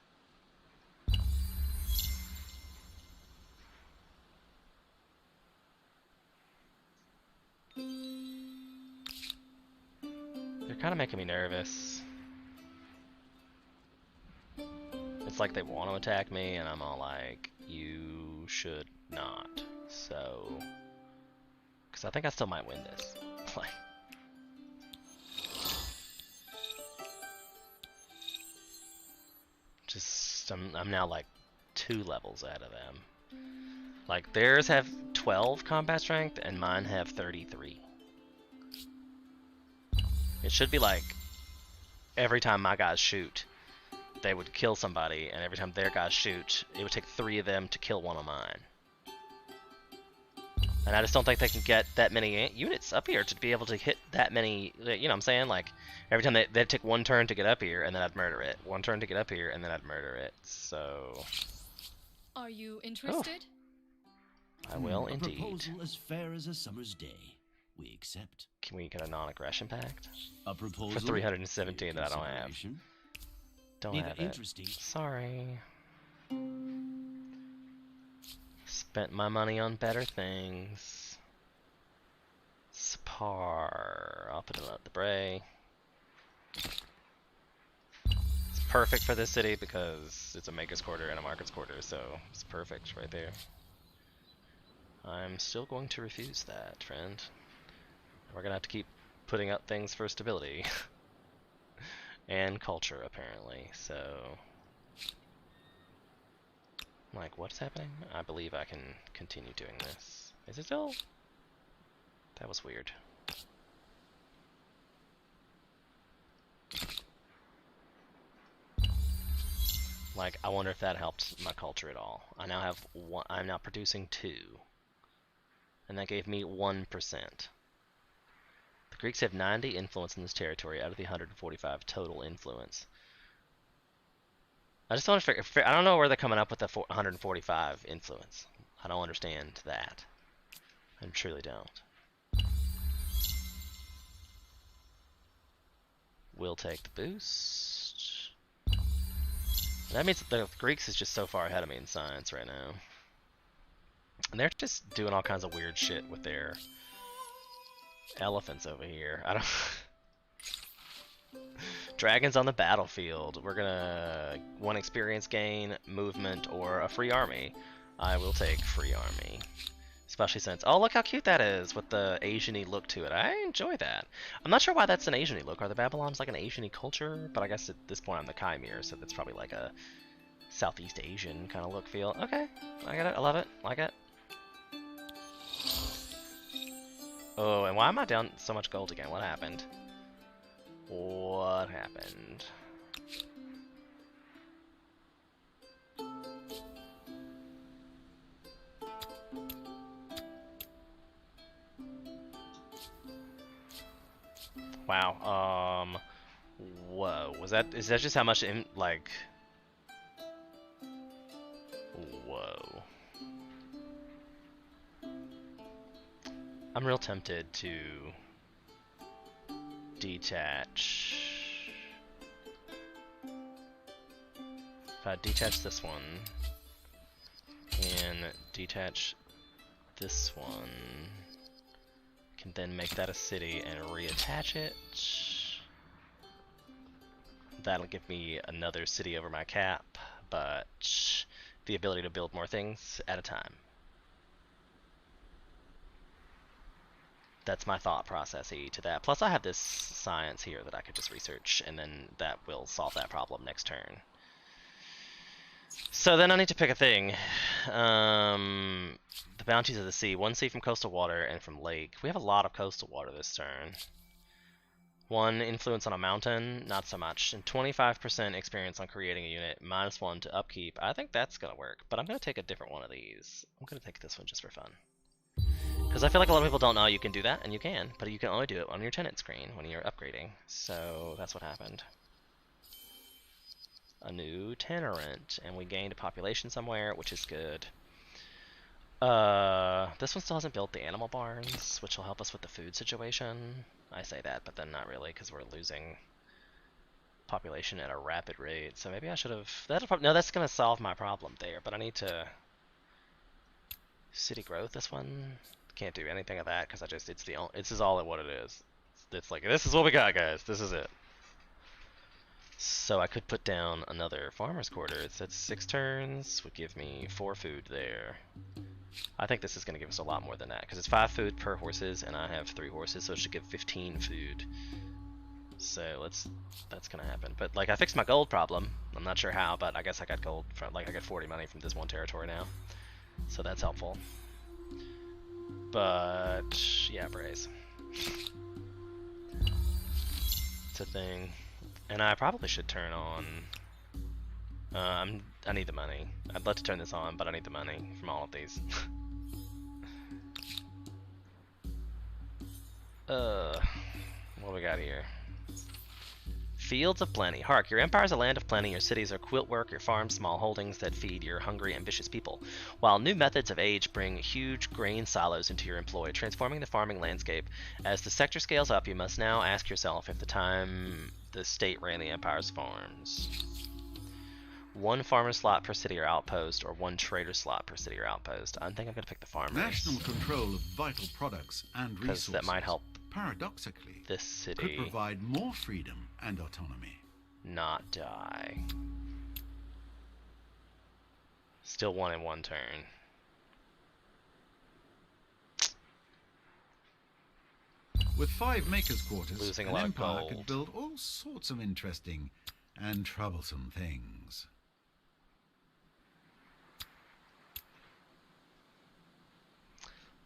They're kind of making me nervous. It's like they want to attack me, and I'm all like, you should not. So, because I think I still might win this. Like, just I'm now like 2 levels out of them. Like theirs have 12 combat strength, and mine have 33. It should be like every time my guys shoot, they would kill somebody, and every time their guys shoot, it would take 3 of them to kill one of mine. And I just don't think they can get that many units up here to be able to hit that many, you know what I'm saying? Like, every time they'd take 1 turn to get up here, and then I'd murder it. 1 turn to get up here, and then I'd murder it. So... Are you interested? Oh. I will A indeed. proposal as fair as a summer's day. We accept. Can we get a non-aggression pact? A proposal For 317 that I don't have. consideration. Don't Neither have it. interesting. Sorry. Spent my money on better things. Spar. I'll put it up the Bray. It's perfect for this city because it's a Maker's Quarter and a Market's Quarter, so it's perfect right there. I'm still going to refuse that, friend. We're gonna have to keep putting up things for stability. And culture, apparently, so... Like, what's happening? I believe I can continue doing this. Is it still? That was weird. Like, I wonder if that helped my culture at all. I now have one, I'm now producing 2. And that gave me 1%. The Greeks have 90 influence in this territory out of the 145 total influence. I just don't figure, I don't know where they're coming up with the 145 influence. I don't understand that. I truly don't. We'll take the boost. That means that the Greeks is just so far ahead of me in science right now. And they're just doing all kinds of weird shit with their elephants over here. I don't... Dragons on the battlefield. We're gonna 1 experience gain, movement, or a free army. I will take free army. Especially since, oh, look how cute that is with the Asian-y look to it. I enjoy that. I'm not sure why that's an Asian-y look. Are the Babylons like an Asian-y culture? But I guess at this point I'm the Chimere, so that's probably like a Southeast Asian kind of look feel. Okay, I got it. I love it. Like it. Oh, and why am I down so much gold again? What happened? What happened? Wow. Whoa. Is that just how much like... Whoa. I'm real tempted to detach. If I detach this one and detach this one, can then make that a city and reattach it. That'll give me another city over my cap, but the ability to build more things at a time. That's my thought process to that. Plus I have this science here that I could just research, and then that will solve that problem next turn. So then I need to pick a thing. The bounties of the sea. 1 sea from coastal water and from lake. We have a lot of coastal water this turn. 1 influence on a mountain, not so much. And 25% experience on creating a unit, -1 to upkeep. I think that's going to work, but I'm going to take a different one of these. I'm going to take this one just for fun. Because I feel like a lot of people don't know you can do that, and you can, but you can only do it on your tenant screen when you're upgrading. So that's what happened. A new Tenorant, and we gained a population somewhere, which is good. This one still hasn't built the animal barns, which will help us with the food situation. I say that, but then not really, because we're losing population at a rapid rate. So maybe I should have. No, that's gonna solve my problem there. But I need to city growth. This one can't do anything of that because this is all what it is. It's like this is what we got, guys. This is it. So I could put down another farmer's quarters. That's 6 turns. Would give me 4 food there. I think this is going to give us a lot more than that, because it's 5 food per horses, and I have 3 horses, so it should give 15 food. So that's going to happen. But like I fixed my gold problem. I'm not sure how, but I guess I got gold from I got 40 money from this one territory now. So that's helpful. But yeah, Braze. It's a thing. And I probably should turn on I need the money. I'd love to turn this on, but I need the money from all of these. What we got here? Fields of plenty. Hark, your empire is a land of plenty. Your cities are quilt work, your farms small holdings that feed your hungry, ambitious people. While new methods of age bring huge grain silos into your employ, transforming the farming landscape. As the sector scales up, you must now ask yourself if the state ran the empire's farms. 1 farmer slot per city or outpost, or 1 trader slot per city or outpost. I think I'm going to pick the farmers. National control of vital products and resources, that might help paradoxically, this city could provide more freedom and autonomy. not die. Still 1 in 1 turn. With 5 makers' quarters, Losing a an lot of empire gold. could build all sorts of interesting and troublesome things.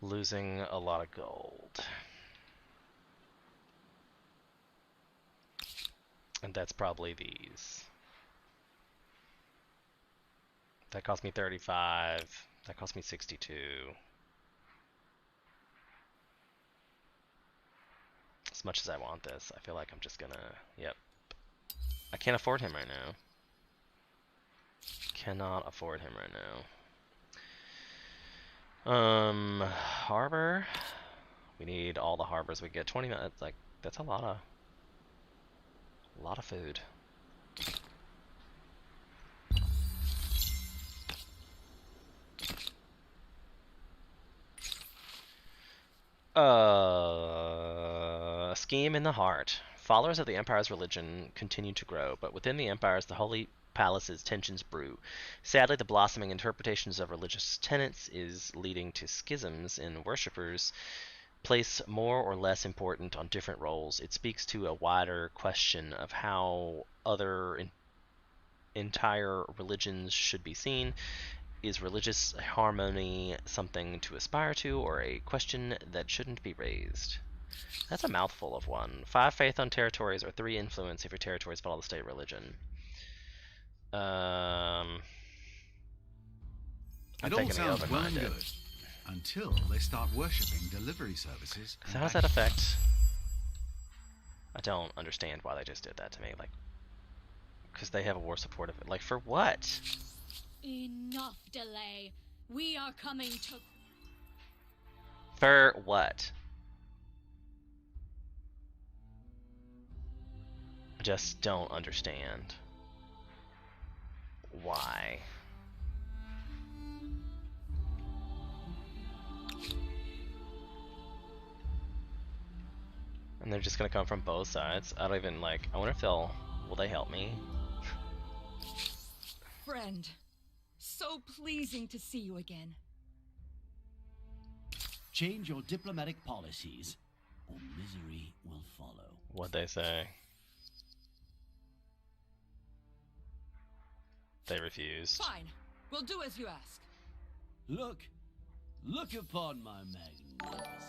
Losing a lot of gold. And that's probably these. That cost me 35. That cost me 62. As much as I want this, I feel like I'm just gonna... Yep. I can't afford him right now. Cannot afford him right now. Harbor. We need all the harbors we get. 20 minutes, like, that's a lot of food. A scheme in the heart. Followers of the Empire's religion continue to grow, but within the Empires, the Holy Palace's tensions brew. Sadly, the blossoming interpretations of religious tenets is leading to schisms in worshippers place more or less important on different roles. It speaks to a wider question of how other entire religions should be seen. Is religious harmony something to aspire to, or a question that shouldn't be raised? That's a mouthful of one. 5 faith on territories, or 3 influence if your territories follow the state religion. I'm It all taking the sounds well and open-minded. good, until they start worshipping delivery services. So how does that affect? I don't understand why they just did that to me. Like, because they have a war support of it. Like, for what? Enough delay. We are coming to... For what? I just don't understand. Why? And they're just gonna come from both sides. I don't even like. I wonder if they'll Will they help me? Friend, so pleasing to see you again. Change your diplomatic policies, or misery will follow. What'd they say? They refused. Fine. We'll do as you ask. Look upon my magnificence.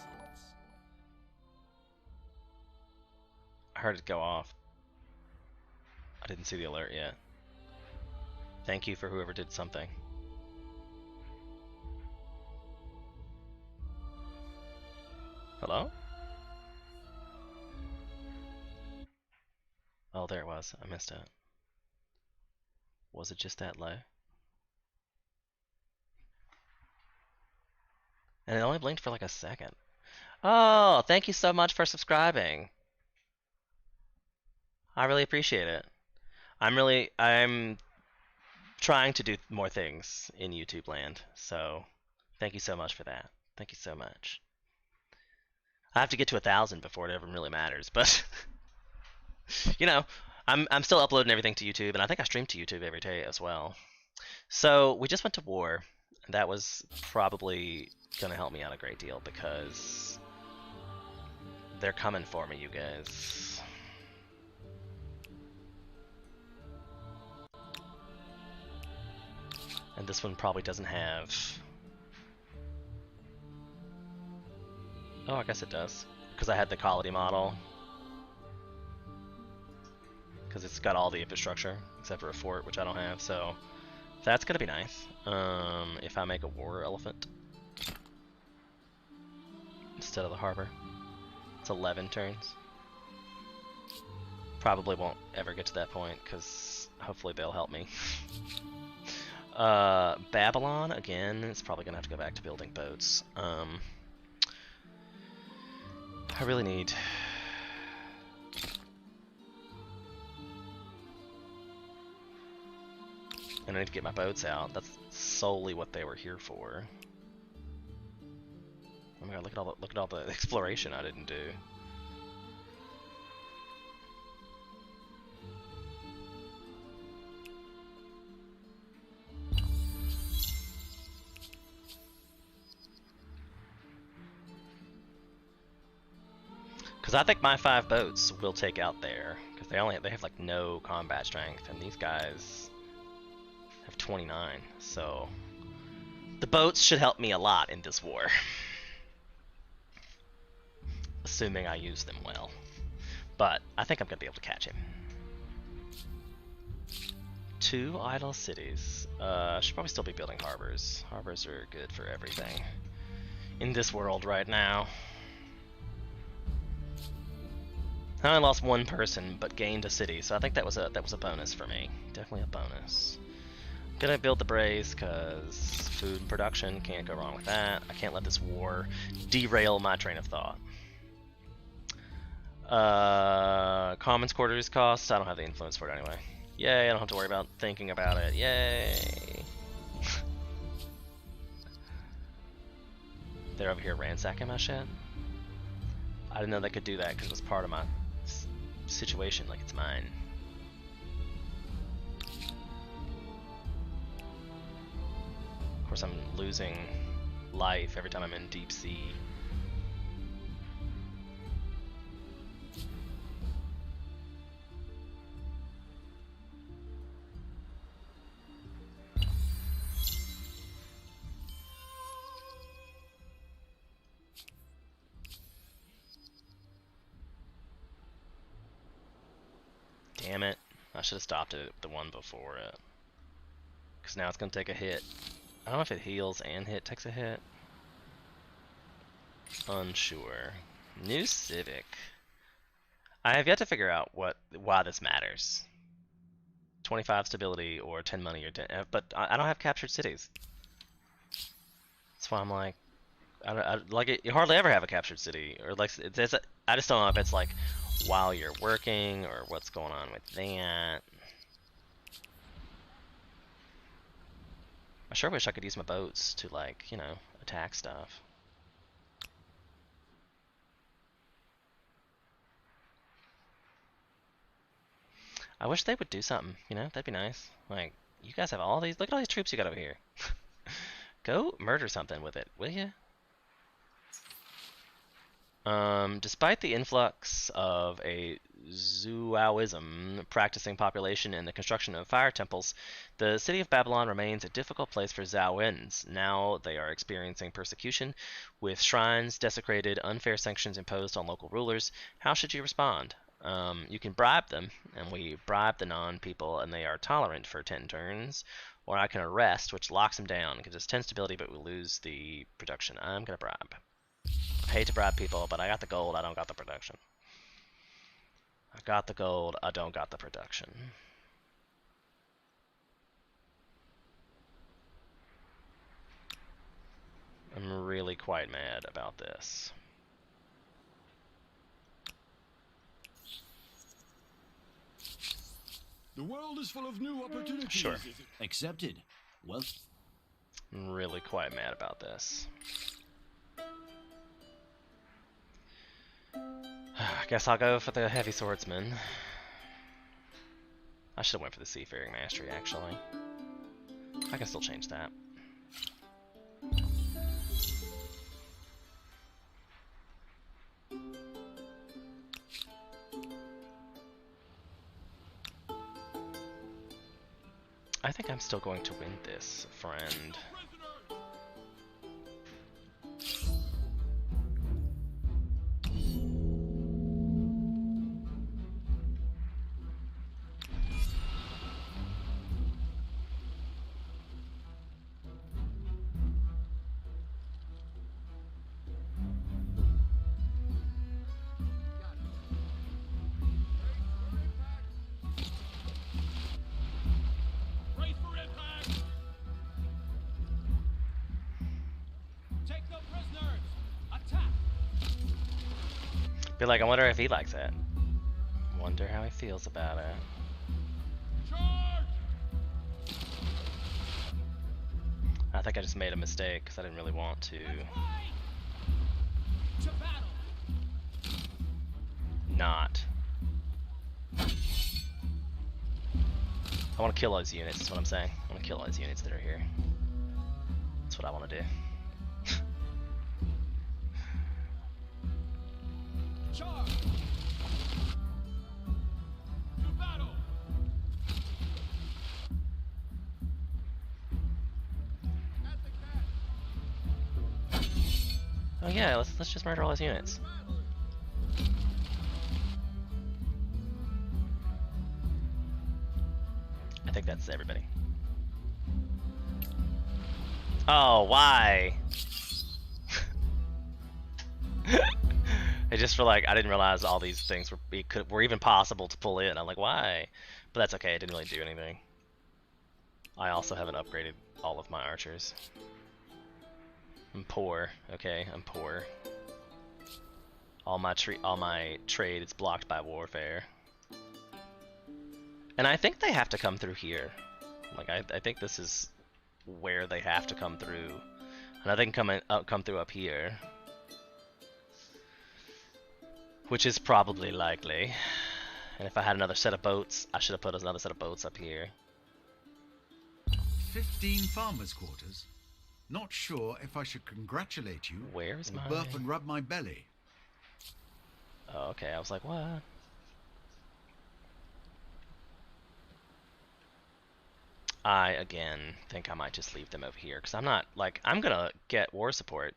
I heard it go off. I didn't see the alert yet. Thank you for whoever did something. Hello? Oh, there it was. I missed it. Was it just that low? And it only blinked for like a second. Oh, thank you so much for subscribing. I really appreciate it. I'm trying to do more things in YouTube land, so thank you so much for that. Thank you so much. I have to get to 1,000 before it ever really matters, but you know, I'm still uploading everything to YouTube, and I think I stream to YouTube every day as well. So we just went to war. That was probably gonna help me out a great deal because they're coming for me, you guys. And this one probably doesn't have... Oh, I guess it does. Because I had the quality model. Because it's got all the infrastructure, except for a fort, which I don't have, so... That's gonna be nice. If I make a war elephant. Instead of the harbor. It's 11 turns. Probably won't ever get to that point, because hopefully they'll help me. Babylon, again, it's probably gonna have to go back to building boats. I really need... And I need to get my boats out. That's solely what they were here for. Oh my god, look at all the exploration I didn't do. Because I think my 5 boats will take out there. Because they have like no combat strength, and these guys have 29. So the boats should help me a lot in this war. Assuming I use them well. But I think I'm gonna be able to catch him. 2 idle cities. I should probably still be building harbors. Harbors are good for everything in this world right now. I only lost 1 person, but gained a city, so I think that was a bonus for me. Definitely a bonus. I'm gonna build the braze, cause food and production, can't go wrong with that. I can't let this war derail my train of thought. Commons quarters costs, I don't have the influence for it anyway. Yay, I don't have to worry about thinking about it. Yay! They're over here ransacking my shit. I didn't know they could do that because it was part of my situation, like it's mine. Of course, I'm losing life every time I'm in deep sea. Damn it. I should have stopped it at the one before it. Because now it's going to take a hit. I don't know if it heals and takes a hit. Unsure. New Civic. I have yet to figure out why this matters. 25 stability or 10 money or 10... But I don't have captured cities. That's why I'm like... you hardly ever have a captured city. Or like, I just don't know if it's like... while you're working, or what's going on with that. I sure wish I could use my boats to, like, you know, attack stuff. I wish they would do something, you know? That'd be nice. Like, you guys have all these, look at all these troops you got over here. Go murder something with it, will you? Despite the influx of a Zhuoism practicing population and the construction of fire temples, the city of Babylon remains a difficult place for Zhaoins. Now they are experiencing persecution, with shrines desecrated, unfair sanctions imposed on local rulers. How should you respond? You can bribe them, and we bribe the non-people, and they are tolerant for 10 turns. Or I can arrest, which locks them down, gives us 10 stability, but we lose the production. I'm gonna bribe. I hate to bribe people, but I got the gold, I don't got the production. I got the gold, I don't got the production. I'm really quite mad about this. The world is full of new opportunities. Sure. Accepted. Well, I'm really quite mad about this. I guess I'll go for the heavy swordsman. I should have went for the seafaring mastery, actually. I can still change that. I think I'm still going to win this, friend. Brace for impact! Take no prisoners! Attack! Be like, I wonder if he likes it. Wonder how he feels about it. Charge! I think I just made a mistake because I didn't really want to Fight! To battle! not. I want to kill all these units, is what I'm saying. I want to kill all these units that are here. That's what I want to do. Charge! To battle! Oh yeah, let's just murder all his units. I think that's everybody. Oh, why? I just feel like I didn't realize all these things were even possible to pull in. I'm like, why? But that's okay. It didn't really do anything. I also haven't upgraded all of my archers. I'm poor. Okay, I'm poor. All my trade is blocked by warfare. And I think they have to come through here. Like I think this is where they have to come through. And I think come through up here. Which is probably likely. And if I had another set of boats, I should have put another set of boats up here. 15 farmers' quarters? Not sure if I should congratulate you Where is or my... burp and rub my belly. Oh, okay, I was like, what? I, again, think I might just leave them over here. Because I'm not, like, I'm gonna get war support.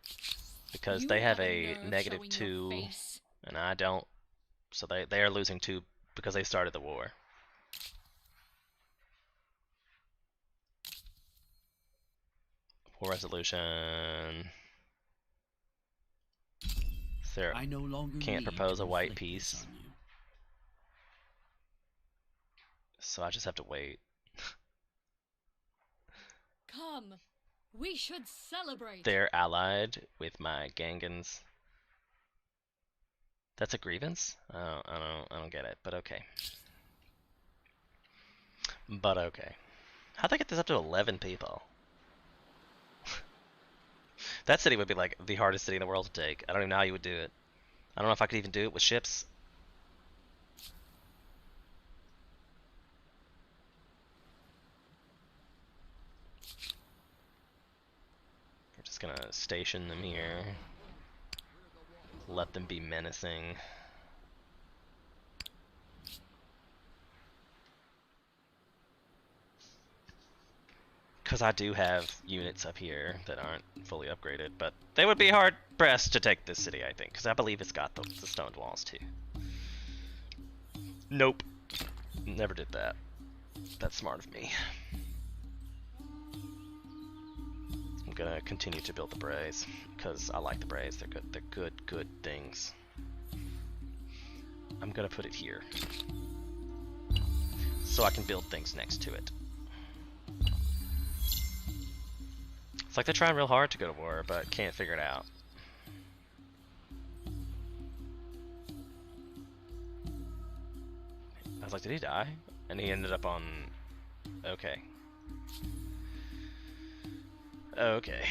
Because You they have have a nerve negative showing your 2, face. and I don't. So they are losing 2 because they started the war. War resolution. There I no longer can't need propose to a white inflict this peace, on you. so I just have to wait. Come, we should celebrate. They're allied with my Gangans. That's a grievance? I don't get it, but okay. But okay. How'd they get this up to 11 people? That city would be like the hardest city in the world to take. I don't even know how you would do it. I don't know if I could even do it with ships. Just gonna station them here. Let them be menacing. Because I do have units up here that aren't fully upgraded, but they would be hard pressed to take this city, I think, because I believe it's got the stone walls too. Nope. Never did that. That's smart of me. I'm gonna continue to build the braes, because I like the braes. They're good. They're good things. I'm gonna put it here, so I can build things next to it. It's like they're trying real hard to go to war, but can't figure it out. I was like, did he die? And he ended up on... Okay. Okay.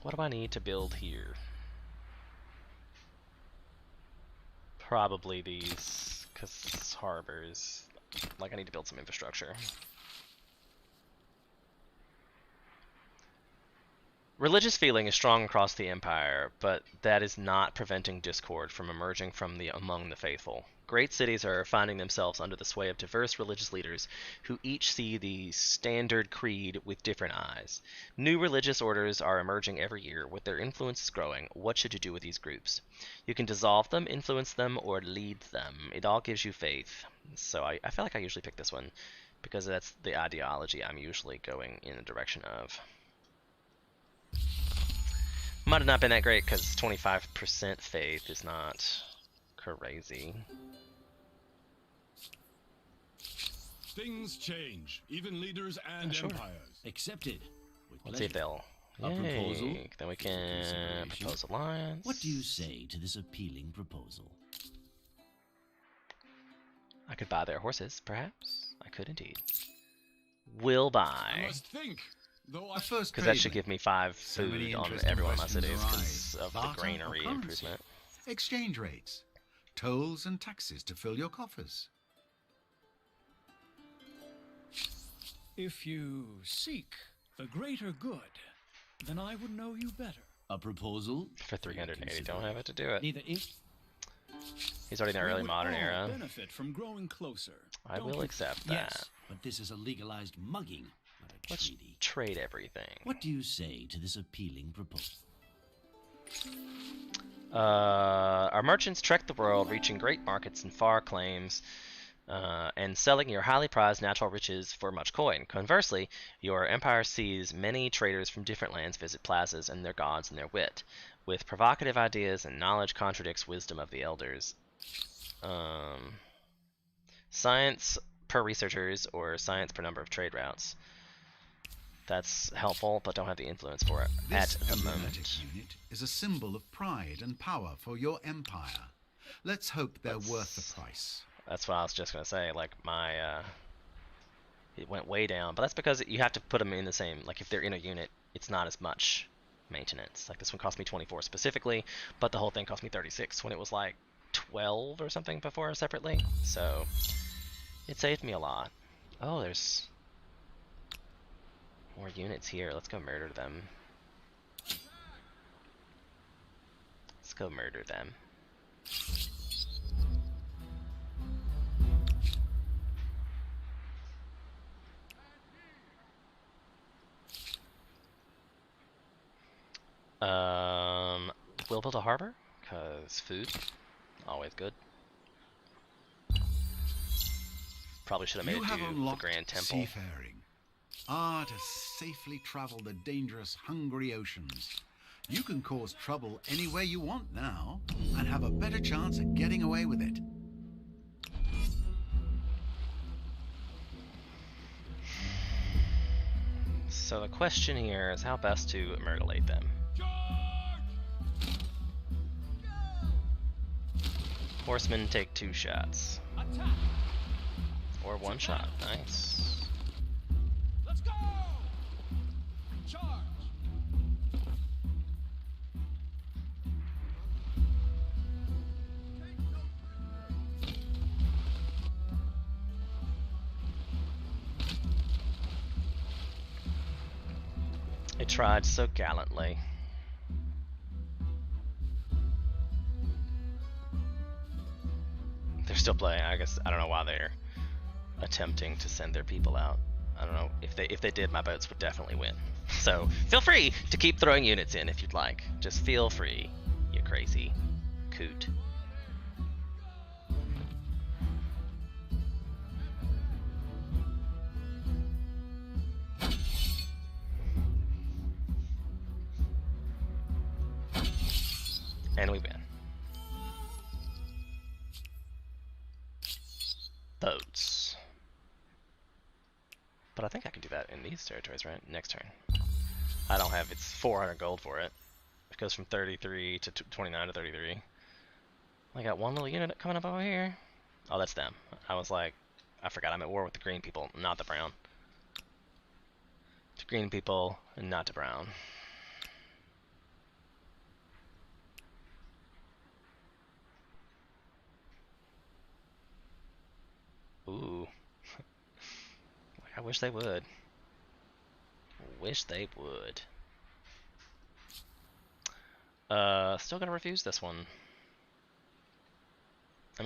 What do I need to build here? Probably these, because harbors. Like, I need to build some infrastructure. Religious feeling is strong across the empire, but that is not preventing discord from emerging among the faithful. Great cities are finding themselves under the sway of diverse religious leaders who each see the standard creed with different eyes. New religious orders are emerging every year, with their influence growing. What should you do with these groups? You can dissolve them, influence them, or lead them. It all gives you faith. So I feel like I usually pick this one because that's the ideology I'm usually going in the direction of. Might have not been that great because 25% faith is not crazy. Things change, even leaders and Sure. empires. Accepted. With Let's see if pleasure. they'll... A Yay. proposal Then we for can consideration. propose alliance. What do you say to this appealing proposal? I could buy their horses, perhaps. I could indeed. Will I buy. must think, though I A first Because that trade should lane. give me 5 So many food on interesting every one of my questions cities because arise. of the Barter or granary currency? improvement. Exchange rates, tolls and taxes to fill your coffers. If you seek the greater good, then I would know you better. A proposal For 380, don't have it to do it. Neither if He's already in the We early would modern all era. benefit from growing closer. I don't will you? accept that. yes, but this is a legalized mugging, not a Let's treaty. trade everything. What do you say to this appealing proposal? Our merchants trek the world, reaching great markets and far claims, and selling your highly prized natural riches for much coin. Conversely, your empire sees many traders from different lands visit plazas and their gods and their wit. With provocative ideas and knowledge contradicts wisdom of the elders. Science per researchers or science per number of trade routes. That's helpful, but don't have the influence for it This at the emblematic moment. unit is a symbol of pride and power for your empire. Let's hope they're worth the price. That's what I was just gonna say. Like my, it went way down, but that's because you have to put them in the same. Like if they're in a unit, it's not as much maintenance. Like this one cost me 24 specifically, but the whole thing cost me 36 when it was like 12 or something before separately. So it saved me a lot. Oh, there's more units here. Let's go murder them. Let's go murder them. We'll build a harbor, cause food, always good. Probably should have made You it have do the unlocked Grand Temple. seafaring. To safely travel the dangerous, hungry oceans. You can cause trouble anywhere you want now, and have a better chance at getting away with it. So the question here is how best to mutilate them. Horsemen take 2 shots. Attack! Or 1 shot. Nice. Let's go! Charge! They tried so gallantly. They're still playing. I guess I don't know why they're attempting to send their people out. I don't know. If they did, my boats would definitely win. So feel free to keep throwing units in if you'd like. Just feel free, you crazy coot. And we win. Boats. But I think I can do that in these territories, right? Next turn. I don't have, it's 400 gold for it. It goes from 33 to 29 to 33. I got one little unit coming up over here. Oh, that's them. I was like, I forgot I'm at war with the green people, not the brown. The green people, and not the brown. Ooh. I wish they would. Wish they would. Still gonna refuse this one. I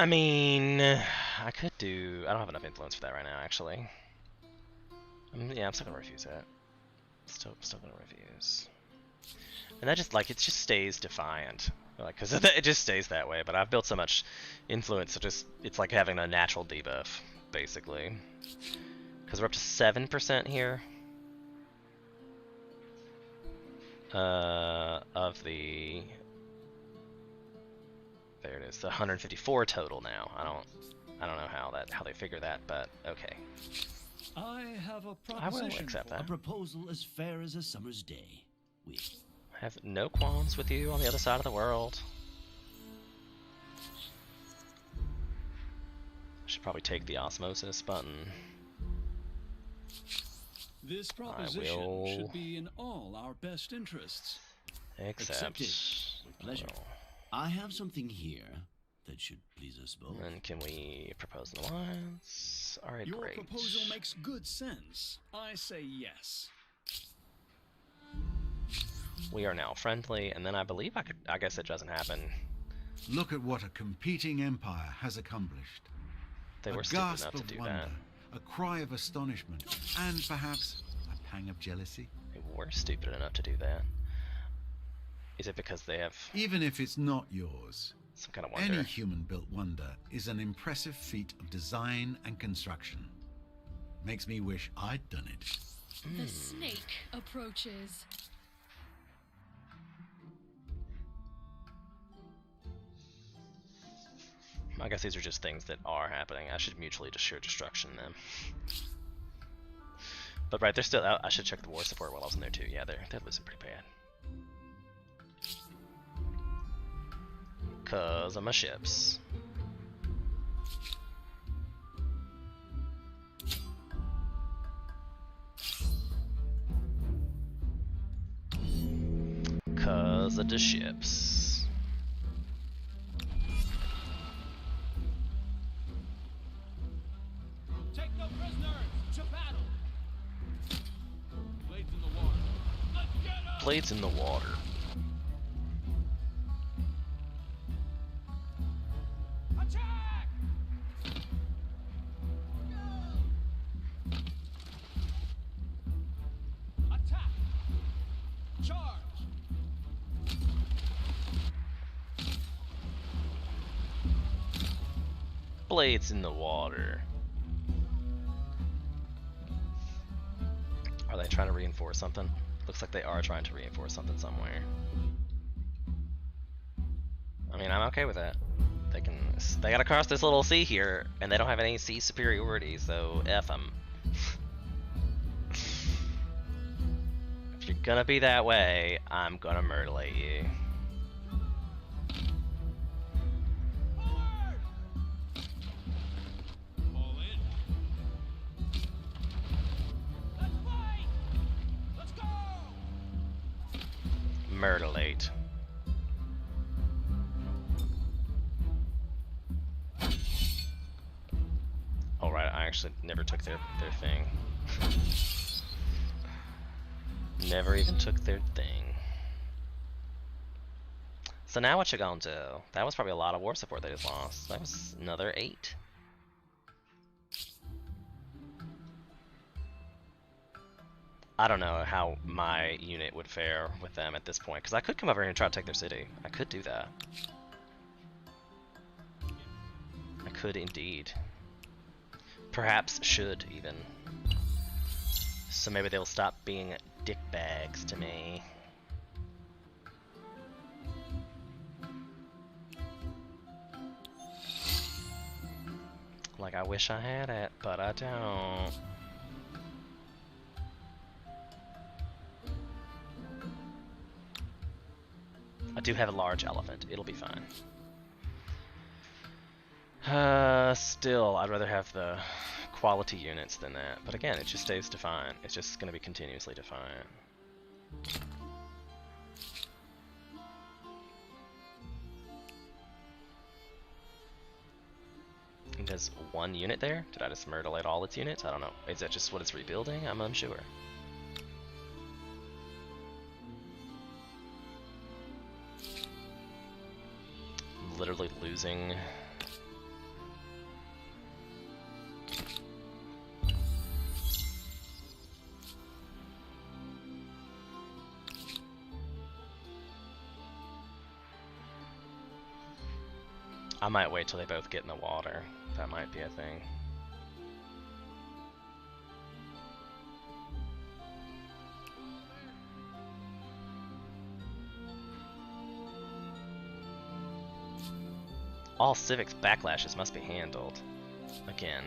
mean, I could do. I don't have enough influence for that right now, actually. Yeah, I'm still gonna refuse that. Still gonna refuse. And that just like it just stays defiant, like because it just stays that way. But I've built so much influence, so it's like having a natural debuff, basically. Because we're up to 7% here. Of the there it is, the 154 total now. I don't know how they figure that, but okay. I have a I will proposition. accept A that. proposal as fair as a summer's day. I have no qualms with you on the other side of the world. I should probably take the osmosis button. This proposition will should be in all our best interests. Accept. Accepted. With pleasure. Well, I have something here that should please us both. and can we propose an alliance? Alright, Your great. proposal makes good sense. I say yes. We are now friendly, and then I believe I guess it doesn't happen. Look at what a competing empire has accomplished. They A were stupid gasp enough to of do wonder, that. a cry of astonishment, and perhaps a pang of jealousy. They were stupid enough to do that. Is it because they have Even if it's not yours, some kind of wonder? any human-built wonder is an impressive feat of design and construction. Makes me wish I'd done it. The snake approaches. I guess these are just things that are happening. I should mutually assure destruction them. But right, they're still out. I should check the war support while I was in there too. Yeah, they're losing pretty bad. 'Cause of my ships. Cause of the ships. Take no prisoners! To battle! Blades in the water. Let's get 'em! Blades in the water. Attack! Attack! Charge! Blades in the water. Are they trying to reinforce something? Looks like they are trying to reinforce something somewhere. I mean, I'm okay with that. They gotta cross this little sea here, and they don't have any sea superiority, so F them. If you're gonna be that way, I'm gonna murderate you. Forward! Fall in. Let's fight! Let's go! Murderate. Oh right, I actually never took their thing. Never even took their thing. So now what you gonna do? That was probably a lot of war support they just lost. That was another 8. I don't know how my unit would fare with them at this point, because I could come over here and try to take their city. I could do that. I could indeed. Perhaps should, even. So maybe they'll stop being dickbags to me. Like, I wish I had it, but I don't. I do have a large elephant. It'll be fine. Still, I'd rather have the quality units than that. But again, it just stays defiant. It's just going to be continuously defiant. And there's one unit there? Did I just mutilate all its units? I don't know. Is that just what it's rebuilding? I'm unsure. Literally losing. I might wait till they both get in the water. That might be a thing. All civics backlashes must be handled. Again.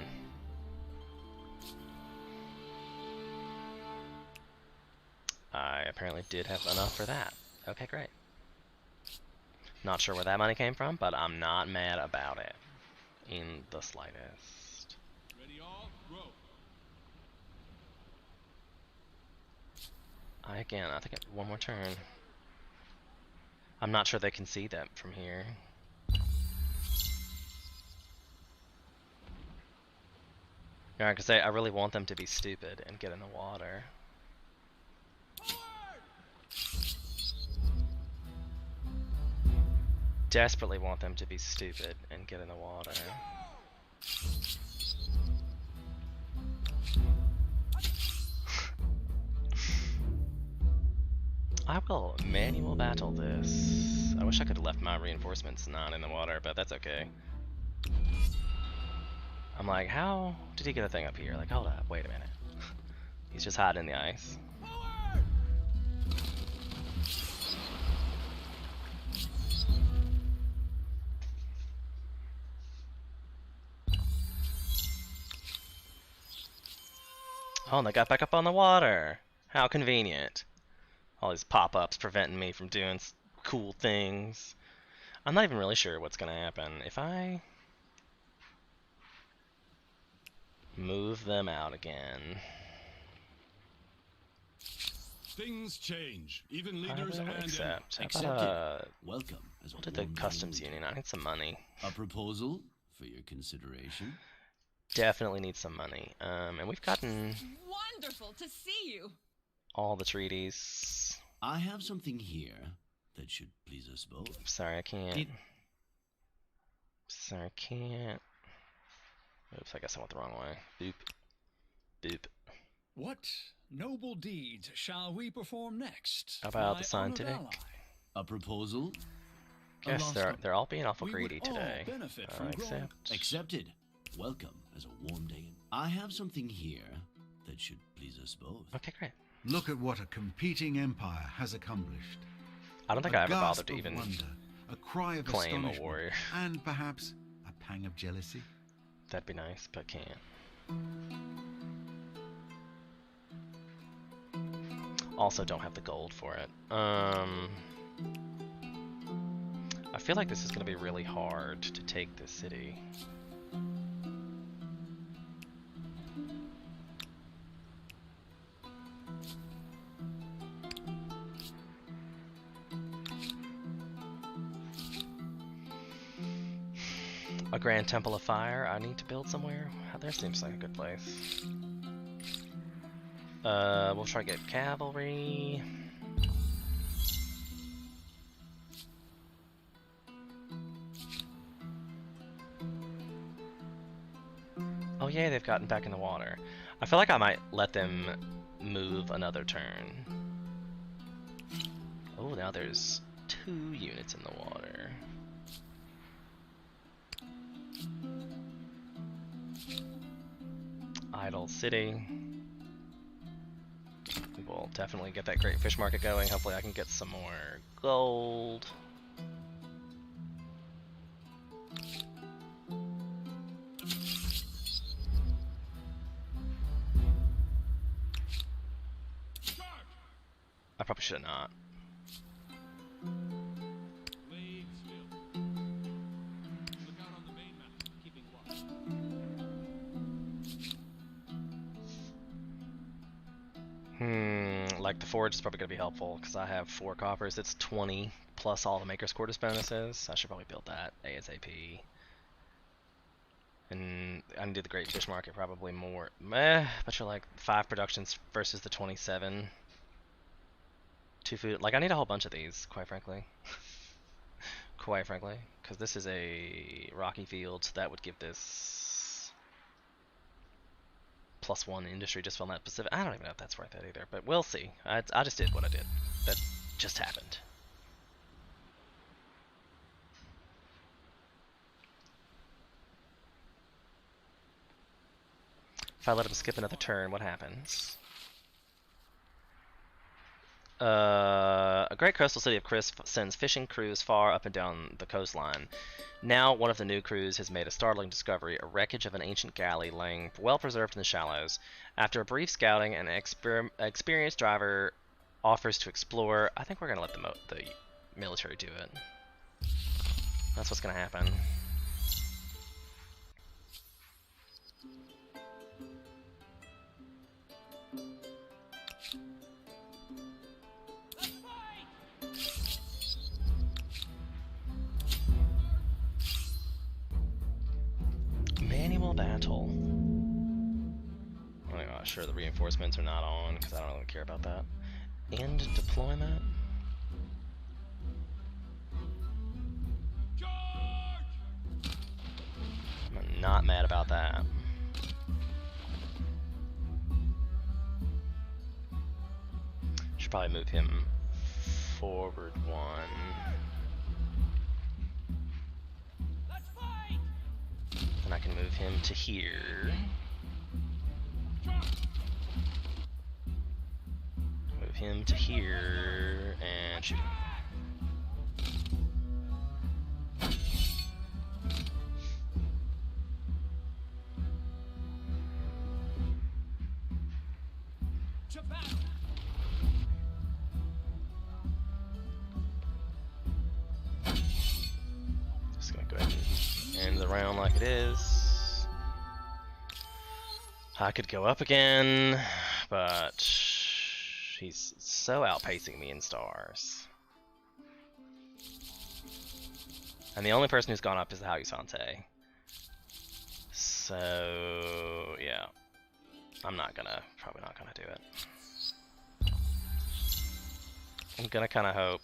I apparently did have enough for that. Okay, great. Not sure where that money came from, but I'm not mad about it. In the slightest. Ready all, row. I think I have one more turn. I'm not sure they can see that from here. Alright, because I really want them to be stupid and get in the water. Desperately want them to be stupid and get in the water. I will manual battle this. I wish I could have left my reinforcements not in the water, but that's okay. I'm like, how did he get a thing up here? Like, hold up, wait a minute. He's just hiding in the ice. Oh, and they got back up on the water. How convenient. All these pop-ups preventing me from doing cool things. I'm not even really sure what's gonna happen. If I move them out again, Things change. Even I leaders will and accept. How Accepted. about, Welcome as a what did the warm customs friend. union? I need some money. A proposal for your consideration. Definitely need some money. And we've gotten Wonderful to see you. all the treaties. I have something here that should please us both. Sorry, I can't. It- Sorry, I can't. Oops, I guess I went the wrong way. Boop. Boop. What noble deeds shall we perform next? How about my the scientific? honored ally? A proposal? A Guess lost they're art. all being awful We would greedy all today. benefit from growing- Accept. Accepted. Welcome as a warm day. I have something here that should please us both. Okay, great. Look at what a competing empire has accomplished. I don't think A I ever gasp bothered to of even wonder, a cry of claim a astonishment, warrior. and perhaps a pang of jealousy. That'd be nice, but can't. Also don't have the gold for it. I feel like this is going to be really hard to take this city. A Grand Temple of Fire I need to build somewhere. There seems like a good place. We'll try to get cavalry. Oh yeah, they've gotten back in the water. I feel like I might let them move another turn. Oh, now there's 2 units in the water. Idle city. We will definitely get that great fish market going. Hopefully I can get some more gold. I probably should have not. Look out on the main map, keeping watch. Like the forge is probably going to be helpful because I have 4 coppers. It's 20 plus all the Maker's Quarters bonuses. I should probably build that ASAP. And I can do the Great Fish Market probably more. But you're like 5 productions versus the 27. 2 food. Like I need a whole bunch of these, quite frankly. Quite frankly, because this is a rocky field, so that would give this +1 industry just on that Pacific. I don't even know if that's worth it either, but we'll see. I just did what I did. That just happened. If I let him skip another turn, what happens? A great coastal city of Crisp sends fishing crews far up and down the coastline. Now, one of the new crews has made a startling discovery, a wreckage of an ancient galley laying well preserved in the shallows. After a brief scouting, an experienced driver offers to explore. I think we're going to let the military do it. That's what's going to happen. Manual battle. I'm not sure the reinforcements are not on because I don't really care about that. End deployment. I'm not mad about that. Should probably move him forward 1. And I can move him to here. Move him to here and shoot him. Just gonna go ahead and end the round like it is. I could go up again, but he's so outpacing me in stars. And the only person who's gone up is the Hausante. So yeah, probably not gonna do it. I'm gonna kind of hope.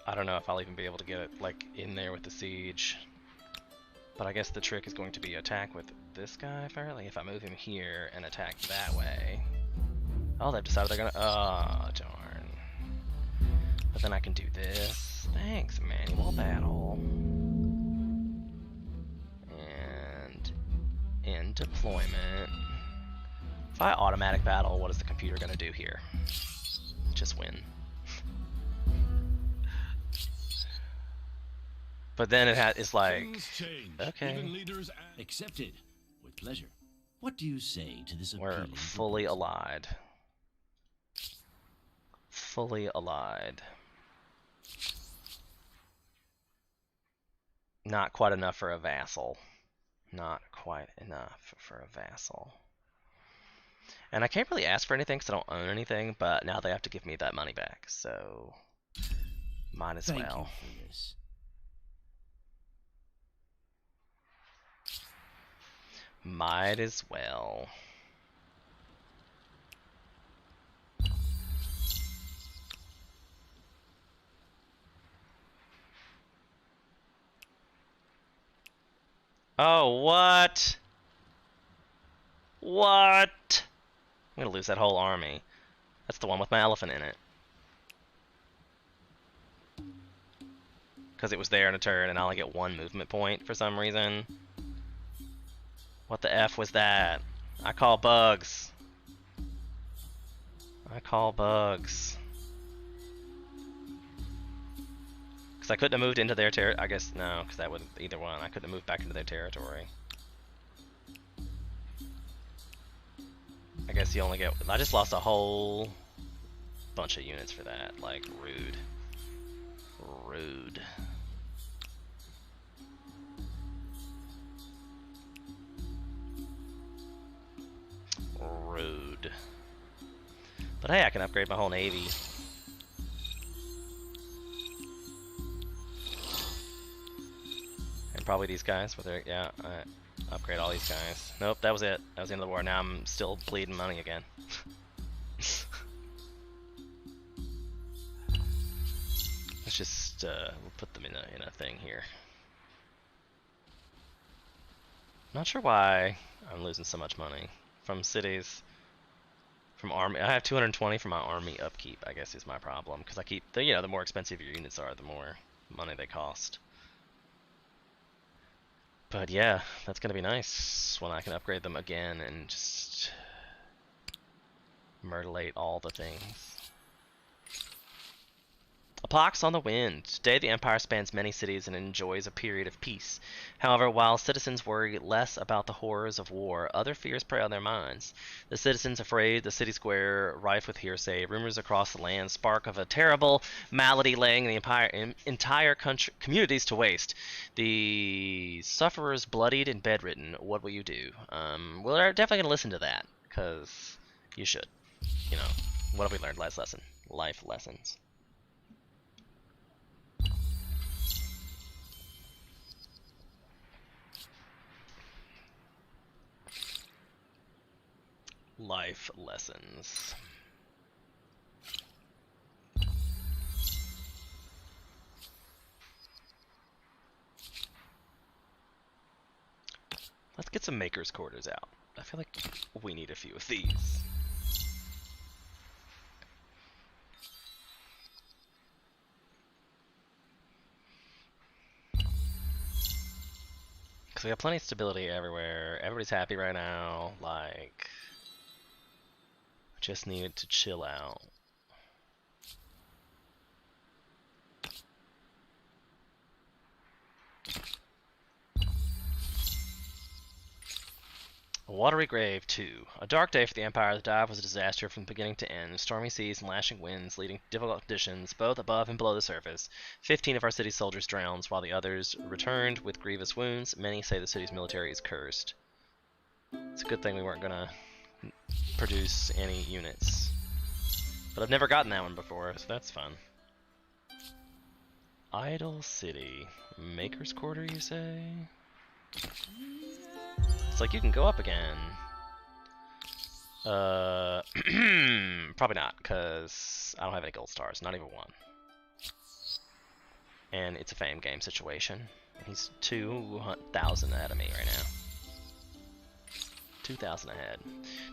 I don't know if I'll even be able to get it like in there with the siege. But I guess the trick is going to be attack with this guy apparently. If I move him here and attack that way. Oh, they've decided they're gonna. Oh, darn. But then I can do this. Thanks, manual battle. And in deployment. If I automatic battle, what is the computer gonna do here? Just win. But then it's like, okay, Accepted. With pleasure. What do you say to this we're appealing fully proposal? allied. Fully allied. Not quite enough for a vassal. Not quite enough for a vassal. And I can't really ask for anything because I don't own anything, but now they have to give me that money back, so might as Thank well. you for this. Might as well. Oh, what? What? I'm gonna lose that whole army. That's the one with my elephant in it. Because it was there in a turn and I only get 1 movement point for some reason. What the F was that? I call bugs. I call bugs. Because I couldn't have moved into their territory. I guess, no, because that would either one. I couldn't have moved back into their territory. I guess you only get... I just lost a whole bunch of units for that. Like, rude. Rude. Rude. But hey, I can upgrade my whole navy. And probably these guys with their... Yeah, upgrade all these guys. Nope, that was it. That was the end of the war. Now I'm still bleeding money again. Let's just we'll put them in a thing here. Not sure why I'm losing so much money from cities, from army. I have 220 for my army upkeep. I guess is my problem because I keep the the more expensive your units are, the more money they cost. But yeah, that's gonna be nice when I can upgrade them again and just myrtleate all the things. A pox on the wind. Today the Empire spans many cities and enjoys a period of peace. However, while citizens worry less about the horrors of war, other fears prey on their minds. The citizens afraid, the city square rife with hearsay, rumors across the land spark of a terrible malady laying the entire communities to waste. The sufferers bloodied and bedridden. What will you do? We're definitely going to listen to that, because you should. What have we learned last lesson? Life lessons. Life lessons. Let's get some maker's quarters out. I feel like we need a few of these. Because we have plenty of stability everywhere. Everybody's happy right now. Like... just needed to chill out. A watery grave 2. A dark day for the Empire. The dive was a disaster from beginning to end. Stormy seas and lashing winds leading to difficult conditions both above and below the surface. 15 of our city's soldiers drowned, while the others returned with grievous wounds. Many say the city's military is cursed. It's a good thing we weren't gonna produce any units. But I've never gotten that one before, so that's fun. Idle City. Maker's Quarter, you say? It's like you can go up again. Probably not, because I don't have any gold stars, not even one. And it's a fame game situation. And he's 2,000 ahead of me right now. 2,000 ahead.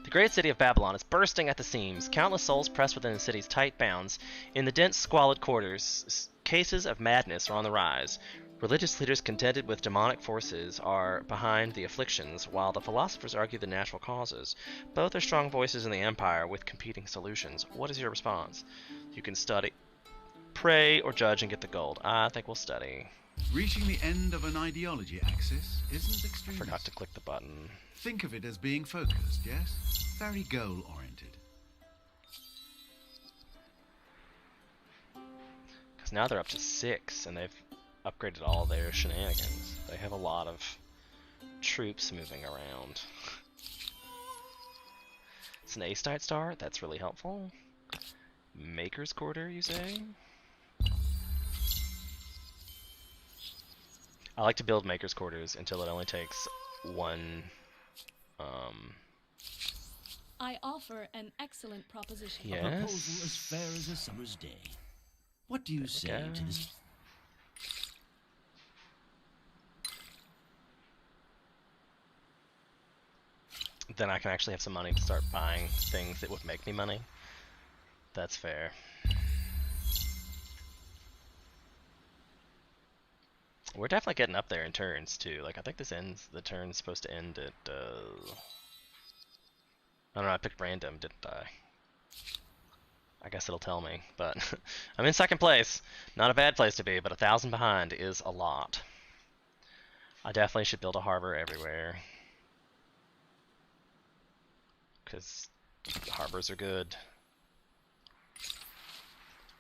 The great city of Babylon is bursting at the seams. Countless souls pressed within the city's tight bounds. In the dense, squalid quarters, cases of madness are on the rise. Religious leaders contended with demonic forces are behind the afflictions, while the philosophers argue the natural causes. Both are strong voices in the Empire with competing solutions. What is your response? You can study, pray, or judge and get the gold. I think we'll study. Reaching the end of an ideology axis isn't extreme. Forgot to click the button. Think of it as being focused, yes? Very goal-oriented. Because now they're up to 6, and they've upgraded all their shenanigans. They have a lot of troops moving around. It's an A-State star. That's really helpful. Maker's Quarter, you say? I like to build Maker's Quarters until it only takes one Um, I offer an excellent proposition. Yeah. A Yes. proposal as fair as a summer's day. What do you say go. to this? Then I can actually have some money to start buying things that would make me money. That's fair. We're definitely getting up there in turns too. Like I think the turn's supposed to end at I don't know, I picked random, didn't I? I guess it'll tell me, but I'm in second place. Not a bad place to be, but 1,000 behind is a lot. I definitely should build a harbor everywhere. Because harbors are good.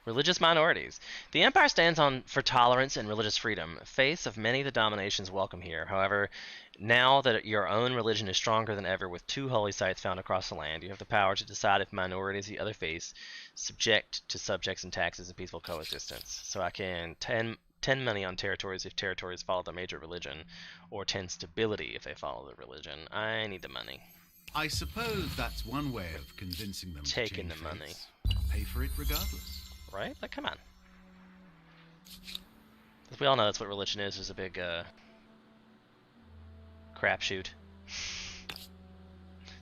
Religious minorities. The Empire stands on for tolerance and religious freedom, face of many the dominations welcome here. However, now that your own religion is stronger than ever with 2 holy sites found across the land, you have the power to decide if minorities of the other faiths subject to subjects and taxes and peaceful coexistence. So I can 10 money on territories if territories follow the major religion, or 10 stability if they follow the religion. I need the money. I suppose that's one way of convincing them Taking to change the money. faiths. Pay for it regardless. Right? Like, come on. We all know that's what religion is a big, crapshoot. It's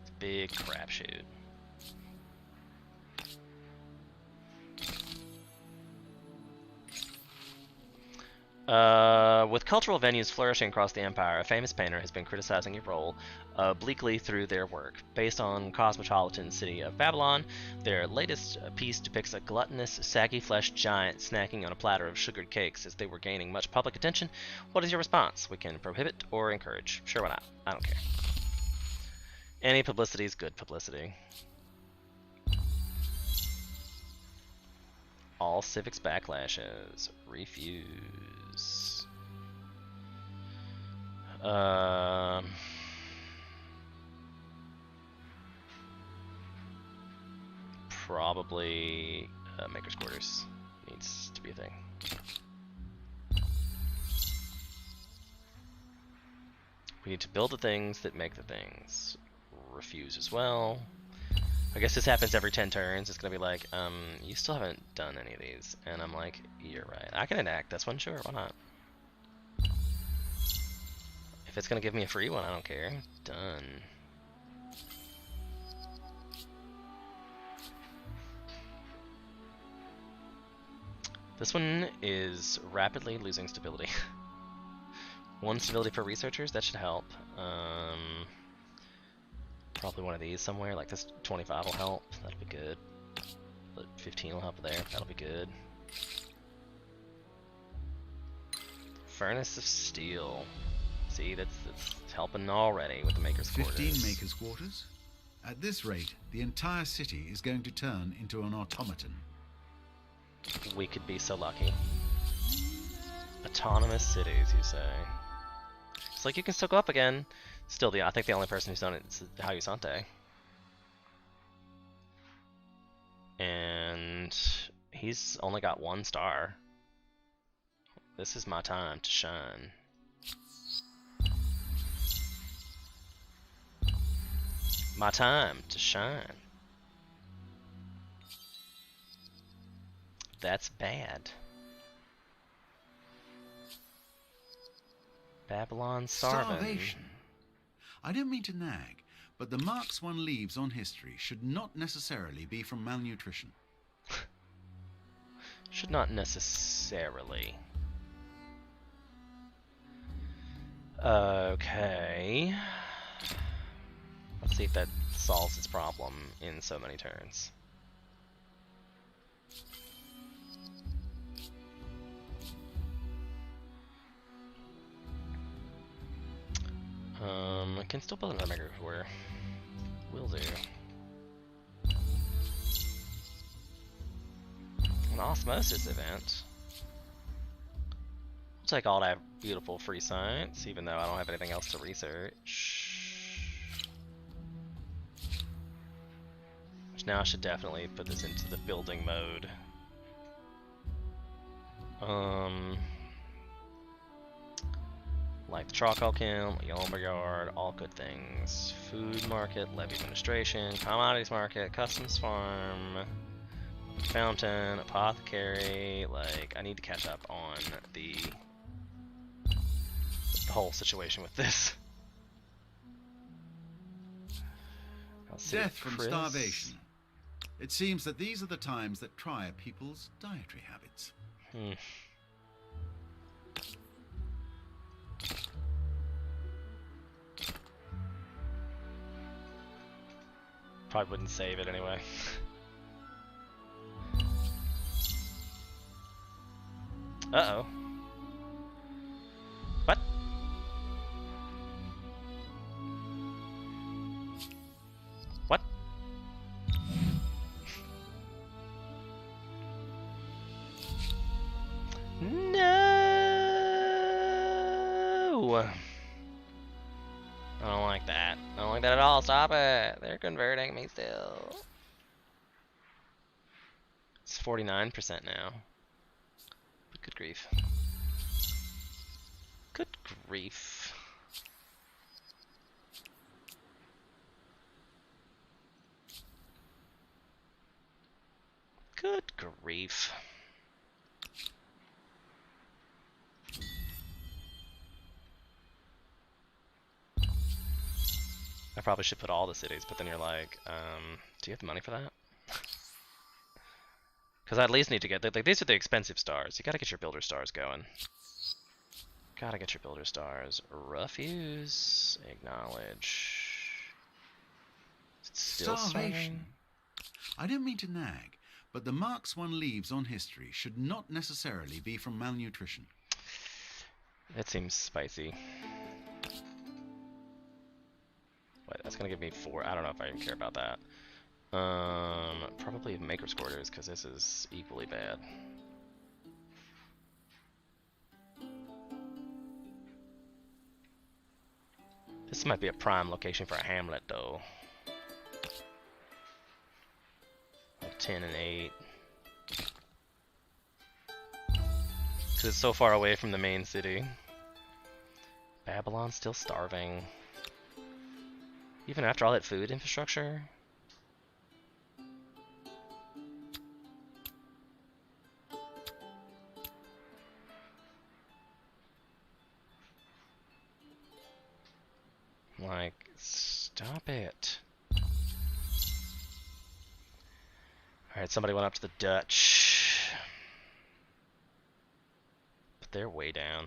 a big crapshoot. With cultural venues flourishing across the empire, a famous painter has been criticizing your role obliquely through their work. Based on cosmopolitan city of Babylon, their latest piece depicts a gluttonous, saggy-fleshed giant snacking on a platter of sugared cakes as they were gaining much public attention. What is your response? We can prohibit or encourage. Sure, why not? I don't care. Any publicity is good publicity. All civics backlashes. Refuse. Probably Maker's Quarters needs to be a thing. We need to build the things that make the things. Refuse as well. I guess this happens every 10 turns. It's gonna be like, you still haven't done any of these. And I'm like, you're right. I can enact this one, sure, why not? If it's gonna give me a free one, I don't care. Done. This one is rapidly losing stability. 1 stability per researchers, that should help. Probably one of these somewhere, like this 25 will help, that'll be good. 15 will help there, that'll be good. Furnace of Steel. See, that's helping already with the Maker's Quarters. 15 Maker's Quarters? At this rate, the entire city is going to turn into an automaton. We could be so lucky. Autonomous cities, you say? It's like you can still go up again. Still, I think the only person who's done it is Hayusante. And he's only got 1 star. This is my time to shine. My time to shine. That's bad. Babylon starving. Starvation. I don't mean to nag, but the marks one leaves on history should not necessarily be from malnutrition. Should not necessarily. Okay. Let's see if that solves its problem in so many turns. I can still build another Maker's Quarter. Will do. An osmosis event. We'll take all that beautiful free science, even though I don't have anything else to research. Which now I should definitely put this into the building mode. Like the charcoal kiln, a lumberyard, all good things. Food market, levy administration, commodities market, customs farm, fountain, apothecary. Like, I need to catch up on the whole situation with this. Let's see, Death from Chris. starvation. It seems that these are the times that try a people's dietary habits. Probably wouldn't save it anyway. Uh-oh. What? What? No! I don't like that. I don't like that at all. Stop it. They're converting me still. It's 49% now. But good grief. Good grief. Good grief. I probably should put all the cities, but then you're like, do you have the money for that? Because I at least need to get, like, these are the expensive stars. You gotta get your builder stars going. Gotta get your builder stars. Refuse. Acknowledge. Still starving. I don't mean to nag, but the marks one leaves on history should not necessarily be from malnutrition. It seems spicy. Wait, that's gonna give me 4. I don't know if I even care about that. Probably Maker's Quarters, because this is equally bad. This might be a prime location for a hamlet, though. Like 10 and 8. Because it's so far away from the main city. Babylon's still starving. Even after all that food infrastructure? Like, stop it. Alright, somebody went up to the Dutch. But they're way down.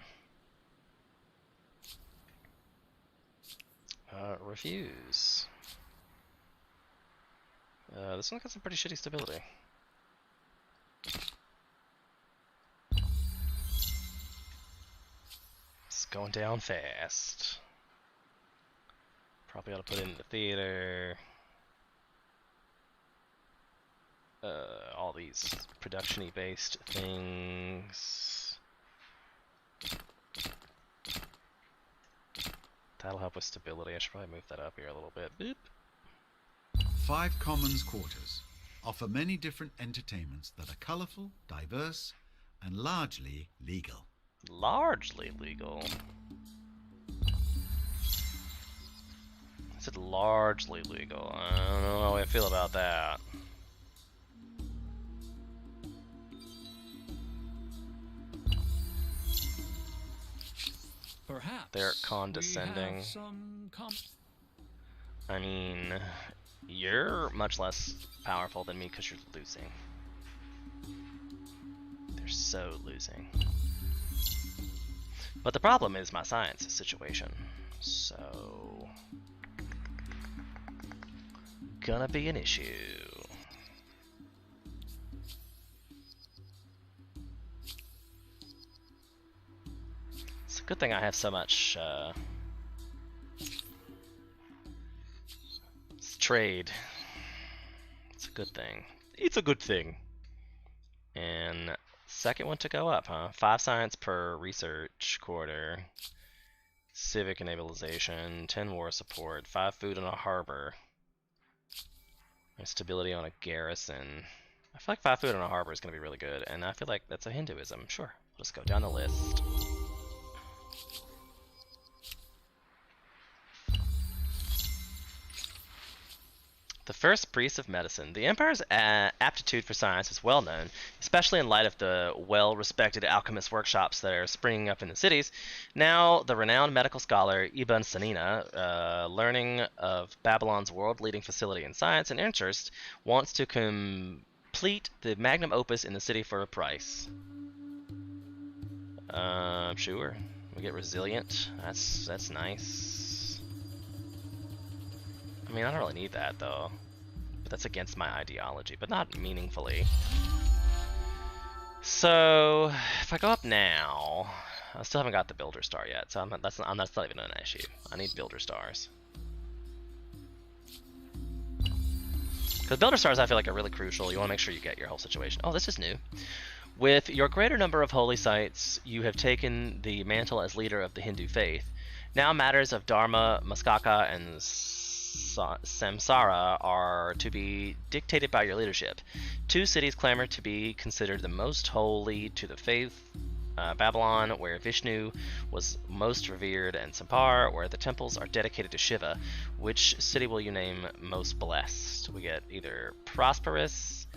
Refuse. This one got some pretty shitty stability. It's going down fast. Probably ought to put it in the theater. All these production-y based things. That'll help with stability. I should probably move that up here a little bit. Boop. 5 Commons quarters offer many different entertainments that are colourful, diverse, and largely legal. Largely legal. I said largely legal. I don't know how I feel about that. Perhaps They're condescending. we have some I mean, you're much less powerful than me because you're losing. They're so losing. But the problem is my science situation. So, gonna be an issue. It's a good thing I have so much trade. It's a good thing. It's a good thing. And second one to go up, huh? 5 science per research quarter. Civic enableization, 10 war support, 5 food on a harbor. And stability on a garrison. I feel like 5 food on a harbor is going to be really good, and I feel like that's a Hinduism. Sure, let's go down the list. The first priest of medicine. The emperor's aptitude for science is well known, especially in light of the well-respected alchemist workshops that are springing up in the cities. Now, the renowned medical scholar Ibn Sina, learning of Babylon's world-leading facility in science and interest, wants to complete the magnum opus in the city for a price. Sure. We get resilient. That's nice. I mean, I don't really need that, though. But that's against my ideology, but not meaningfully. So, if I go up now, I still haven't got the Builder Star yet, so that's not even an issue. I need Builder Stars. Because Builder Stars, I feel like, are really crucial. You want to make sure you get your whole situation. Oh, this is new. With your greater number of holy sites, you have taken the mantle as leader of the Hindu faith. Now matters of Dharma, Muskaka, and Samsara are to be dictated by your leadership. 2 cities clamor to be considered the most holy to the faith. Babylon, where Vishnu was most revered, and Sampar, where the temples are dedicated to Shiva. Which city will you name most blessed? We get either prosperous,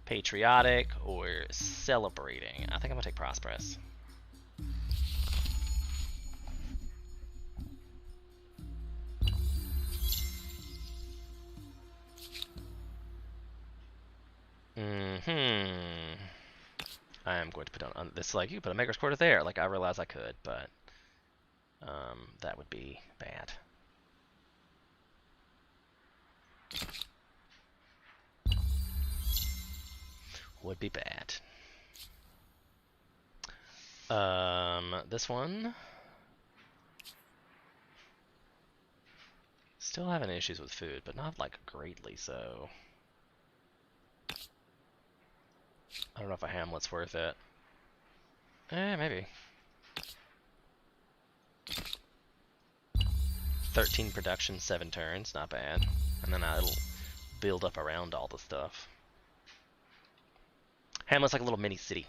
patriotic, or celebrating. I think I'm gonna take prosperous. I am going to put on this, like, you put a maker's quarter there. Like, I realize I could, but that would be bad. Would be bad. This one. Still having issues with food, but not like greatly so. I don't know if a Hamlet's worth it. Maybe. 13 production, 7 turns, not bad. And then it'll build up around all the stuff. Hamlet's like a little mini city.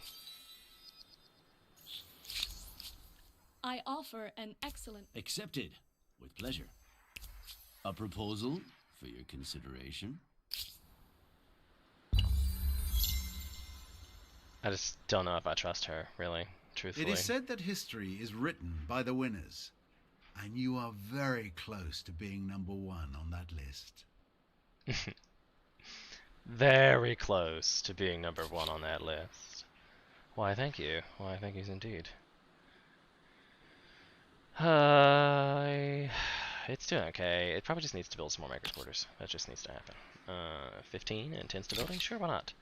I offer an excellent... Accepted. With pleasure. A proposal for your consideration. I just don't know if I trust her, really, truthfully. It is said that history is written by the winners, and you are very close to being number 1 on that list. Very close to being number 1 on that list. Why, thank you. Why, thank yous indeed. It's doing okay. It probably just needs to build some more maker's quarters. That just needs to happen. 15 and 10 stability? Sure, why not?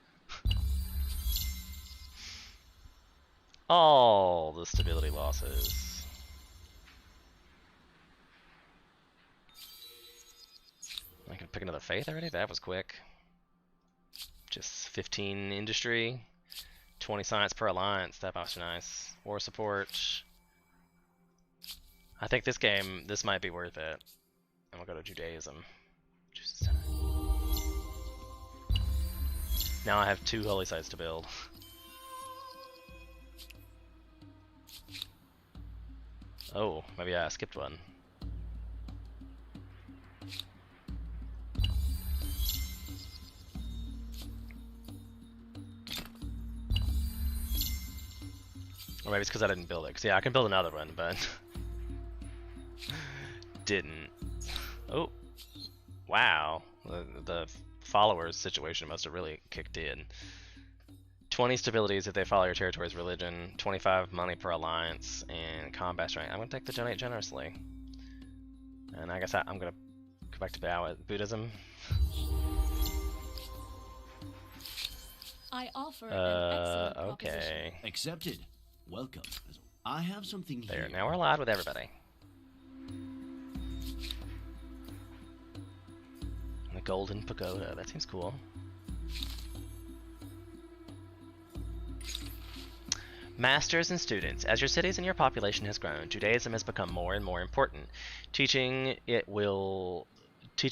All the stability losses. I can pick another faith already? That was quick. Just 15 industry, 20 science per alliance. That was nice. War support. I think this game, this might be worth it. And we'll go to Judaism. Now I have 2 holy sites to build. Oh, maybe I skipped one. Or maybe it's because I didn't build it. Cause yeah, I can build another one, but didn't. Oh, wow. The followers situation must have really kicked in. 20 stabilities if they follow your territory's religion, 25 money per alliance, and combat strength. I'm going to take the donate generously. And I guess I'm going to go back to Buddhism. I offer an excellent proposition. Okay. Accepted. Welcome. I have something here. There, now we're allied with everybody. And the Golden Pagoda, that seems cool. Masters and students, as your cities and your population has grown, Judaism has become more and more important. Teaching it well to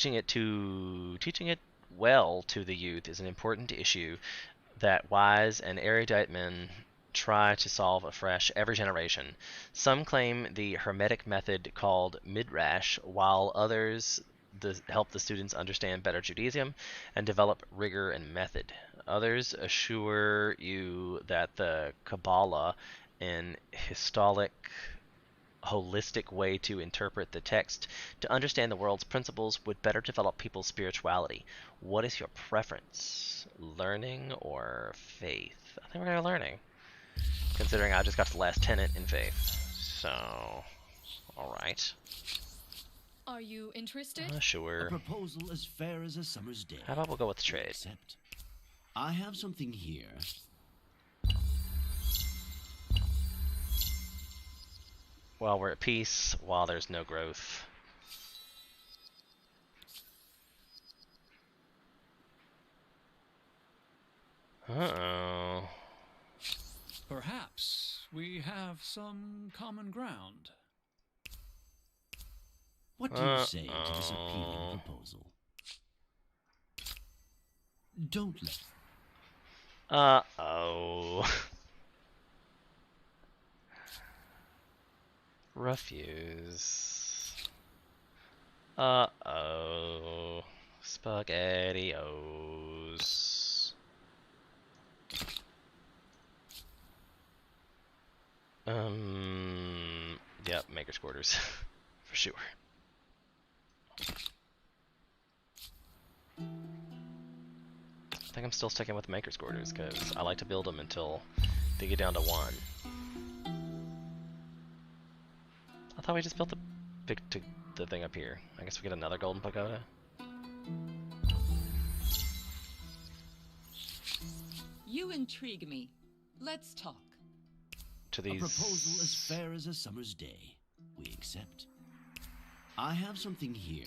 the youth is an important issue that wise and erudite men try to solve afresh every generation. Some claim the Hermetic method called Midrash, while others help the students understand better Judaism and develop rigor and method. Others assure you that the Kabbalah, an historic, holistic way to interpret the text to understand the world's principles, would better develop people's spirituality. What is your preference? Learning or faith? I think we're going to learning, considering I just got to the last tenet in faith. So, alright. Are you interested? A Sure. proposal as fair as a summer's day. How about we'll go with We trade? accept. I have something here. While we're at peace, while there's no growth. Uh-oh. Perhaps we have some common ground. What do you say to this appealing proposal? Don't let. Uh-oh. Refuse. Uh-oh. SpaghettiOs. Yep, maker's quarters. For sure. I think I'm still sticking with maker's quarters because I like to build them until they get down to 1. I thought we just built the thing up here. I guess we get another golden pagoda. You intrigue me. Let's talk. To A these. proposal as fair as a summer's day. We accept. I have something here.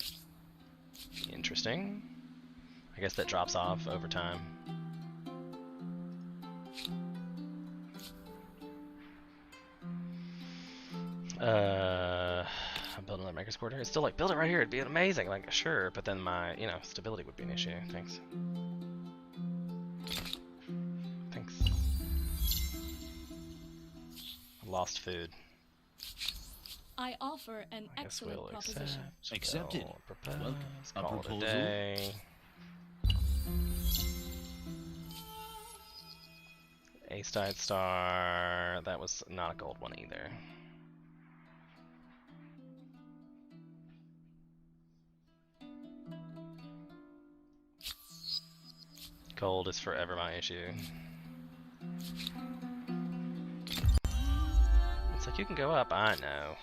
Interesting. I guess that drops off over time. I'm building another maker's quarter. It's still like, build it right here, it'd be amazing. Like, sure, but then my, stability would be an issue. Thanks. Thanks. Lost food. I offer an I guess excellent we'll proposition. Accepted. We'll propose, Welcome. A call it proposal? day. A-Side Star. That was not a gold one either. Gold is forever my issue. It's like you can go up, I know.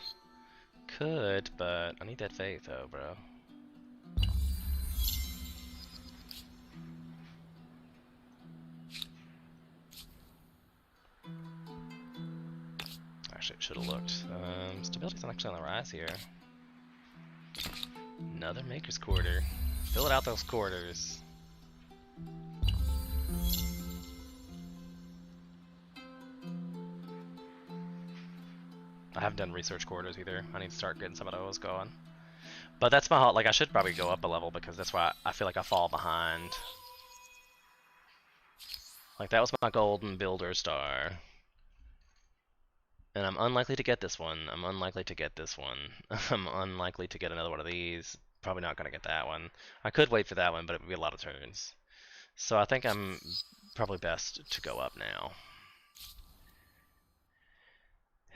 Could, but I need that faith though, bro. Actually, it should have looked. Stability's not actually on the rise here. Another maker's quarter. Fill it out those quarters. I haven't done research quarters either. I need to start getting some of those going. But that's my like I should probably go up a level because that's why I feel like I fall behind. Like that was my golden builder star. And I'm unlikely to get this one. I'm unlikely to get this one. I'm unlikely to get another one of these. Probably not going to get that one. I could wait for that one, but it would be a lot of turns. So I think I'm probably best to go up now.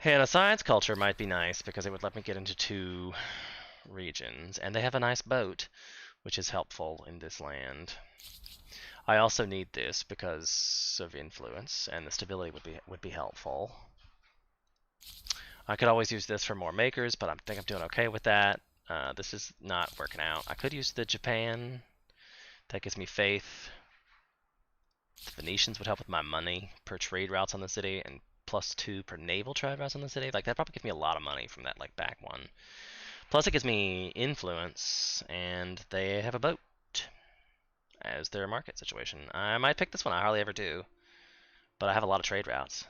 And a science culture might be nice because it would let me get into 2 regions. And they have a nice boat, which is helpful in this land. I also need this because of influence, and the stability would be helpful. I could always use this for more makers, but I think I'm doing okay with that. This is not working out. I could use the Japan. That gives me faith. The Venetians would help with my money per trade routes on the city, and +2 per naval trade routes on the city. Like that probably gives me a lot of money from that like back one. Plus it gives me influence, and they have a boat as their market situation. I might pick this one. I hardly ever do, but I have a lot of trade routes.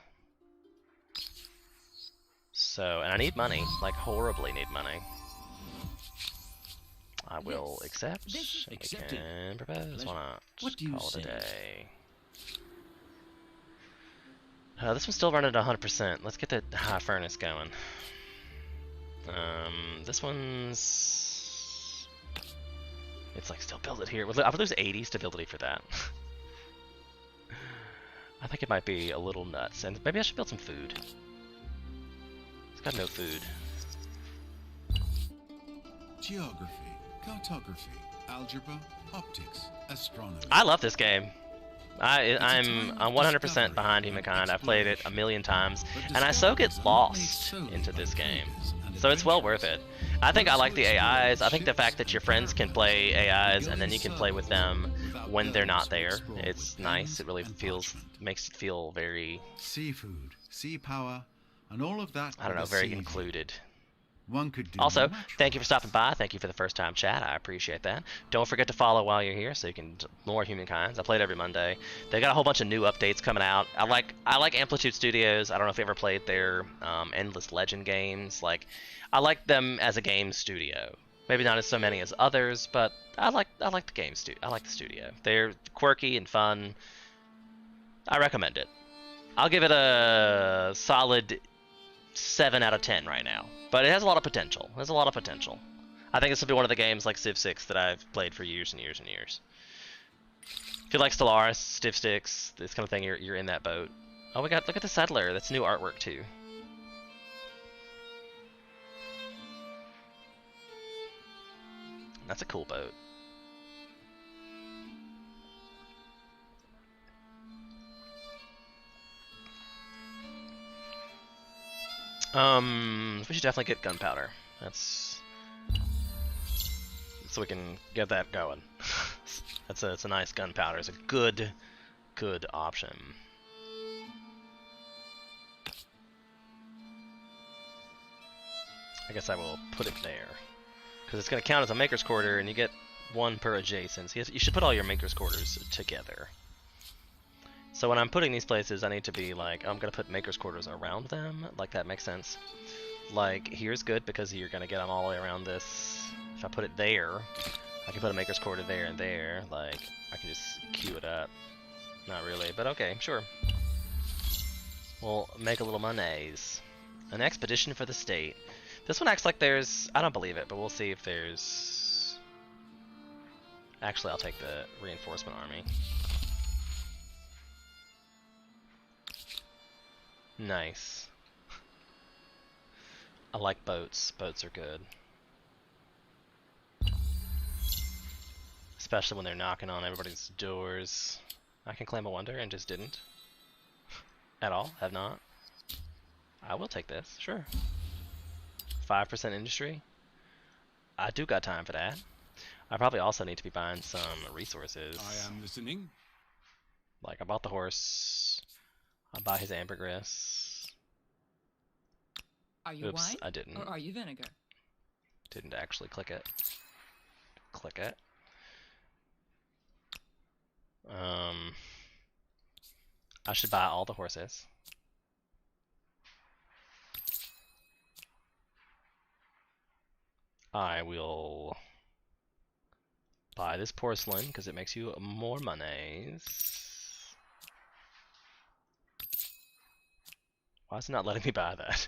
So, and I need money, like horribly need money. I will Yes, accept. this is And we accepted. can propose. Why not? What do you Call it say? a day. This one's still running at 100%. Let's get the high furnace going. This one's It's like, still build it here. I would lose 80 stability for that. I think it might be a little nuts. And maybe I should build some food. It's got no food. Geography, cartography, algebra, optics, astronomy. I love this game. I'm 100% behind Humankind. I've played it a million times, and I so get lost into this game. So it's well worth it. I think I like the AIs. I think the fact that your friends can play AIs and then you can play with them when they're not there. It's nice. It really makes it feel very, Seafood, sea power, and all of that. I don't know, very included. One could do Also, much thank you for worse. stopping by. Thank you for the first time chat. I appreciate that. Don't forget to follow while you're here so you can more Humankinds. I play it every Monday. They got a whole bunch of new updates coming out. I like Amplitude Studios. I don't know if you ever played their Endless Legend games. Like, I like them as a game studio. Maybe not as so many as others, but I like the game studio. I like the studio. They're quirky and fun. I recommend it. I'll give it a solid 7 out of 10 right now. But it has a lot of potential. There's a lot of potential. I think this will be one of the games like Civ 6 that I've played for years and years and years. If you like Stellaris, Civ 6, this kind of thing, you're in that boat. Oh, look at the Settler. That's new artwork too. That's a cool boat. We should definitely get gunpowder. That's so we can get that going. It's a nice gunpowder. It's a good option. I guess I will put it there because it's going to count as a maker's quarter, and you get 1 per adjacent. So you should put all your maker's quarters together. So when I'm putting these places, I need to be like, I'm going to put maker's quarters around them. Like, that makes sense. Like, here's good because you're going to get them all the way around this. If I put it there, I can put a maker's quarter there and there. Like, I can just queue it up. Not really, but okay, sure. We'll make a little monies. An expedition for the state. This one acts like there's... I don't believe it, but we'll see if there's... Actually, I'll take the reinforcement army. Nice. I like boats. Boats are good. Especially when they're knocking on everybody's doors. I can claim a wonder and just didn't. At all. Have not. I will take this. Sure. 5% industry. I do got time for that. I probably also need to be buying some resources. I am listening. Like, I bought the horse. I'll buy his ambergris. Are you Oops, wine I didn't. or are you vinegar? Didn't actually click it. Click it. I should buy all the horses. I will buy this porcelain because it makes you more monies. Why is it not letting me buy that?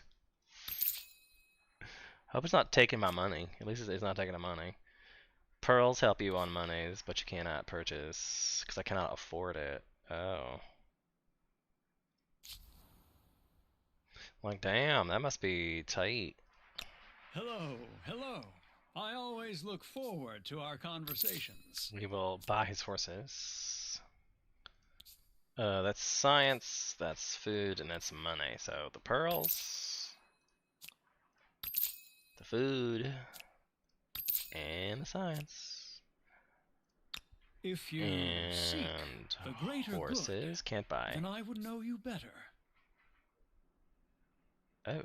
I hope it's not taking my money. At least it's not taking the money. Pearls help you on monies, but you cannot purchase because I cannot afford it. Oh. Like, damn, that must be tight. Hello, hello. I always look forward to our conversations. We will buy his horses. That's science, that's food, and that's money. So the pearls, the food, and the science. If you seek And the greater horses good, can't buy. then I would know you better. Oh.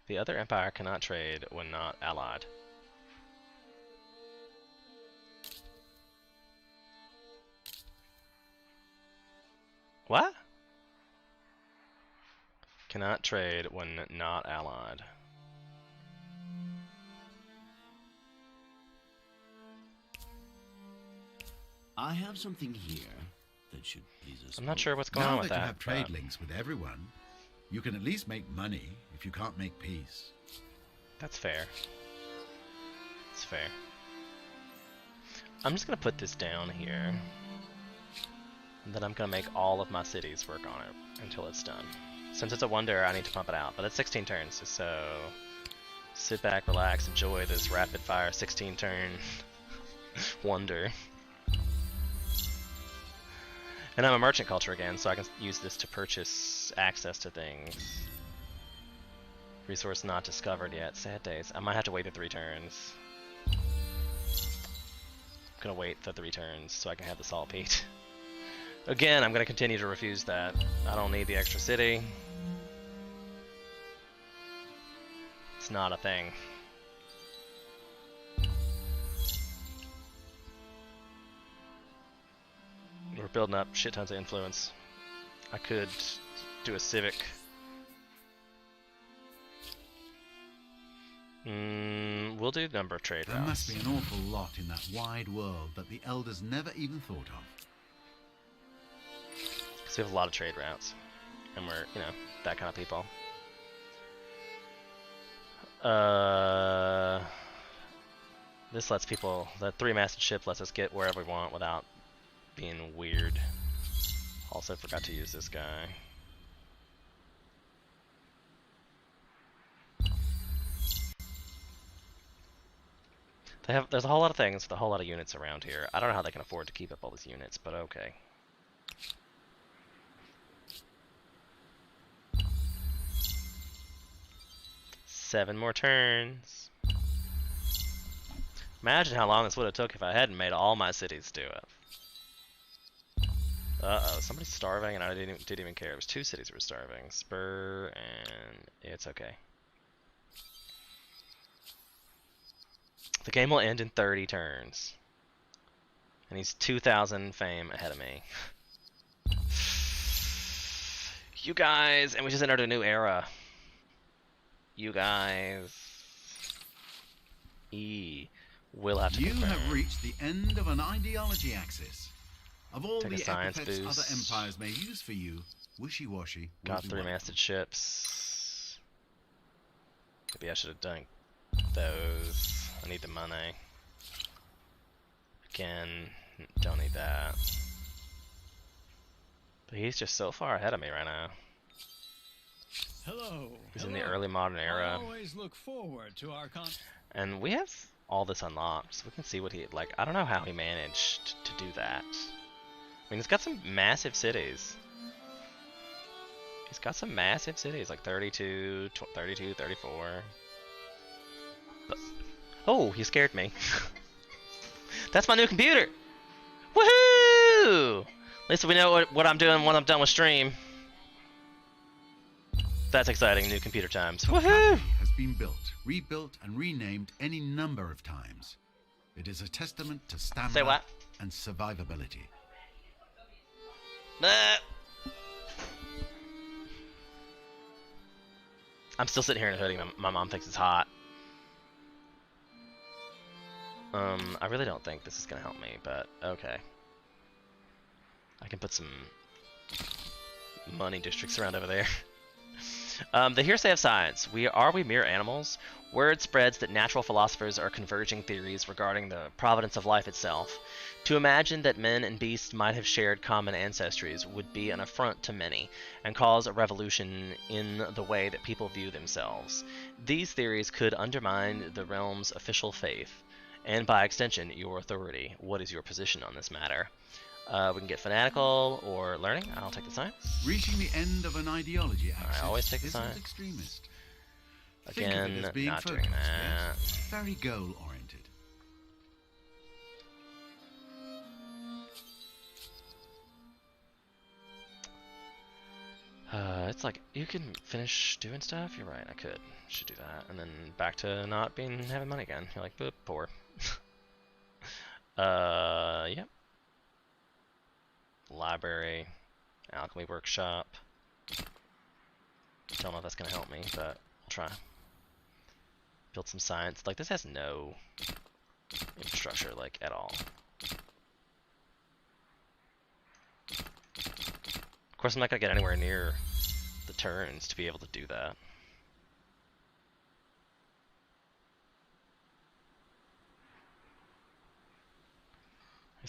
The other empire cannot trade when not allied. What? Cannot trade when not allied. I have something here that should please us. I'm not both. sure what's going Now on with that you that. have trade but links with everyone, you can at least make money if you can't make peace. That's fair. That's fair. I'm just gonna put this down here. And then I'm gonna make all of my cities work on it until it's done. Since it's a wonder, I need to pump it out. But it's 16 turns, so sit back, relax, enjoy this rapid fire 16 turn wonder. And I'm a merchant culture again, so I can use this to purchase access to things. Resource not discovered yet. Sad days. I might have to wait the 3 turns. I'm gonna wait the 3 turns so I can have the saltpeat. Again, I'm gonna continue to refuse that. I don't need the extra city. It's not a thing. We're building up shit tons of influence. I could do a civic. We'll do number of trade routes. There must be an awful lot in that wide world that the elders never even thought of. Because we have a lot of trade routes. And we're, you know, that kind of people. This lets people, the 3-masted ship lets us get wherever we want without being weird. Also forgot to use this guy. There's a whole lot of things with a whole lot of units around here. I don't know how they can afford to keep up all these units, but okay. Seven more turns. Imagine how long this would have took if I hadn't made all my cities do it. Uh-oh, somebody's starving and I didn't even care. It was 2 cities that were starving. Spur and it's okay. The game will end in 30 turns. And he's 2,000 fame ahead of me. You guys, and we just entered a new era. You guys. We'll have to You confirm. have reached the end of an ideology axis. Of all Take a the science epithets boost. other empires may use for you, wishy-washy. Got will be 3-masted ships. Maybe I should have done those. I need the money. Again, don't need that. But he's just so far ahead of me right now. Hello. He's in the early modern I era. always look forward to our And we have all this unlocked, so we can see what he, like, I don't know how he managed to do that. I mean, he's got some massive cities. He's got some massive cities, like 32, 32, 34. But, oh, he scared me. That's my new computer! Woohoo! At least we know what I'm doing when I'm done with stream. That's exciting, new computer times. Woohoo! Academy has been built, rebuilt, and renamed any number of times. It is a testament to stamina Say what? and survivability. I'm still sitting here in a hoodie. My mom thinks it's hot. I really don't think this is gonna help me, but okay. I can put some money districts around over there. The hearsay of science. Are we mere animals? Word spreads that natural philosophers are converging theories regarding the providence of life itself. To imagine that men and beasts might have shared common ancestries would be an affront to many, and cause a revolution in the way that people view themselves. These theories could undermine the realm's official faith, and by extension, your authority. What is your position on this matter? We can get fanatical or learning. I'll take the science. Reaching the end of an ideology axis always take the isn't science. extremist. Again, Think of it as being not focused, doing that. yes? Very goal-oriented. It's like, you can finish doing stuff? You're right, I should do that. And then back to not having money again. You're like, boop, poor. Yep. Library, alchemy workshop. Don't know if that's gonna help me, but I'll try. Build some science. Like, this has no infrastructure, like, at all. Of course, I'm not gonna get anywhere near the turns to be able to do that.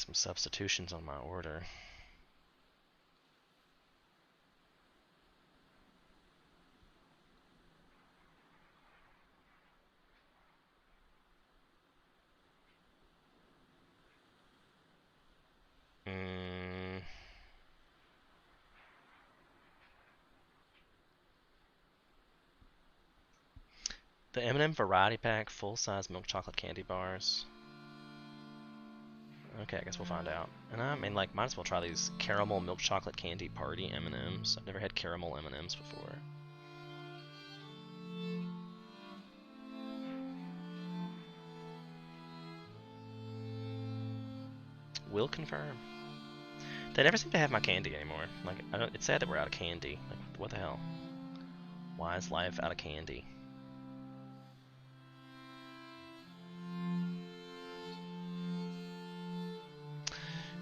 some substitutions on my order. The M&M Variety Pack, full-size milk chocolate candy bars. Okay, I guess we'll find out. And I mean, like, might as well try these caramel milk chocolate candy party M&Ms. I've never had caramel M&Ms before. Will confirm. They never seem to have my candy anymore. Like, it's sad that we're out of candy. Like, what the hell? Why is life out of candy?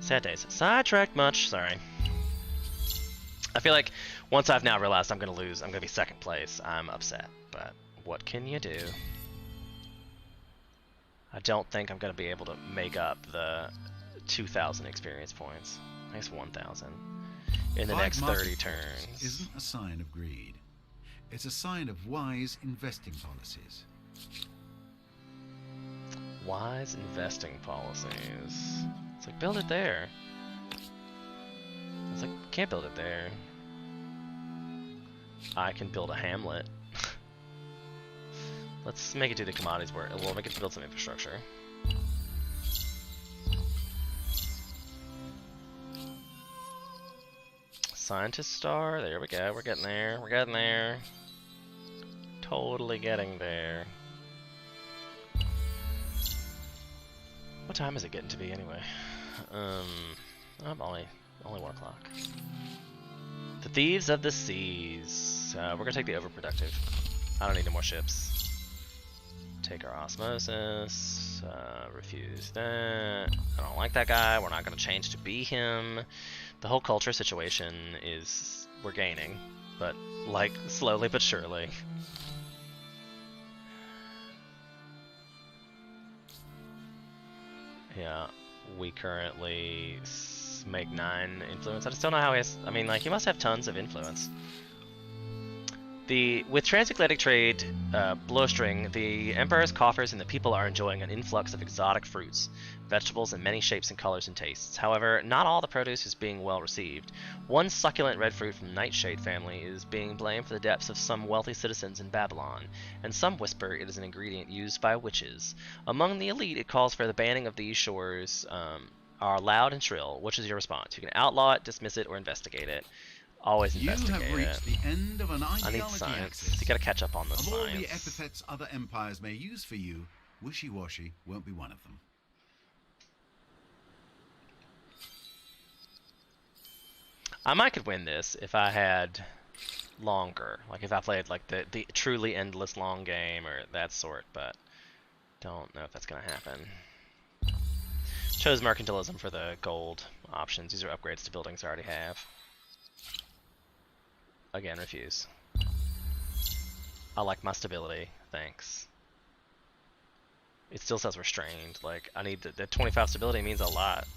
Sad days. Sidetracked much. Sorry. I feel like once I've now realized I'm going to lose, I'm going to be second place, I'm upset. But what can you do? I don't think I'm going to be able to make up the 2,000 experience points. I guess 1,000 in the next 30 turns. Isn't a sign of greed. It's a sign of wise investing policies. Wise investing policies. It's like, build it there. It's like, can't build it there. I can build a hamlet. Let's make it do the commodities work. We'll make it build some infrastructure. Scientist star, there we go, we're getting there, we're getting there. Totally getting there. What time is it getting to be anyway? I'm only 1 o'clock. The Thieves of the Seas. We're gonna take the overproductive. I don't need any more ships. Take our osmosis. Refuse that. I don't like that guy. We're not gonna change to be him. The whole culture situation is we're gaining, but like slowly but surely. Yeah, we currently make 9 influence. I just don't know how he has. I mean, like, he must have tons of influence. With transatlantic trade blowstring, the Empire's coffers and the people are enjoying an influx of exotic fruits, vegetables in many shapes and colors and tastes. However, not all the produce is being well received. One succulent red fruit from Nightshade family is being blamed for the deaths of some wealthy citizens in Babylon, and some whisper it is an ingredient used by witches. Among the elite, it calls for the banning of these shores are loud and shrill. Which is your response? You can outlaw it, dismiss it, or investigate it. Always investigate You have reached it. the end of an I need ideology science. axis. You gotta catch up on the Of science. all the epithets other empires may use for you, wishy-washy won't be one of them. I might could win this if I had longer. Like if I played like the truly endless long game or that sort, but don't know if that's gonna happen. Chose mercantilism for the gold options. These are upgrades to buildings I already have. Again, refuse. I like my stability, thanks. It still says restrained. Like, I need the 25 stability means a lot.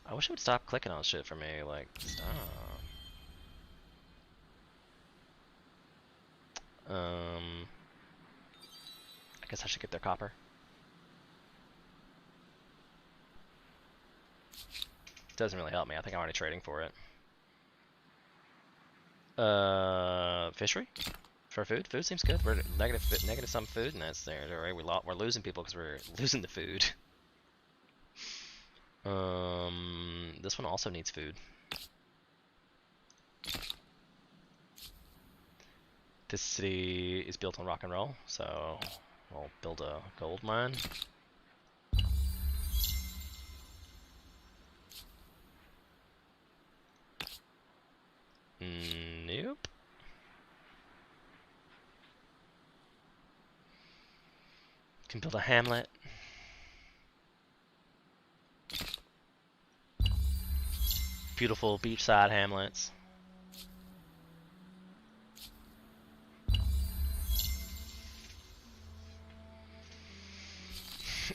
I wish it would stop clicking on shit for me. Like, stop. I guess I should get their copper. Doesn't really help me. I think I'm already trading for it. Fishery for food. Food seems good. We're negative some food, and that's there. Right? We're losing people because we're losing the food. This one also needs food. This city is built on rock and roll, so we'll build a gold mine. Nope. Can build a hamlet. Beautiful beachside hamlets.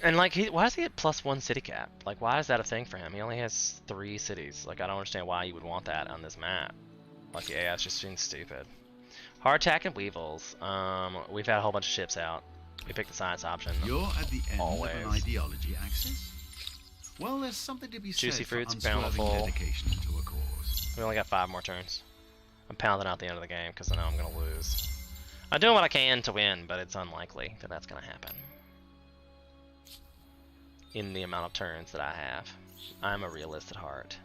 And like, why does he get +1 city cap? Like, why is that a thing for him? He only has 3 cities. Like, I don't understand why you would want that on this map. Like, yeah, it's just being stupid. Hardtack and Weevils. We've had a whole bunch of ships out. We picked the science option. You're at the end Always. of an ideology axis? Well, there's something to be Juicy said fruits, for unswerving bountiful. dedication to a cause. We only got 5 more turns. I'm pounding out the end of the game because I know I'm going to lose. I'm doing what I can to win, but it's unlikely that that's going to happen. In the amount of turns that I have. I'm a realist at heart.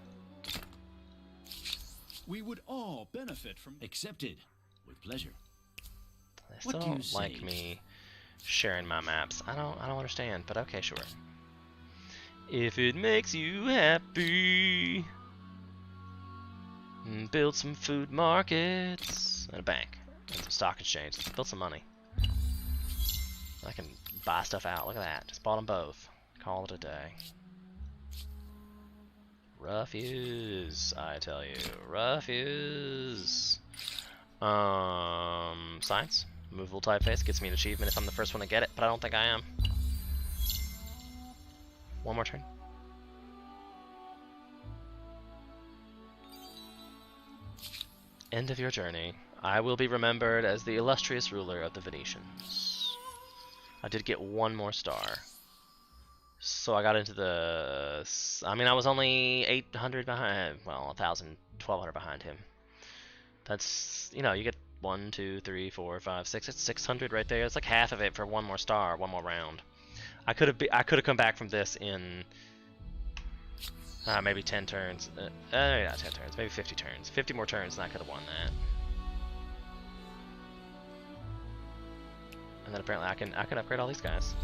We would all benefit from. Accepted. With pleasure. They What still do you don't like say? me sharing my maps. I don't understand, but okay, sure. If it makes you happy. Build some food markets and a bank and some stock exchange. Let's build some money. I can buy stuff out. Look at that. Just bought them both. Call it a day. Refuse, I tell you. Refuse. Science. Movable typeface gets me an achievement if I'm the first one to get it, but I don't think I am. One more turn. End of your journey. I will be remembered as the illustrious ruler of the Venetians. I did get 1 more star. So I got into the... I mean, I was only 800 behind... Well, 1,000, 1,200 behind him. That's... You know, you get 1, 2, 3, 4, 5, 6... It's 600 right there. It's like half of it for 1 more star, 1 more round. I could have come back from this in... maybe 10 turns. Not 10 turns. Maybe 50 turns. 50 more turns and I could have won that. And then apparently I can upgrade all these guys.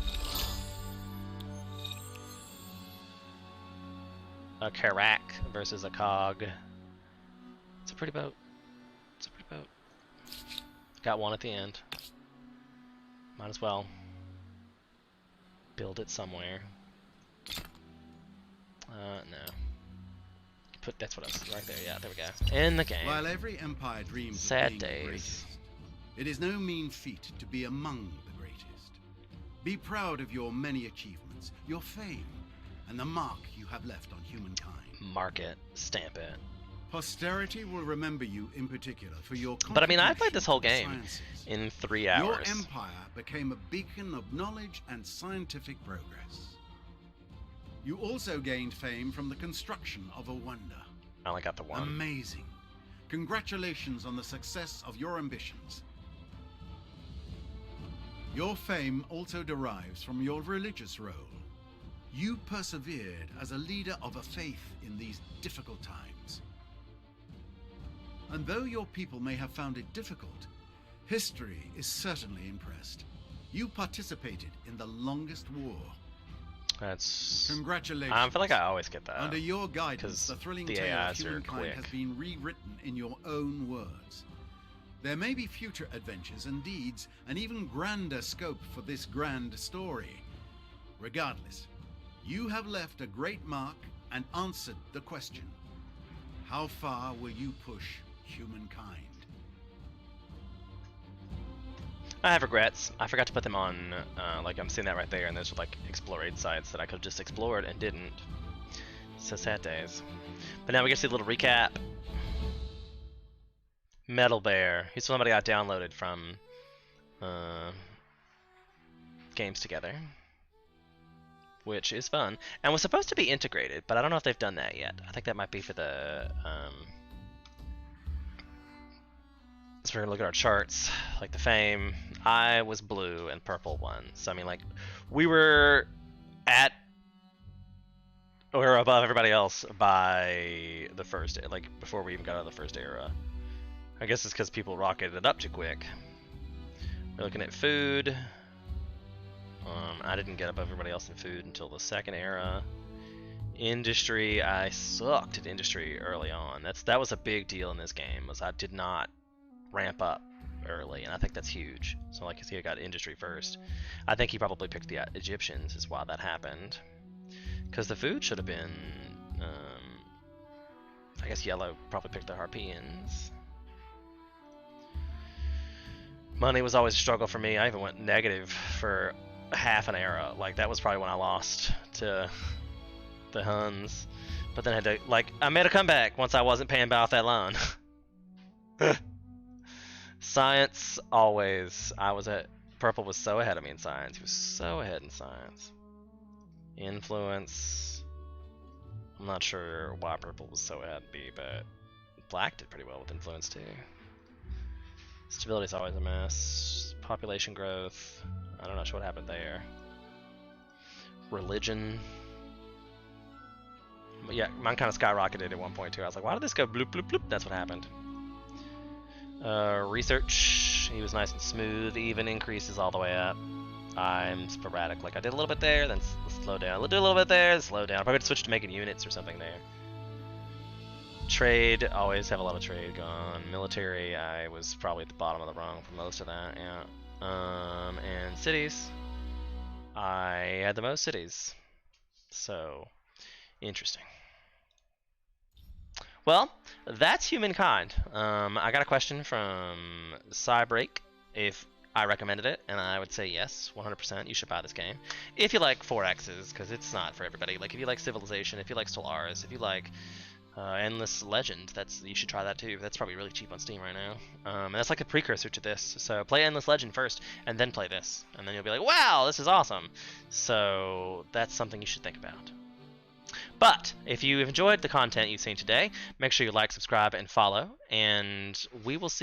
A Karak versus a Cog. It's a pretty boat. It's a pretty boat. Got 1 at the end. Might as well build it somewhere. No. That's what I was right there. Yeah, there we go. In the game. While every empire dreams Sad of being days. the greatest, it is no mean feat to be among the greatest. Be proud of your many achievements, your fame, and the mark you have left on humankind. Mark it. Stamp it. Posterity will remember you in particular for your But I mean, I played contribution this whole to the game sciences. in 3 Your hours. empire became a beacon of knowledge and scientific progress. You also gained fame from the construction of a wonder. I only got the 1. Amazing. Congratulations on the success of your ambitions. Your fame also derives from your religious role. You persevered as a leader of a faith in these difficult times. And though your people may have found it difficult, history is certainly impressed. You participated in the longest war. That's... Congratulations. I feel like I always get that. Under your guidance, 'cause the thrilling the tale of AIs are humankind quick. has been rewritten in your own words. There may be future adventures and deeds, an even grander scope for this grand story. Regardless, you have left a great mark and answered the question: how far will you push humankind? I have regrets. I forgot to put them on, like I'm seeing that right there, and there's like explorate sites that I could have just explored and didn't. So sad days. But now we get to see a little recap. Metal Bear. He's somebody I downloaded from Games Together, which is fun, and was supposed to be integrated, but I don't know if they've done that yet. I think that might be for the so we're gonna look at our charts, like the fame. I was blue and purple won. So I mean, like, we were at or above everybody else by the first, like, before we even got out of the first era. I guess it's because people rocketed it up too quick. We're looking at food. I didn't get above everybody else in food until the second era. Industry, I sucked at industry early on. That was a big deal in this game, was I did not ramp up early, and I think that's huge. So like, he got industry first. I think he probably picked the Egyptians is why that happened, because the food should have been I guess yellow probably picked the Harpians. Money was always a struggle for me. I even went negative for half an era. Like that was probably when I lost to the Huns. But then I had to, like, I made a comeback once I wasn't paying off that loan. Science, always. Purple was so ahead of me in science. He was so ahead in science. Influence. I'm not sure why purple was so ahead of me, but black did pretty well with influence too. Stability's always a mess. Population growth. I'm not sure what happened there. Religion. But yeah, mine kind of skyrocketed at 1.2. I was like, why did this go bloop, bloop, bloop? That's what happened. Research. He was nice and smooth. Even increases all the way up. I'm sporadic. Like, I did a little bit there, then slow down. I'll do a little bit there, then slow down. I probably could switch to making units or something there. Trade. Always have a lot of trade going on. Military. I was probably at the bottom of the rung for most of that, yeah. And cities. I had the most cities. So, interesting. Well, that's Humankind. I got a question from Cybreak if I recommended it, and I would say yes, 100%. You should buy this game if you like 4X's, because it's not for everybody. Like if you like Civilization, if you like Stellaris, if you like Endless Legend, you should try that too. That's probably really cheap on Steam right now, and that's like a precursor to this. So play Endless Legend first, and then play this, and then you'll be like, wow, this is awesome. So that's something you should think about. But if you've enjoyed the content you've seen today, make sure you like, subscribe, and follow, and we will see you